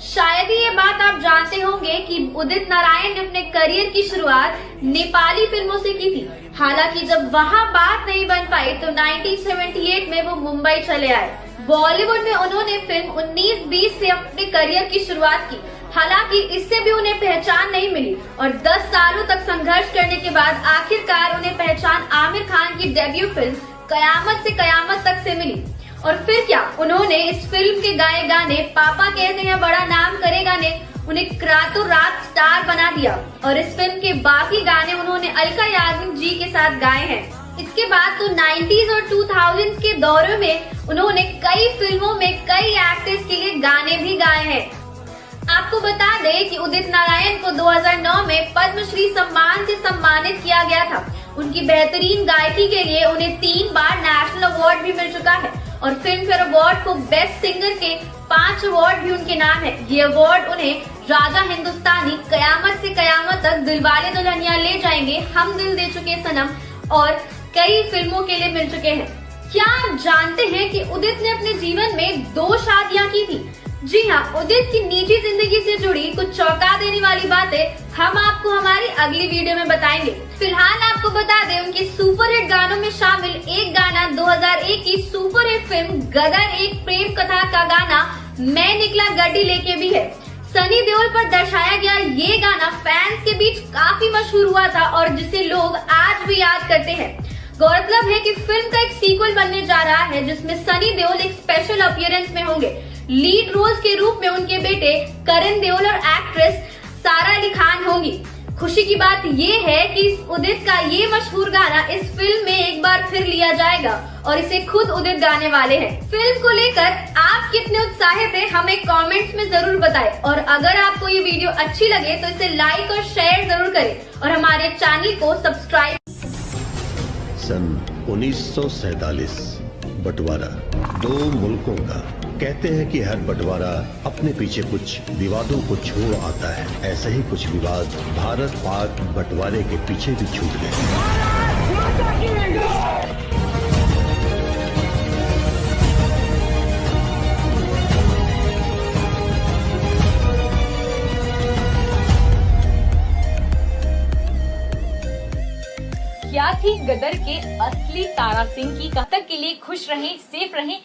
शायद ही ये बात आप जानते होंगे कि उदित नारायण ने अपने करियर की शुरुआत नेपाली फिल्मों से की थी। हालांकि जब वहाँ बात नहीं बन पाई तो 1978 में वो मुंबई चले आए। बॉलीवुड में उन्होंने फिल्म 1920 से अपने करियर की शुरुआत की। हालांकि इससे भी उन्हें पहचान नहीं मिली और 10 सालों तक संघर्ष करने के बाद आखिरकार उन्हें पहचान आमिर खान की डेब्यू फिल्म कयामत से कयामत तक से मिली। और फिर क्या, उन्होंने इस फिल्म के गाए गाने पापा कहते हैं बड़ा नाम करेगा ने उन्हें रातों रात स्टार बना दिया और इस फिल्म के बाकी गाने उन्होंने अलका याग्निक जी के साथ गाए हैं। इसके बाद तो 90s और 2000s के दौर में उन्होंने कई फिल्मों में कई एक्टर्स के लिए गाने भी गाए हैं। आपको बता दें कि उदित नारायण को 2009 में पद्मश्री सम्मान से सम्मानित किया गया था। उनकी बेहतरीन गायकी के लिए उन्हें 3 बार नेशनल अवार्ड भी मिल चुका है और फिल्म फेयर अवार्ड को बेस्ट सिंगर के 5 अवार्ड भी उनके नाम है। ये अवार्ड उन्हें राजा हिंदुस्तानी, कयामत से कयामत तक, दिलवाले दुल्हनिया ले जाएंगे, हम दिल दे चुके सनम और कई फिल्मों के लिए मिल चुके हैं। क्या आप जानते हैं कि उदित ने अपने जीवन में 2 शादियां की थी? जी हाँ, उदित की निजी जिंदगी से जुड़ी कुछ चौंका देने वाली बातें हम आपको हमारी अगली वीडियो में बताएंगे। फिलहाल आपको बता दें, उनके सुपरहिट गानों में शामिल एक गाना 2001 की सुपरहिट फिल्म गदर एक प्रेम कथा का गाना मैं निकला गड्डी लेके भी है। सनी देओल पर दर्शाया गया ये गाना फैंस के बीच काफी मशहूर हुआ था और जिसे लोग आज भी याद करते हैं। गौरतलब है कि फिल्म का एक सीक्वल बनने जा रहा है जिसमें सनी देओल एक स्पेशल अपीयरेंस में होंगे। लीड रोल्स के रूप में उनके बेटे करण देओल और एक्ट्रेस सारा अली खान होंगी। खुशी की बात ये है कि उदित का ये मशहूर गाना इस फिल्म में एक बार फिर लिया जाएगा और इसे खुद उदित गाने वाले हैं। फिल्म को लेकर आप कितने उत्साहित हैं हमें कमेंट्स में जरूर बताएं और अगर आपको ये वीडियो अच्छी लगे तो इसे लाइक और शेयर जरूर करें और हमारे चैनल को सब्सक्राइब। सन 1947 बंटवारा 2 मुल्कों का। कहते हैं कि हर बंटवारा अपने पीछे कुछ विवादों को छोड़ आता है। ऐसे ही कुछ विवाद भारत पाक बंटवारे के पीछे भी छूट गए। क्या थी गदर के असली तारा सिंह की? कब तक के लिए खुश रहें, सेफ रहें।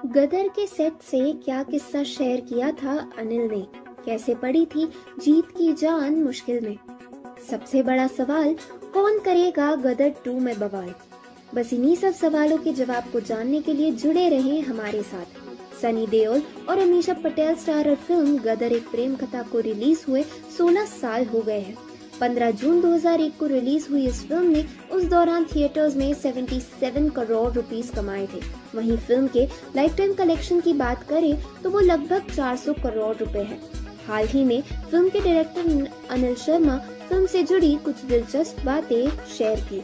गदर के सेट से क्या किस्सा शेयर किया था अनिल ने? कैसे पड़ी थी जीत की जान मुश्किल में? सबसे बड़ा सवाल, कौन करेगा गदर 2 में बवाल? बस इन्हीं सब सवालों के जवाब को जानने के लिए जुड़े रहें हमारे साथ। सनी देओल और अमीषा पटेल स्टारर फिल्म गदर एक प्रेम कथा को रिलीज हुए 16 साल हो गए हैं। 15 जून 2001 को रिलीज हुई इस फिल्म ने उस दौरान थिएटर्स में 77 करोड़ रुपीस कमाए थे। वहीं फिल्म के लाइफ टाइम कलेक्शन की बात करें तो वो लगभग 400 करोड़ रुपए है। हाल ही में फिल्म के डायरेक्टर अनिल शर्मा फिल्म से जुड़ी कुछ दिलचस्प बातें शेयर की।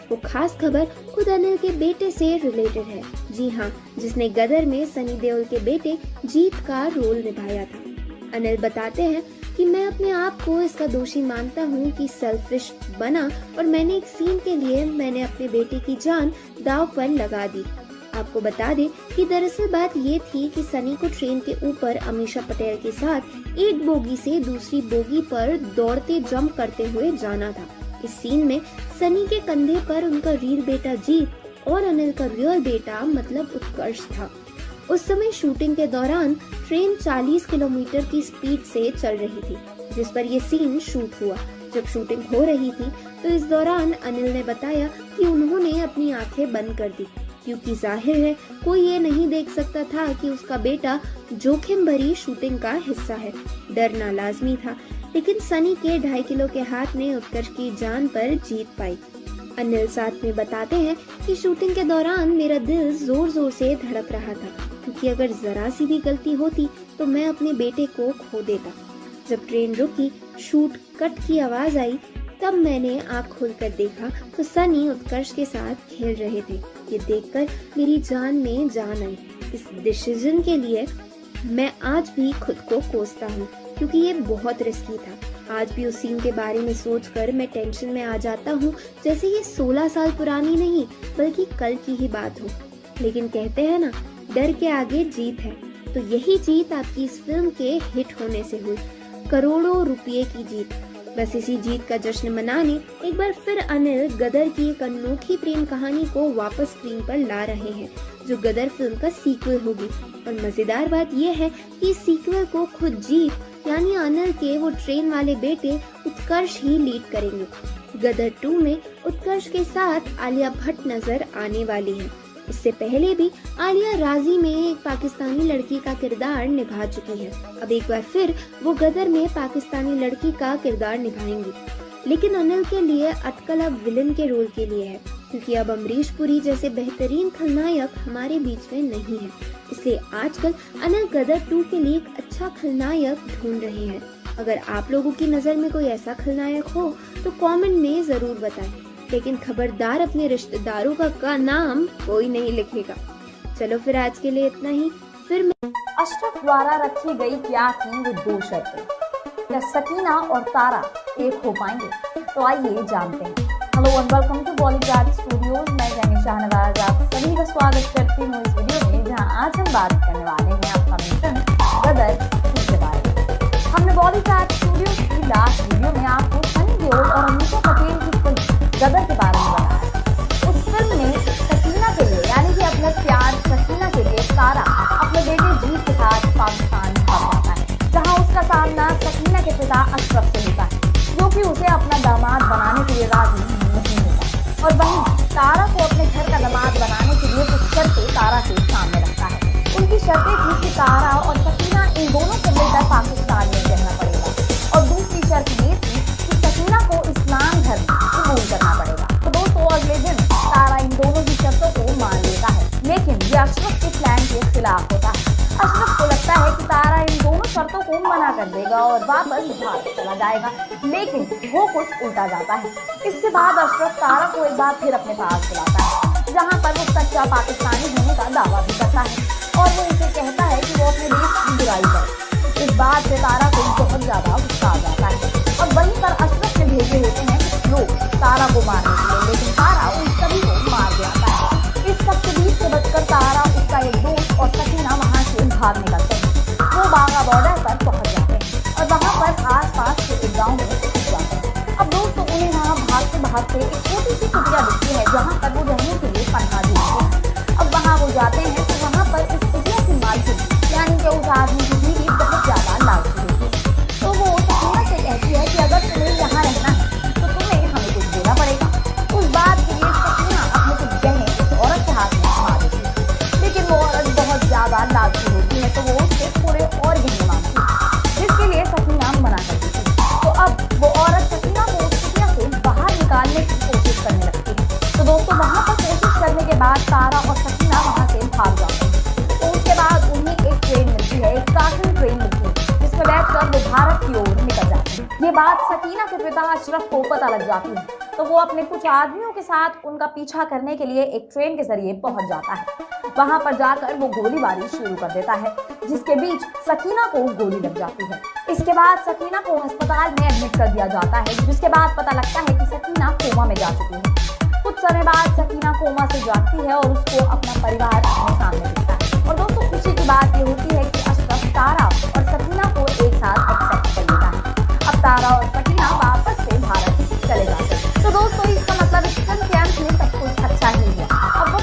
वो खास खबर खुद अनिल के बेटे से रिलेटेड है। जी हाँ, जिसने गदर में सनी देओल के बेटे जीत का रोल निभाया था। अनिल बताते हैं कि मैं अपने आप को इसका दोषी मानता हूँ कि सेल्फिश बना और मैंने एक सीन के लिए मैंने अपने बेटे की जान दांव पर लगा दी। आपको बता दें कि दरअसल बात ये थी कि सनी को ट्रेन के ऊपर अमीषा पटेल के साथ एक बोगी से दूसरी बोगी पर दौड़ते जंप करते हुए जाना था। इस सीन में सनी के कंधे पर उनका रील बेटा जीत और अनिल का रियल बेटा मतलब उत्कर्ष था। उस समय शूटिंग के दौरान ट्रेन 40 किलोमीटर की स्पीड से चल रही थी, जिस पर ये सीन शूट हुआ। जब शूटिंग हो रही थी तो इस दौरान अनिल ने बताया कि उन्होंने अपनी आंखें बंद कर दी, क्योंकि जाहिर है कोई ये नहीं देख सकता था कि उसका बेटा जोखिम भरी शूटिंग का हिस्सा है। डरना लाजमी था, लेकिन सनी के 2.5 किलो के हाथ ने उत्कर्ष की जान पर जीत पाई। अनिल साथ में बताते हैं कि शूटिंग के दौरान मेरा दिल जोर जोर से धड़क रहा था, क्योंकि अगर जरा सी भी गलती होती तो मैं अपने बेटे को खो देता। जब ट्रेन रुकी, शूट कट की आवाज आई, तब मैंने आँख खोलकर देखा तो सनी उत्कर्ष के साथ खेल रहे थे। ये देखकर मेरी जान में जान आई। इस डिसीजन के लिए मैं आज भी खुद को कोसता हूँ, क्योंकि ये बहुत रिस्की था। आज भी उस सीन के बारे में सोचकर मैं टेंशन में आ जाता हूँ, जैसे ये 16 साल पुरानी नहीं बल्कि कल की ही बात हो। लेकिन कहते हैं ना, डर के आगे जीत है, तो यही जीत आपकी इस फिल्म के हिट होने से हुई, करोड़ों रुपये की जीत। बस इसी जीत का जश्न मनाने एक बार फिर अनिल गदर की एक अनोखी प्रेम कहानी को वापस स्क्रीन पर ला रहे हैं, जो गदर फिल्म का सीक्वल होगी। और मजेदार बात यह है कि इस सीक्वल को खुद जीत यानी अनिल के वो ट्रेन वाले बेटे उत्कर्ष ही लीड करेंगे। गदर 2 में उत्कर्ष के साथ आलिया भट्ट नजर आने वाली है। इससे पहले भी आलिया राजी में एक पाकिस्तानी लड़की का किरदार निभा चुकी है। अब एक बार फिर वो गदर में पाकिस्तानी लड़की का किरदार निभाएंगी। लेकिन अनिल के लिए अटकल अब विलन के रोल के लिए है, क्योंकि अब अमरीश पुरी जैसे बेहतरीन खलनायक हमारे बीच में नहीं है। इसलिए आजकल अनिल गदर 2 के लिए एक अच्छा खलनायक ढूंढ रहे हैं। अगर आप लोगों की नजर में कोई ऐसा खलनायक हो तो कमेंट में जरूर बताएं, लेकिन खबरदार अपने रिश्तेदारों का नाम कोई नहीं लिखेगा। चलो फिर आज के लिए इतना ही। फिर अशरफ द्वारा रखी गई क्या थी वो 2 शर्तें? क्या सकीना और तारा एक हो पाएंगे? तो आइए जानते हैं। Hello and welcome to Bollywood Studios. मैं यानी शाहनवाज आप सभी का स्वागत करती हूँ इस वीडियो में, जहाँ आज हम बात करने वाले हैं आपका मिशन गदर 2 के बारे में। हमने बॉलीवुड स्टूडियोज की लास्ट वीडियो में आपको सनी देओल और अमीषा पटेल की फिल्म गदर के बारे में बताया। उस फिल्म में सकीना के लिए यानी कि अपने प्यार सकीना के लिए तारा अपने बेटे जीत के साथ पाकिस्तान भाग जाता है, जहां उसका सामना सकीना के पिता अशरफ से होता है, जो कि उसे अपना दामाद बनाने के लिए राजी नहीं होता। और वहीं तारा को अपने घर का दामाद बनाने के लिए कुछ शर्तें तारा के सामने रखता है। उनकी शर्तें थी कि तारा और सकीना इन दोनों को मिलकर पाकिस्तान में रहना पड़ेगा, और दूसरी शर्त ये थी कि सकीना को इस्लाम धर्म कबूल करना पड़ेगा। तो दोस्तों अगले दिन तारा इन दोनों की शर्तों को मान लेता है, लेकिन ये अशरफ के प्लान के खिलाफ होता है। अशरफ को लगता है कि तारा इन दोनों शर्तों को मना कर देगा और वापस भारत चला जाएगा, लेकिन वो कुछ उल्टा जाता है। इसके बाद अशरफ तारा को एक बार फिर अपने पास बुलाता है, जहाँ पर वो सच्चा पाकिस्तानी होने का दावा भी करता है, और वो उसे कहता है कि वो अपने देश की बुराई करे। इस बात से तारा को बहुत ज्यादा गुस्सा आ जाता है, और वहीं पर अशरफ ने भेजे होते हैं लोग तारा को मारने के लिए, लेकिन तारा उन सभी को मार देता है। इस सब के बीच से बचकर तारा, उसका एक दोस्त और सकीना वहाँ से भाग निकलते हैं। वो बागा बॉर्डर पर पहुँच जाते हैं और वहाँ पर आस-पास के एक गाँव में छुप जाते हैं। अब दोस्तों उन्हें वहाँ भागते एक छोटी सी कुटिया दिखती है, जहाँ पर वो रहने के लिए पन्ना देते हैं। अब वहाँ वो जाते हैं तो वहाँ पर उस कुटिया की मालकिन यानी कि उस आदमी की बीवी बहुत ज्यादा लालची होती है। तो वो सकीना से कहती है कि अगर तुम्हें यहाँ रहना है तो तुम्हें हमें कुछ देना पड़ेगा। उस बात के लिए सकीना अपने कुछ गहने उस औरत के हाथ में थमा देती है, लेकिन वो औरत बहुत ज्यादा लालची होती है, तो वो उससे थोड़े और गहने मांगती है, जिसके लिए सकीना मना कर देती है। तो अब वो औरत सकीना को उस कुटिया से बाहर निकालने की कोशिश करने लगती है। तो दोस्तों वहाँ पर कोशिश करने के बाद तारा और सकीना वहाँ से भाग जाते हैं। तो उसके बाद उन्हें एक ट्रेन मिलती है, एक कार्टून ट्रेन मिलती है, जिसमें बैठकर वो भारत की ओर निकल जाते हैं। ये बात सकीना के पिता अशरफ को पता लग जाती है, तो वो अपने कुछ आदमियों के साथ उनका पीछा करने के लिए एक ट्रेन के जरिए पहुंच जाता है। वहां पर जाकर वो गोलीबारी शुरू कर देता है, जिसके बीच सकीना को गोली लग जाती है। इसके बाद सकीना को अस्पताल में एडमिट कर दिया जाता है, जिसके बाद पता लगता है कि सकीना कोमा में जा चुकी है। कुछ समय बाद सकीना कोमा से जागती है और उसको अपना परिवार अपने सामने दिखता है। और दोस्तों खुशी की बात ये होती है कि अशरफ तारा और सकीना को एक साथ एक्सेप्ट कर लेता है। अब तारा और सकीना वापस से भारत चले जाते हैं। तो दोस्तों इसका मतलब इस फिल्म के अंत में सब कुछ अच्छा ही है। अब वो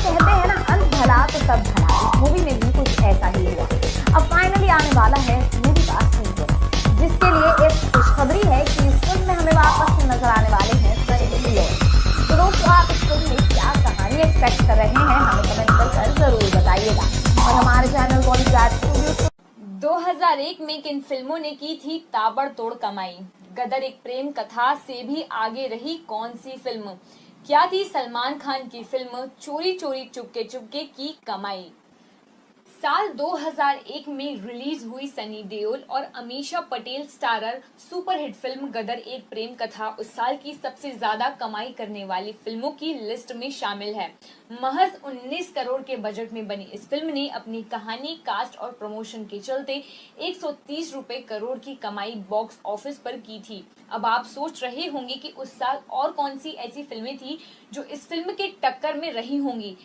वाला है मूवी का सीक्वल, जिसके लिए एक खुशखबरी है कि इस फिल्म में हमें वापस से नजर आने वाले हैं सनी देओल। तो दोस्तों, आप इस फिल्म में क्या कहानी एक्सपेक्ट कर रहे हैं, हमें कमेंट कर जरूर बताइएगा। और हमारे चैनल बॉलीग्राड स्टूडियोज 2001 में किन फिल्मों ने की थी ताबड़तोड़ कमाई? गदर एक प्रेम कथा से भी आगे रही कौन सी फिल्म? क्या थी सलमान खान की फिल्म चोरी चोरी चुपके चुपके की कमाई? साल 2001 में रिलीज हुई सनी देओल और Ameesha Patel starrer superhit film Gadar Ek Prem कथा उस साल की सबसे ज्यादा कमाई करने वाली फिल्मों की लिस्ट में शामिल है। महज 19 करोड़ के बजट में बनी इस फिल्म ने अपनी कहानी, कास्ट और प्रमोशन के चलते 130 करोड़ की कमाई बॉक्स ऑफिस पर की थी। अब आप सोच रहे होंगे कि उस साल और कौन सी ऐसी फिल्में थी जो इस फिल्म के टक्कर में रही होंगी।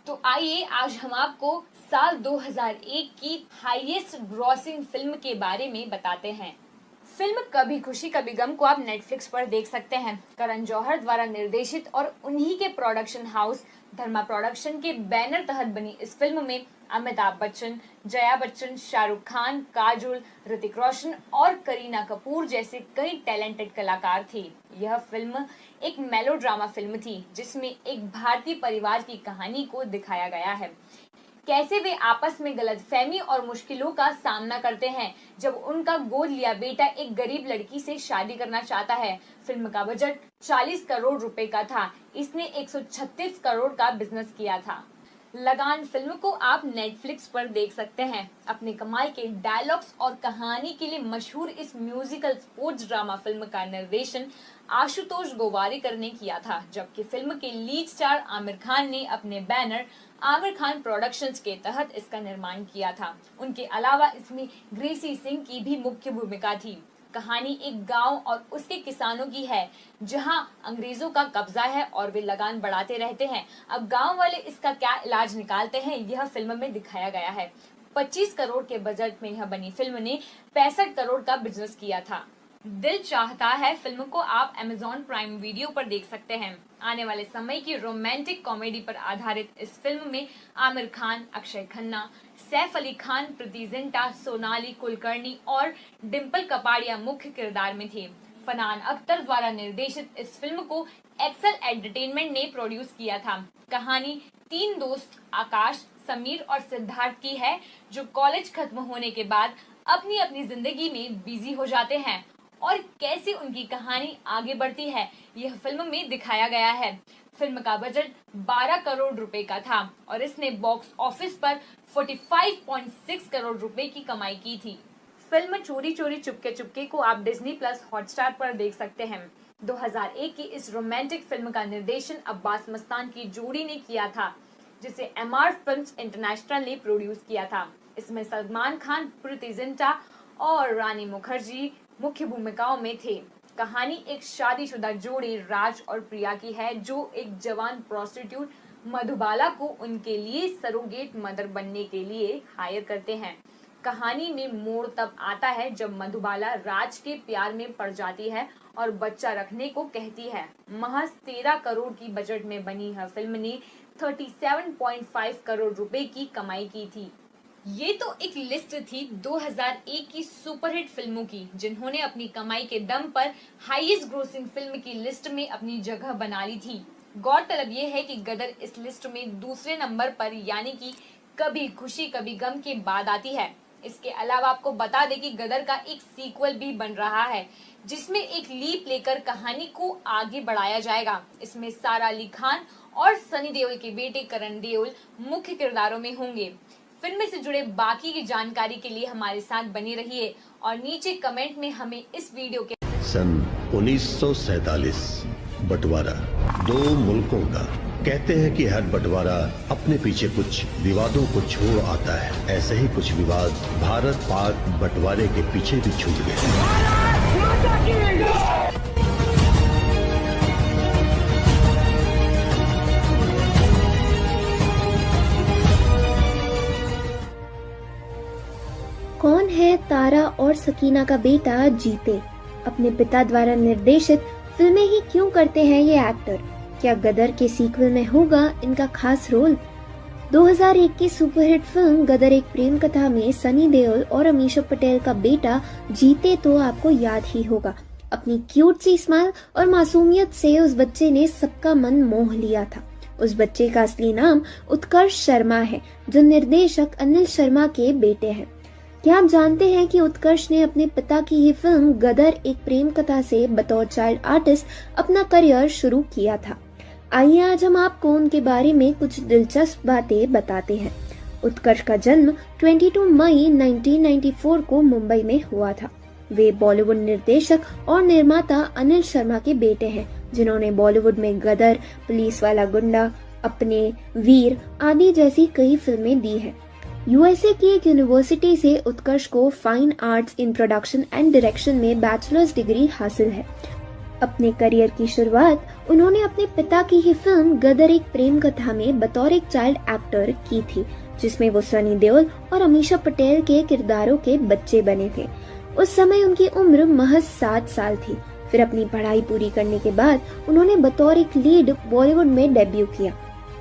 तो आइए आज हम आपको साल 2001 की हाईएस्ट ग्रॉसिंग फिल्म के बारे में बताते हैं। फिल्म कभी खुशी कभी गम को आप नेटफ्लिक्स पर देख सकते हैं। करण जौहर द्वारा निर्देशित और उन्हीं के प्रोडक्शन हाउस धर्मा प्रोडक्शन के बैनर तहत बनी इस फिल्म में अमिताभ बच्चन, जया बच्चन, शाहरुख खान, काजोल, ऋतिक रोशन और करीना कपूर जैसे कई टैलेंटेड कलाकार थे। यह फिल्म एक मेलोड्रामा फिल्म थी जिसमें एक भारतीय परिवार की कहानी को दिखाया गया है। कैसे वे आपस में गलतफहमी और मुश्किलों का सामना करते हैं जब उनका गोद लिया बेटा एक गरीब लड़की से शादी करना चाहता है। फिल्म का बजट 40 करोड़ रुपए का था। इसने 136 करोड़ का बिजनेस किया था। लगान फिल्म को आप नेटफ्लिक्स पर देख सकते हैं। अपने कमाल के डायलॉग्स और कहानी के लिए मशहूर इस म्यूजिकल स्पोर्ट्स ड्रामा फिल्म का निर्देशन आशुतोष गोवारिकर ने किया था, जबकि फिल्म के लीड स्टार आमिर खान ने अपने बैनर आमिर खान प्रोडक्शंस के तहत इसका निर्माण किया था। उनके अलावा इसमें ग्रेसी सिंह की भी मुख्य भूमिका थी। कहानी एक गांव और उसके किसानों की है जहां अंग्रेजों का कब्जा है और वे लगान बढ़ाते रहते हैं। अब गांव वाले इसका क्या इलाज निकालते हैं, यह फिल्म में दिखाया गया है। 25 करोड़ के बजट में यह बनी फिल्म ने 65 करोड़ का बिजनेस किया था। दिल चाहता है फिल्म को आप Amazon प्राइम वीडियो पर देख सकते हैं। आने वाले समय की रोमांटिक कॉमेडी पर आधारित इस फिल्म में आमिर खान, अक्षय खन्ना, सैफ अली खान, प्रीति जिंटा, सोनाली कुलकर्णी और डिम्पल कपाड़िया मुख्य किरदार में थे। फरहान अख्तर द्वारा निर्देशित इस फिल्म को एक्सेल एंटरटेनमेंट ने प्रोड्यूस किया था। कहानी 3 दोस्त आकाश, समीर और सिद्धार्थ की है जो कॉलेज खत्म होने के बाद अपनी अपनी जिंदगी में बिजी हो जाते हैं और कैसे उनकी कहानी आगे बढ़ती है यह फिल्म में दिखाया गया है। फिल्म का बजट 12 करोड़ रुपए का था और इसने बॉक्स ऑफिस पर 45.6 करोड़ रुपए की कमाई की थी। फिल्म चोरी चोरी चुपके चुपके को आप डिज्नी प्लस हॉटस्टार पर देख सकते हैं। 2001 की इस रोमांटिक फिल्म का निर्देशन अब्बास मस्तान की जोड़ी ने किया था, जिसे MR फिल्म्स इंटरनेशनल ने प्रोड्यूस किया था। इसमें सलमान खान, प्रीति जिंटा और रानी मुखर्जी मुख्य भूमिकाओं में थे। कहानी एक शादीशुदा जोड़ी राज और प्रिया की है जो एक जवान प्रोस्टिट्यूट मधुबाला को उनके लिए सरोगेट मदर बनने के लिए हायर करते हैं। कहानी में मोड़ तब आता है जब मधुबाला राज के प्यार में पड़ जाती है और बच्चा रखने को कहती है। महज 13 करोड़ की बजट में बनी यह फिल्म ने 37.5 करोड़ रुपए की कमाई की थी। ये तो एक लिस्ट थी 2001 की सुपरहिट फिल्मों की जिन्होंने अपनी कमाई के दम पर हाईएस्ट ग्रोसिंग फिल्म की लिस्ट में अपनी जगह बना ली थी। गौरतलब ये है कि गदर इस लिस्ट में दूसरे नंबर पर यानी कि कभी खुशी कभी गम के बाद आती है। इसके अलावा आपको बता दें कि गदर का एक सीक्वल भी बन रहा है जिसमें एक लीप लेकर कहानी को आगे बढ़ाया जाएगा। इसमें सारा अली खान और सनी देओल के बेटे करण देओल मुख्य किरदारों में होंगे। फिल्म से जुड़े बाकी की जानकारी के लिए हमारे साथ बने रहिए और नीचे कमेंट में हमें इस वीडियो के सन 1947 बंटवारा 2 मुल्कों का। कहते हैं कि हर बंटवारा अपने पीछे कुछ विवादों को छोड़ आता है। ऐसे ही कुछ विवाद भारत पाक बंटवारे के पीछे भी छूट गए। कौन है तारा और सकीना का बेटा जीते? अपने पिता द्वारा निर्देशित फिल्में ही क्यों करते हैं ये एक्टर? क्या गदर के सीक्वल में होगा इनका खास रोल? 2001 की सुपरहिट फिल्म गदर एक प्रेम कथा में सनी देओल और अमीषा पटेल का बेटा जीते तो आपको याद ही होगा। अपनी क्यूट सी स्माइल और मासूमियत से उस बच्चे ने सबका मन मोह लिया था। उस बच्चे का असली नाम उत्कर्ष शर्मा है, जो निर्देशक अनिल शर्मा के बेटे हैं। क्या आप जानते हैं कि उत्कर्ष ने अपने पिता की ही फिल्म गदर एक प्रेम कथा से बतौर चाइल्ड आर्टिस्ट अपना करियर शुरू किया था। आइए आज हम आपको उनके बारे में कुछ दिलचस्प बातें बताते हैं। उत्कर्ष का जन्म 22 मई 1994 को मुंबई में हुआ था। वे बॉलीवुड निर्देशक और निर्माता अनिल शर्मा के बेटे हैं, जिन्होंने बॉलीवुड में गदर, पुलिस वाला गुंडा, अपने, वीर आदि जैसी कई फिल्में दी हैं। यूएसए की एक यूनिवर्सिटी से उत्कर्ष को fine arts in production and direction में बैचलर्स डिग्री हासिल है। अपने करियर की शुरुआत उन्होंने अपने पिता की ही फिल्म गदर एक प्रेम कथा में बतौर एक चाइल्ड एक्टर की थी, जिसमें वो सनी देओल और अमीषा पटेल के किरदारों के बच्चे बने थे। उस समय उनकी उम्र महज 7 साल थी। फिर अपनी पढ़ाई पूरी करने के बाद उन्होंने बतौर एक लीड बॉलीवुड में डेब्यू किया।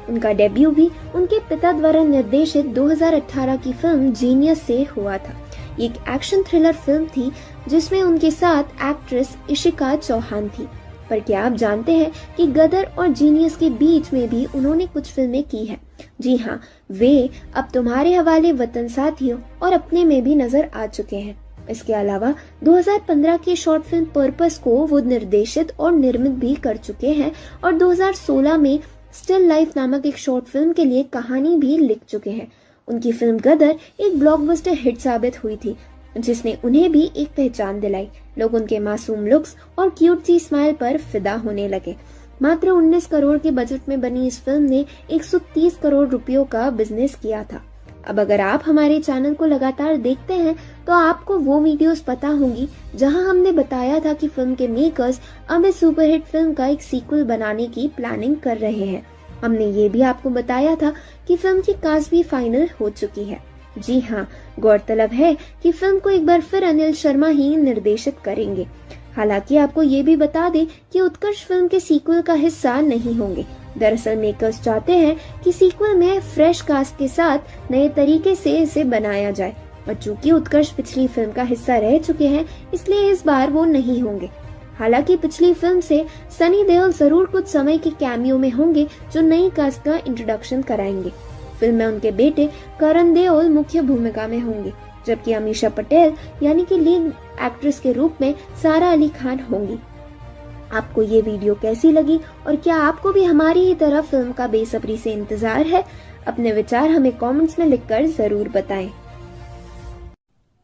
उनका डेब्यू भी उनके पिता द्वारा निर्देशित 2018 की फिल्म जीनियस से हुआ था। ये एक एक्शन थ्रिलर फिल्म थी जिसमें उनके साथ एक्ट्रेस इशिका चौहान थी। पर क्या आप जानते हैं कि गदर और जीनियस के बीच में भी उन्होंने कुछ फिल्में की हैं? जी हाँ, वे अब तुम्हारे हवाले, वतन साथियों और अपने में भी नजर आ चुके हैं। इसके अलावा 2015 की शॉर्ट फिल्म पर्पस को वो निर्देशित और निर्मित भी कर चुके हैं और 2016 में स्टिल लाइफ नामक एक शॉर्ट फिल्म के लिए कहानी भी लिख चुके हैं। उनकी फिल्म गदर एक ब्लॉकबस्टर हिट साबित हुई थी, जिसने उन्हें भी एक पहचान दिलाई। लोग उनके मासूम लुक्स और क्यूट सी स्माइल पर फिदा होने लगे। मात्र 19 करोड़ के बजट में बनी इस फिल्म ने 130 करोड़ रुपयों का बिजनेस किया था। अब अगर आप हमारे चैनल को लगातार देखते हैं तो आपको वो वीडियोस पता होंगी जहां हमने बताया था कि फिल्म के मेकर्स अब इस सुपरहिट फिल्म का एक सीक्वल बनाने की प्लानिंग कर रहे हैं। हमने ये भी आपको बताया था कि फिल्म की कास्ट भी फाइनल हो चुकी है। जी हाँ, गौरतलब है कि फिल्म को एक बार फिर अनिल शर्मा ही निर्देशित करेंगे। हालांकि आपको ये भी बता दें कि उत्कर्ष फिल्म के सीक्वल का हिस्सा नहीं होंगे। दरअसल मेकर्स चाहते हैं कि सीक्वल में फ्रेश कास्ट के साथ नए तरीके से इसे बनाया जाए, और चूंकि उत्कर्ष पिछली फिल्म का हिस्सा रह चुके हैं, इसलिए इस बार वो नहीं होंगे। हालांकि पिछली फिल्म से सनी देओल जरूर कुछ समय के कैमियो में होंगे, जो नई कास्ट का इंट्रोडक्शन कराएंगे। फिल्म में उनके बेटे करण देओल मुख्य भूमिका में होंगे, जबकि अमीषा पटेल यानी कि लीड एक्ट्रेस के रूप में सारा अली खान होंगी। आपको ये वीडियो कैसी लगी और क्या आपको भी हमारी ही तरह फिल्म का बेसब्री से इंतजार है? अपने विचार हमें कमेंट्स में लिखकर जरूर बताएं।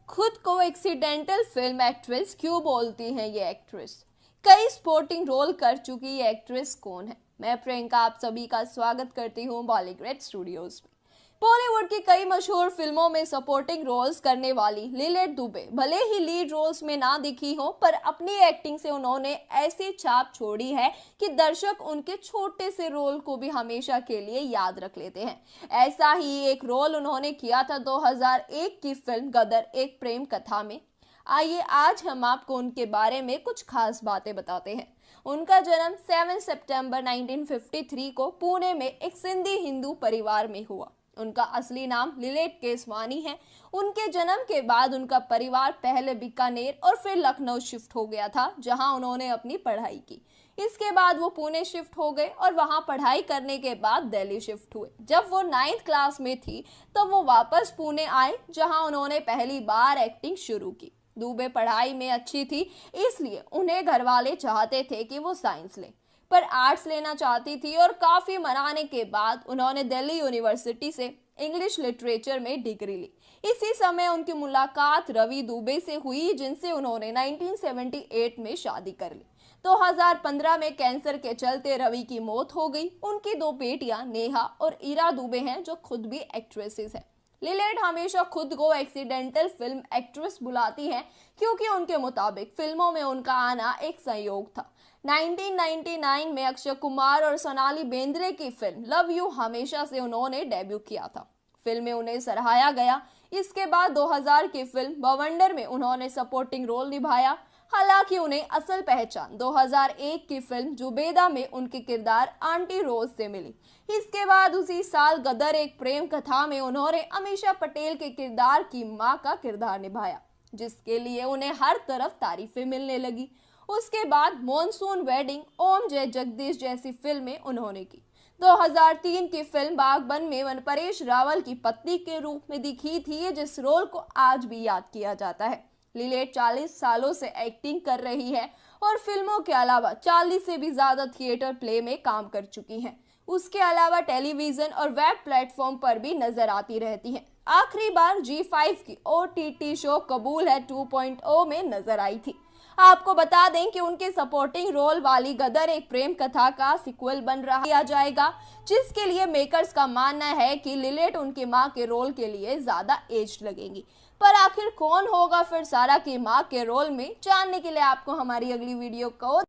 खुद को एक्सीडेंटल फिल्म एक्ट्रेस क्यों बोलती हैं ये एक्ट्रेस? कई स्पोर्टिंग रोल कर चुकी ये एक्ट्रेस कौन है? मैं प्रियंका आप सभी का स्वागत करती हूँ बॉलीग्रेड स्टूडियोज में। बॉलीवुड की कई मशहूर फिल्मों में सपोर्टिंग रोल्स करने वाली लिलेट दुबे भले ही लीड रोल्स में ना दिखी हो, पर अपनी एक्टिंग से उन्होंने ऐसी छाप छोड़ी है कि दर्शक उनके छोटे से रोल को भी हमेशा के लिए याद रख लेते हैं। ऐसा ही एक रोल उन्होंने किया था 2001 की फिल्म गदर एक प्रेम कथा में। आइए आज हम आपको उनके बारे में कुछ खास बातें बताते हैं। उनका जन्म 7 सितंबर 1953 को पुणे में एक सिंधी हिंदू परिवार में हुआ। उनका असली नाम लिलेट केसवानी है। उनके जन्म के बाद उनका परिवार पहले बीकानेर और फिर लखनऊ शिफ्ट हो गया था, जहां उन्होंने अपनी पढ़ाई की। इसके बाद वो पुणे शिफ्ट हो गए और वहां पढ़ाई करने के बाद दिल्ली शिफ्ट हुए। जब वो 9th क्लास में थी तब वो वापस पुणे आए, जहां उन्होंने पहली बार एक्टिंग शुरू की। दुबे पढ़ाई में अच्छी थी, इसलिए उन्हें घर वाले चाहते थे कि वो साइंस ले, पर आर्ट्स लेना चाहती थी और काफी मनाने के बाद उन्होंने दिल्ली यूनिवर्सिटी से इंग्लिश लिटरेचर में डिग्री ली। इसी समय उनकी मुलाकात रवि दुबे से हुई, जिनसे उन्होंने 1978 में शादी कर ली। 2015 में कैंसर के चलते रवि की मौत हो गई। उनकी 2 बेटियां नेहा और इरा दुबे हैं, जो खुद भी एक्ट्रेसेस हैं। लिलेट हमेशा खुद को एक्सीडेंटल फिल्म एक्ट्रेस बुलाती हैं, क्योंकि उनके मुताबिक फिल्मों में उनका आना एक संयोग था। 1999 में अक्षय कुमार और सोनाली बेंद्रे की फिल्म लव यू हमेशा से उन्होंने डेब्यू किया था। फिल्म में उन्हें सराहाया गया। इसके बाद 2000 की फिल्म बवंडर में उन्होंने सपोर्टिंग रोल निभाया। हालांकि उन्हें असल पहचान 2001 की फिल्म जुबेदा में उनके किरदार आंटी रोज से मिली। इसके बाद उसी साल गदर एक प्रेम कथा में उन्होंने अमीषा पटेल के किरदार की मां का किरदार निभाया, जिसके लिए उन्हें हर तरफ तारीफें मिलने लगी। उसके बाद मॉनसून वेडिंग, ओम जय जगदीश जैसी फिल्में उन्होंने की। 2003 की फिल्म बागबन में परेश रावल की पत्नी के रूप में दिखी थी, जिस रोल को आज भी याद किया जाता है। लिलेट 40 सालों से एक्टिंग कर रही है और फिल्मों के अलावा 40 से भी ज्यादा थिएटर प्ले में काम कर चुकी हैं। उसके अलावा टेलीविजन और वेब प्लेटफॉर्म पर भी नजर आती रहती हैं। आखिरी बार G5 की OTT शो कबूल है 2.0 में नजर आई थी। आपको बता दें कि उनके सपोर्टिंग रोल वाली गदर एक प्रेम कथा का सीक्वल बन रहा जाएगा, जिसके लिए मेकर्स का मानना है कि लिलेट उनकी मां के रोल के लिए ज्यादा एज्ड लगेंगी। पर आखिर कौन होगा फिर सारा की मां के रोल में, जानने के लिए आपको हमारी अगली वीडियो को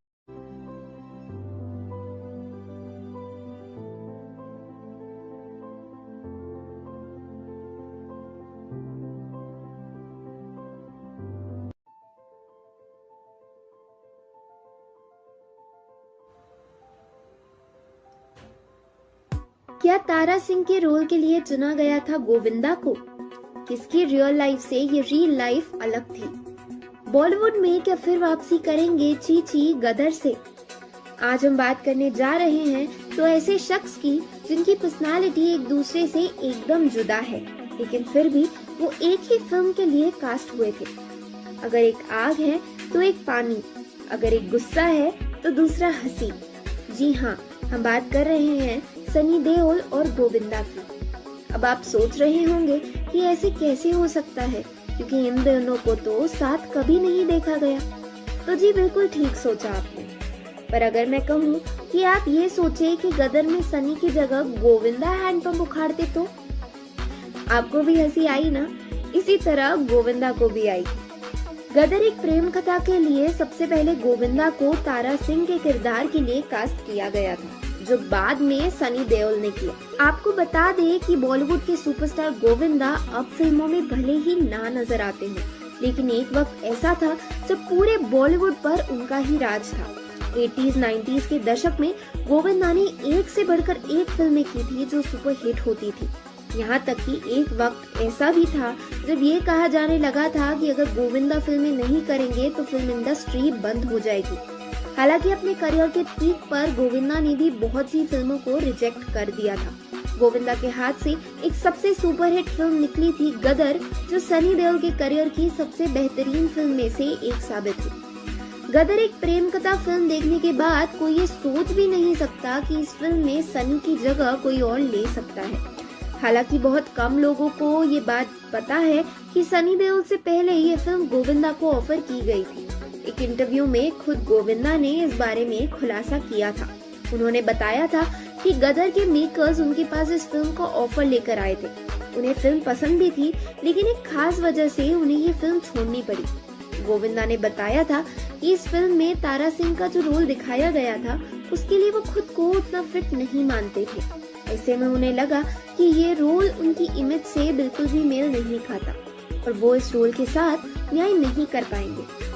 क्या तारा सिंह के रोल के लिए चुना गया था गोविंदा को? किसकी रियल लाइफ से ये रियल लाइफ अलग थी? बॉलीवुड में क्या फिर वापसी करेंगे चीची गदर से? आज हम बात करने जा रहे हैं तो ऐसे शख्स की जिनकी पर्सनालिटी एक दूसरे से एकदम जुदा है, लेकिन फिर भी वो एक ही फिल्म के लिए कास्ट हुए थे। अगर एक आग है तो एक पानी, अगर एक गुस्सा है तो दूसरा हंसी। जी हाँ, हम बात कर रहे हैं सनी देओल और गोविंदा की। अब आप सोच रहे होंगे कि ऐसे कैसे हो सकता है, क्योंकि इन दोनों को तो साथ कभी नहीं देखा गया। तो जी बिल्कुल ठीक सोचा आपने। पर अगर मैं कहूँ कि आप ये सोचे कि गदर में सनी की जगह गोविंदा हैंडपंप उखाड़ते तो आपको भी हंसी आई ना? इसी तरह गोविंदा को भी आई। गदर एक प्रेम कथा के लिए सबसे पहले गोविंदा को तारा सिंह के किरदार के लिए कास्ट किया गया था, जो बाद में सनी देओल ने किया। आपको बता दें कि बॉलीवुड के सुपरस्टार गोविंदा अब फिल्मों में भले ही ना नजर आते हैं, लेकिन एक वक्त ऐसा था जब पूरे बॉलीवुड पर उनका ही राज था। 80s 90s के दशक में गोविंदा ने एक से बढ़कर एक फिल्में की थी जो सुपर हिट होती थी। यहाँ तक कि एक वक्त ऐसा भी था जब ये कहा जाने लगा था कि अगर गोविंदा फिल्में नहीं करेंगे तो फिल्म इंडस्ट्री बंद हो जाएगी। हालांकि अपने करियर के पीक पर गोविंदा ने भी बहुत सी फिल्मों को रिजेक्ट कर दिया था। गोविंदा के हाथ से एक सबसे सुपरहिट फिल्म निकली थी गदर, जो सनी देओल के करियर की सबसे बेहतरीन फिल्म में से एक साबित हुई। गदर एक प्रेम कथा फिल्म देखने के बाद कोई ये सोच भी नहीं सकता कि इस फिल्म में सनी की जगह कोई और ले सकता है। हालांकि बहुत कम लोगों को ये बात पता है कि सनी देओल से पहले ये फिल्म गोविंदा को ऑफर की गई थी। एक इंटरव्यू में खुद गोविंदा ने इस बारे में खुलासा किया था। उन्होंने बताया था कि गदर के मेकर्स उनके पास इस फिल्म का ऑफर लेकर आए थे। उन्हें फिल्म पसंद भी थी, लेकिन एक खास वजह से उन्हें ये फिल्म छोड़नी पड़ी। गोविंदा ने बताया था कि इस फिल्म में तारा सिंह का जो रोल दिखाया गया था, उसके लिए वो खुद को उतना फिट नहीं मानते थे। ऐसे में उन्हें लगा कि ये रोल उनकी इमेज से बिल्कुल भी मेल नहीं खाता और वो इस रोल के साथ न्याय नहीं कर पाएंगे।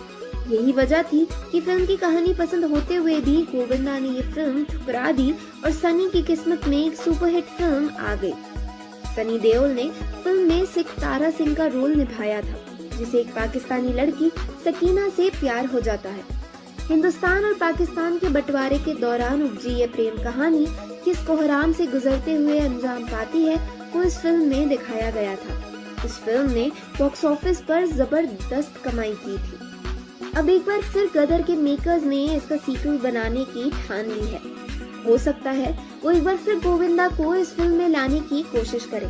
यही वजह थी कि फिल्म की कहानी पसंद होते हुए भी गोविंदा ने ये फिल्म ठुकरा दी और सनी की किस्मत में एक सुपरहिट फिल्म आ गई। सनी देओल ने फिल्म में सिख तारा सिंह का रोल निभाया था, जिसे एक पाकिस्तानी लड़की सकीना से प्यार हो जाता है। हिंदुस्तान और पाकिस्तान के बंटवारे के दौरान उपजी ये प्रेम कहानी किस कोहराम से गुजरते हुए अंजाम पाती है, वो इस फिल्म में दिखाया गया था। इस फिल्म ने बॉक्स ऑफिस पर जबरदस्त कमाई की थी। अब एक बार फिर गदर के मेकर्स ने इसका सीक्वल बनाने की ठान ली है। हो सकता है वो एक बार फिर गोविंदा को इस फिल्म में लाने की कोशिश करें।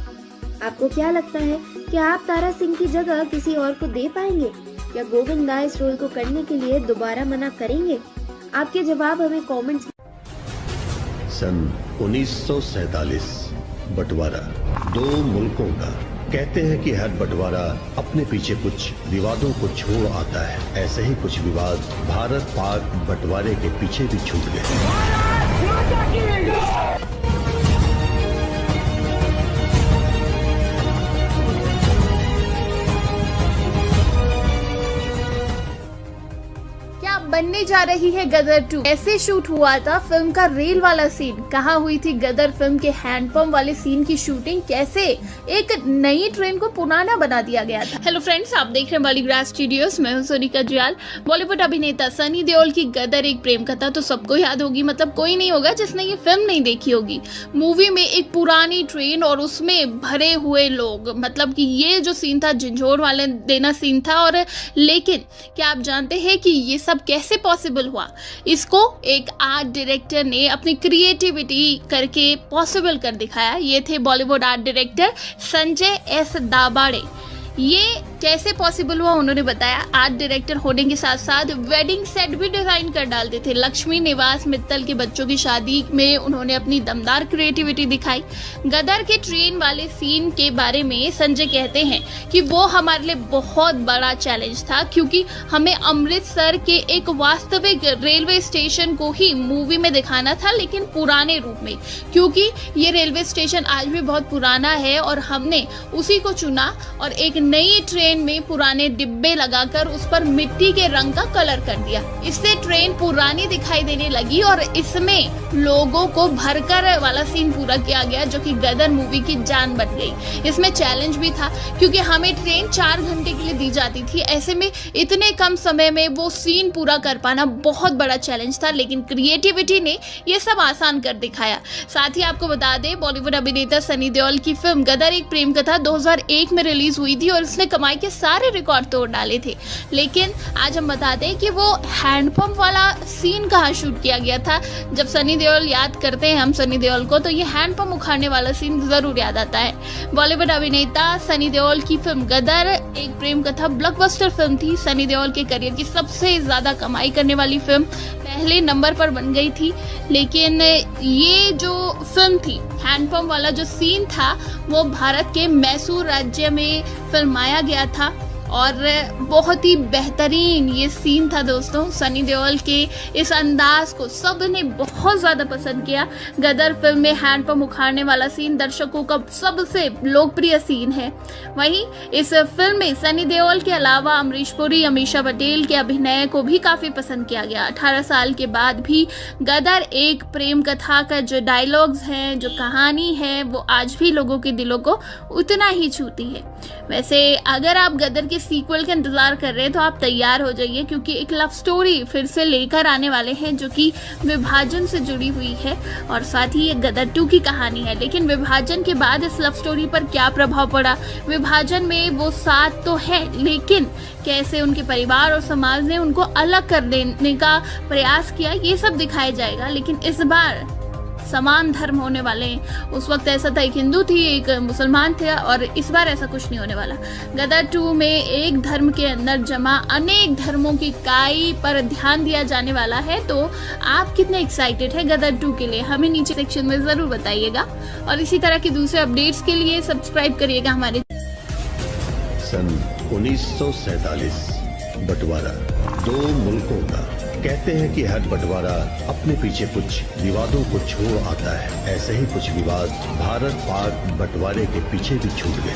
आपको क्या लगता है कि आप तारा सिंह की जगह किसी और को दे पाएंगे? क्या गोविंदा इस रोल को करने के लिए दोबारा मना करेंगे? आपके जवाब हमें कमेंट्स। सन 1947 बंटवारा दो मुल्कों का। कहते हैं कि हर बंटवारा अपने पीछे कुछ विवादों को छोड़ आता है। ऐसे ही कुछ विवाद भारत पाक बंटवारे के पीछे भी छूट गए। बनने जा रही है गदर 2, कैसे शूट हुआ था फिल्म का रेल वाला सीन, कहाँ हुई थी गदर फिल्म के हैंडपंप वाले सीन की शूटिंग, कैसे एक नई ट्रेन को पुराना बना दिया गया था। हेलो फ्रेंड्स, आप देख रहे हैं बॉलीग्राज स्टूडियोज, मैं हूं सोनिका जयाल। बॉलीवुड अभिनेता सनी देओल की गदर एक प्रेम कथा तो सबको याद होगी, मतलब कोई नहीं होगा जिसने ये फिल्म नहीं देखी होगी। मूवी में एक पुरानी ट्रेन और उसमें भरे हुए लोग, मतलब कि ये जो सीन था झंझोर वाले देना सीन था। और लेकिन क्या आप जानते हैं कि ये सब कैसे पॉसिबल हुआ? इसको एक आर्ट डायरेक्टर ने अपनी क्रिएटिविटी करके पॉसिबल कर दिखाया। ये थे Bollywood art director Sanjay S Dabhade. ये कैसे पॉसिबल हुआ उन्होंने बताया। आर्ट डायरेक्टर होने के साथ साथ वेडिंग सेट भी डिजाइन कर डालते थे। लक्ष्मी निवास मित्तल के बच्चों की शादी में उन्होंने अपनी दमदार क्रिएटिविटी दिखाई। गदर के ट्रेन वाले सीन के बारे में संजय कहते हैं कि वो हमारे लिए बहुत बड़ा चैलेंज था, क्योंकि हमें अमृतसर के एक वास्तविक रेलवे स्टेशन को ही मूवी में दिखाना था, लेकिन पुराने रूप में, क्योंकि ये रेलवे स्टेशन आज भी बहुत पुराना है और हमने उसी को चुना और एक नई ट्रेन में पुराने डिब्बे लगाकर उस पर मिट्टी के रंग का कलर कर दिया। इससे ट्रेन पुरानी दिखाई देने लगी और इसमें लोगों को भरकर वाला सीन पूरा किया गया, जो कि गदर मूवी की जान बन गई। इसमें चैलेंज भी था, क्योंकि हमें ट्रेन 4 घंटे के लिए दी जाती थी। ऐसे में इतने कम समय में वो सीन पूरा कर पाना बहुत बड़ा चैलेंज था, लेकिन क्रिएटिविटी ने ये सब आसान कर दिखाया। साथ ही आपको बता दें, बॉलीवुड अभिनेता सनी देओल की फिल्म गदर एक प्रेम कथा 2001 में रिलीज हुई थी और इसने कमाई के सारे रिकॉर्ड तोड़ डाले थे। लेकिन आज हम बताते हैं कि वो हैंडपंप वाला सीन कहाँ शूट किया गया था। जब सनी देओल याद करते हैं हम सनी देओल को, तो ये हैंडपंप उखाड़ने वाला सीन जरूर याद आता है। बॉलीवुड अभिनेता सनी देओल की फिल्म गदर एक प्रेम कथा ब्लॉकबस्टर फिल्म थी। सनी देओल के करियर की सबसे ज्यादा कमाई करने वाली फिल्म, पहले नंबर पर बन गई थी। लेकिन ये जो फिल्म थी, हैंडपंप वाला जो सीन था, वो भारत के मैसूर राज्य में फिल्माया गया था और बहुत ही बेहतरीन ये सीन था दोस्तों। सनी देओल के इस अंदाज को सबने बहुत ज़्यादा पसंद किया। गदर फिल्म में हैंडपंप उखाड़ने वाला सीन दर्शकों का सबसे लोकप्रिय सीन है। वहीं इस फिल्म में सनी देओल के अलावा अमरीश पुरी, अमीषा पटेल के अभिनय को भी काफ़ी पसंद किया गया। 18 साल के बाद भी गदर एक प्रेम कथा का जो डायलॉग्स हैं, जो कहानी है, वो आज भी लोगों के दिलों को उतना ही छूती है। वैसे अगर आप गदर के सीक्वल का इंतजार कर रहे हैं तो आप तैयार हो जाइए, क्योंकि एक लव स्टोरी फिर से लेकर आने वाले हैं, जो कि विभाजन से जुड़ी हुई है और साथ ही ये गदर 2 की कहानी है। लेकिन विभाजन के बाद इस लव स्टोरी पर क्या प्रभाव पड़ा? विभाजन में वो साथ तो है, लेकिन कैसे उनके परिवार और समाज ने उनको अलग कर देने का प्रयास किया, ये सब दिखाया जाएगा। लेकिन इस बार समान धर्म होने वाले हैं। उस वक्त ऐसा था, एक हिंदू थी, एक मुसलमान थे, और इस बार ऐसा कुछ नहीं होने वाला। गदर 2 में एक धर्म के अंदर जमा अनेक धर्मों की इकाई पर ध्यान दिया जाने वाला है। तो आप कितने एक्साइटेड है गदर 2 के लिए? हमें नीचे सेक्शन में जरूर बताइएगा और इसी तरह के दूसरे अपडेट्स के लिए सब्सक्राइब करिएगा हमारे। सन 1947 बंटवारा 2 मुल्कों का। कहते हैं कि हर बंटवारा अपने पीछे कुछ विवादों को छोड़ आता है। ऐसे ही कुछ विवाद भारत पाक बंटवारे के पीछे भी छूट गए।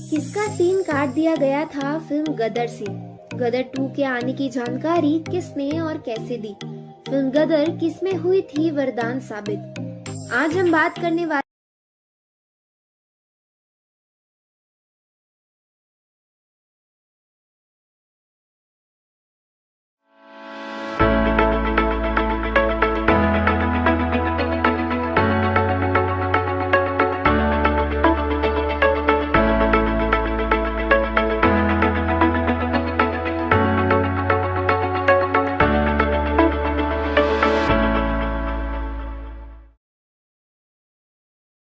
किसका सीन काट दिया गया था फिल्म गदर से? गदर 2 के आने की जानकारी किसने और कैसे दी? फिल्म गदर किसमें हुई थी वरदान साबित? आज हम बात करने वाले